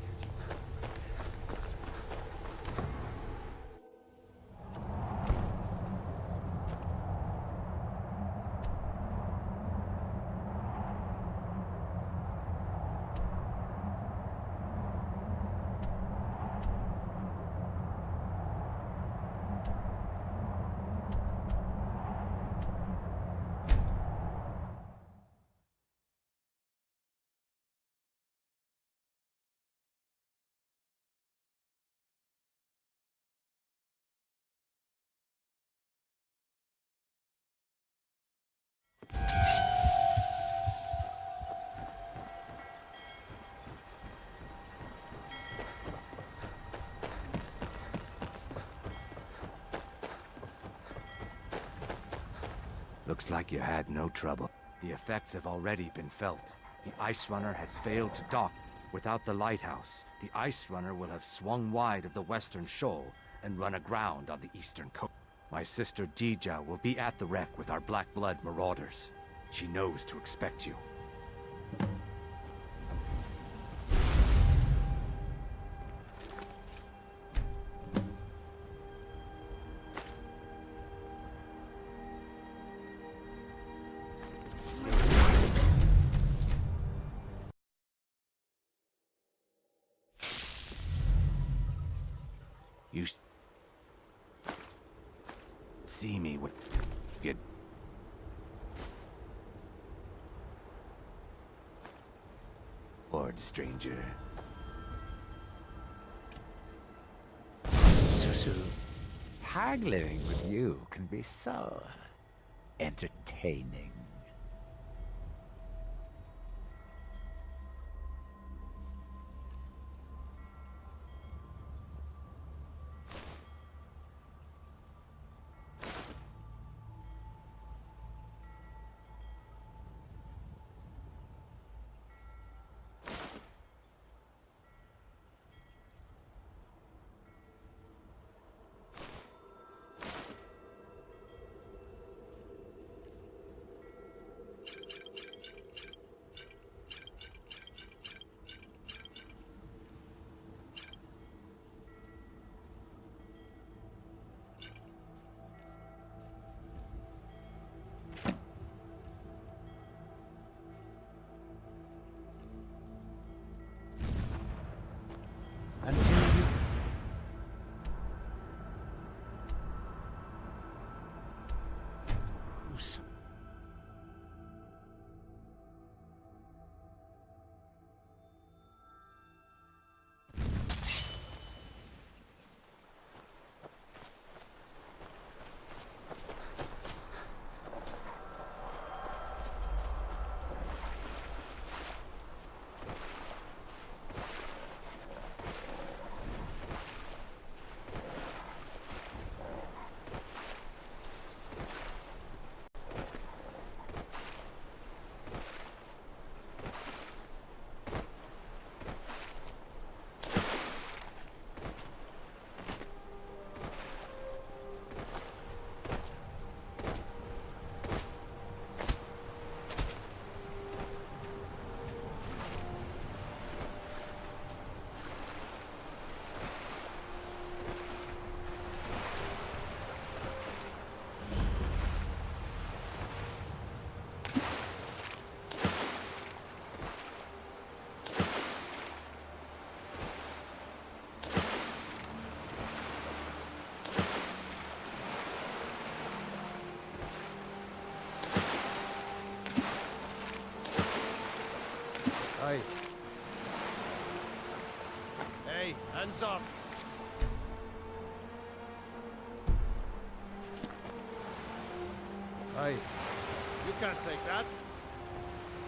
S20: Looks like you had no trouble. The effects have already been felt. The Ice Runner has failed to dock. Without the lighthouse, the Ice Runner will have swung wide of the western shoal and run aground on the eastern coast. My sister Dija will be at the wreck with our Black Blood marauders. She knows to expect you. You see me with get Lord, stranger.
S2: Susu, haggling with you can be so entertaining. Until you...
S6: Hey. Hey, hands up. Hey. You can't take that.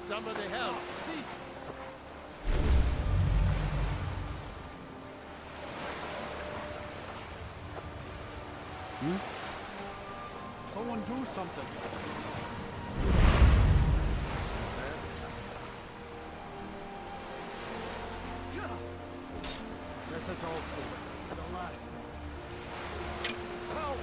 S6: Somebody help. Steve.
S14: Someone do something. Guess it's all clear. It's the last. Help!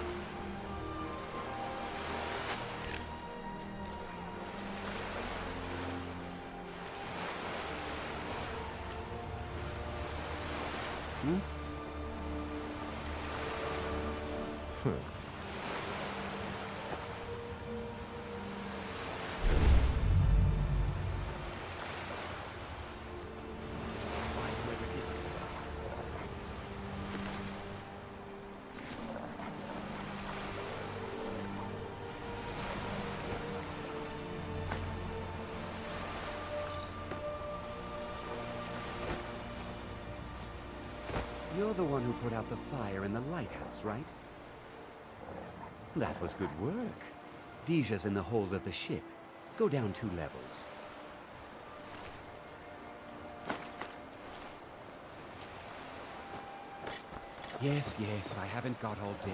S9: You're the one who put out the fire in the lighthouse, right? That was good work. Dija's in the hold of the ship. Go down 2 levels. Yes, I haven't got all day.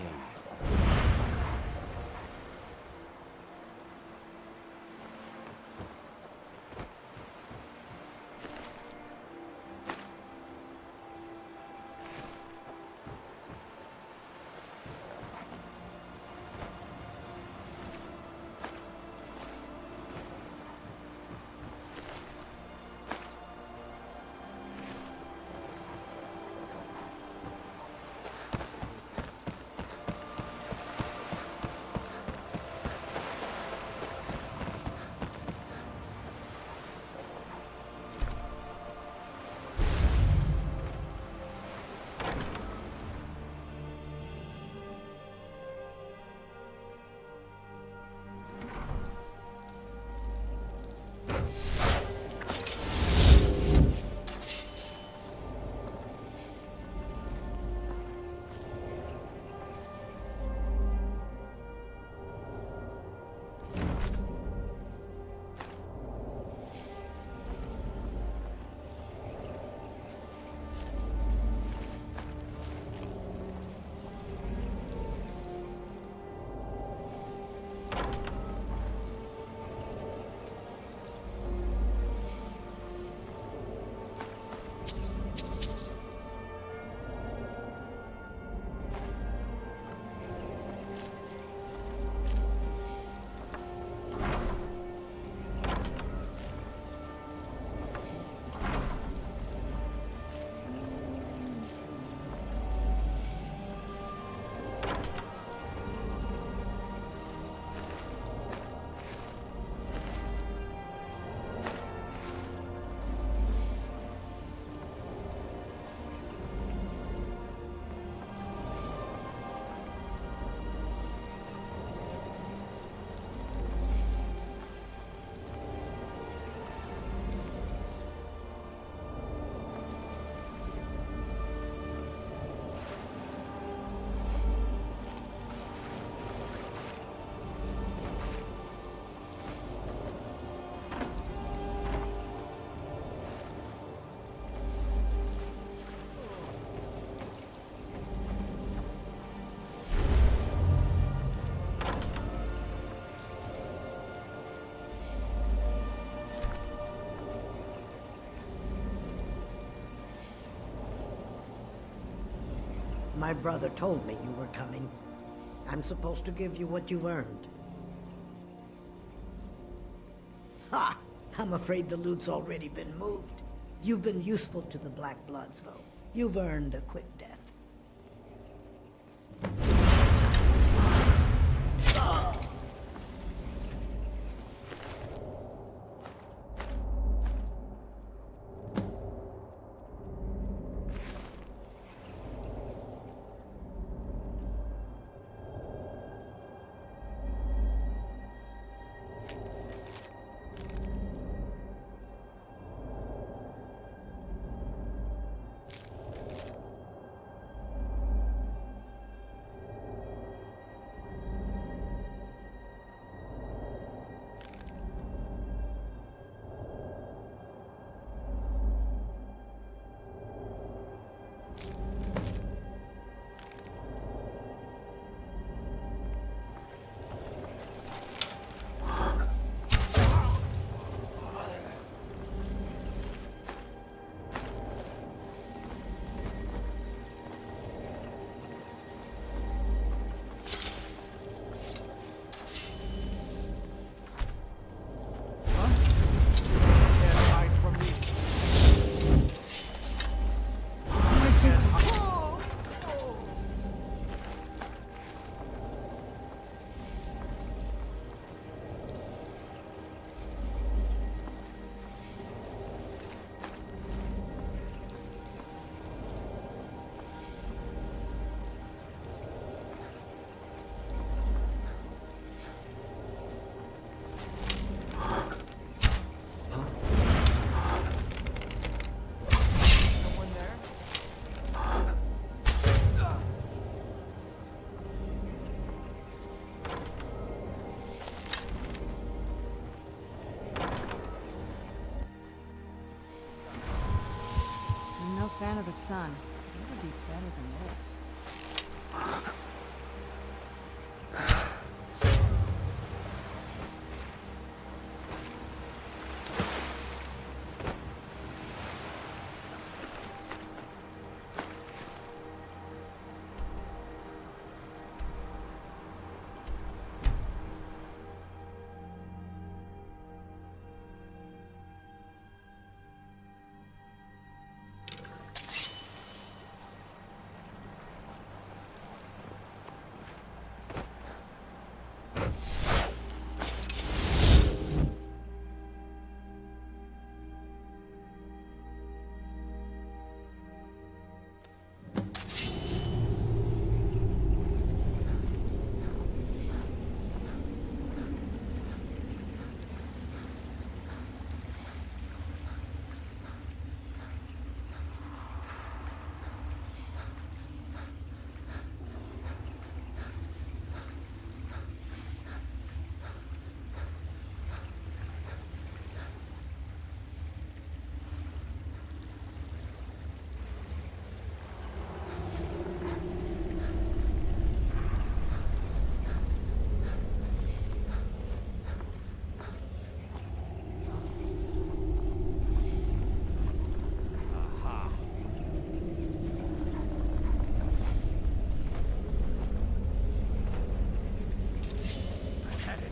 S13: My brother told me you were coming. I'm supposed to give you what you've earned. Ha! I'm afraid the loot's already been moved. You've been useful to the Black Bloods, though. You've earned a quick death.
S15: Fan of the sun. It would be better than this.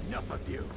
S11: Enough of you.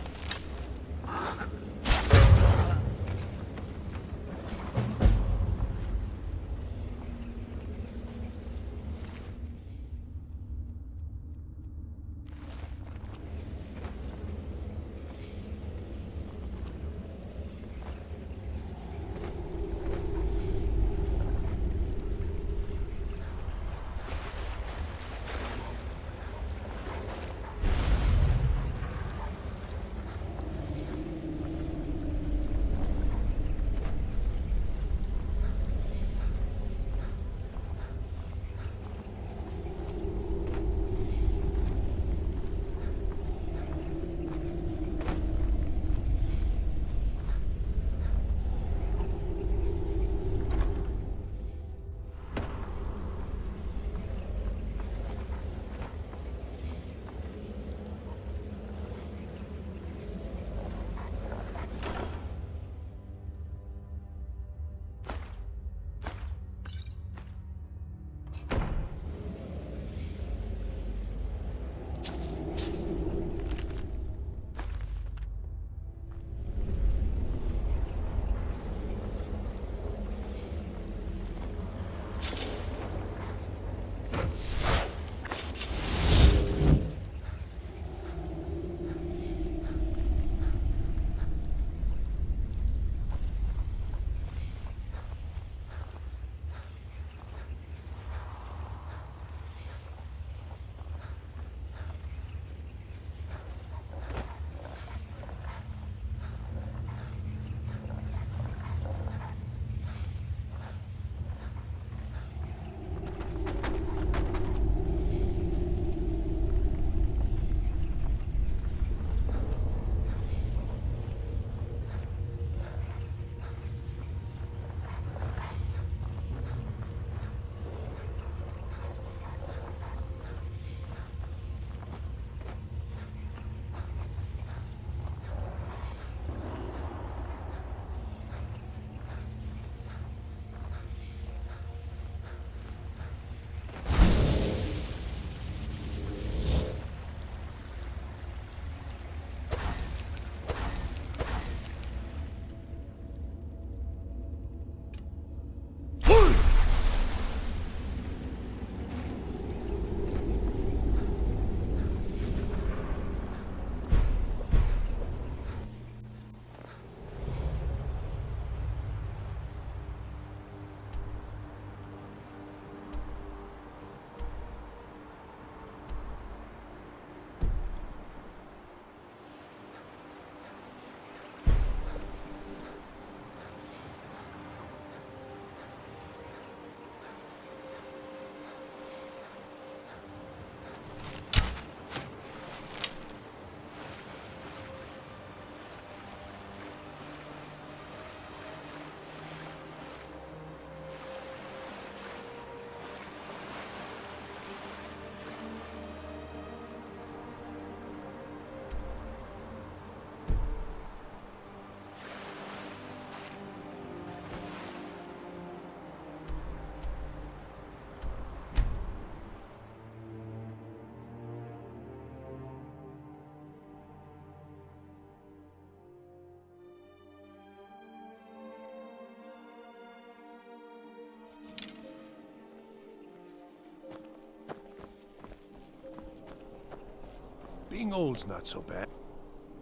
S6: Being old's not so bad.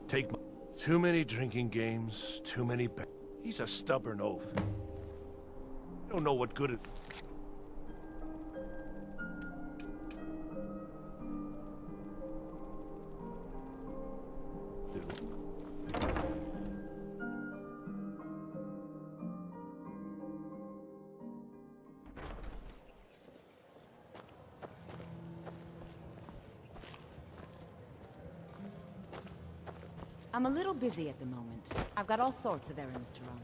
S6: Take my... Too many drinking games, too many... He's a stubborn oaf. I don't know what good it...
S4: I'm a little busy at the moment. I've got all sorts of errands to run.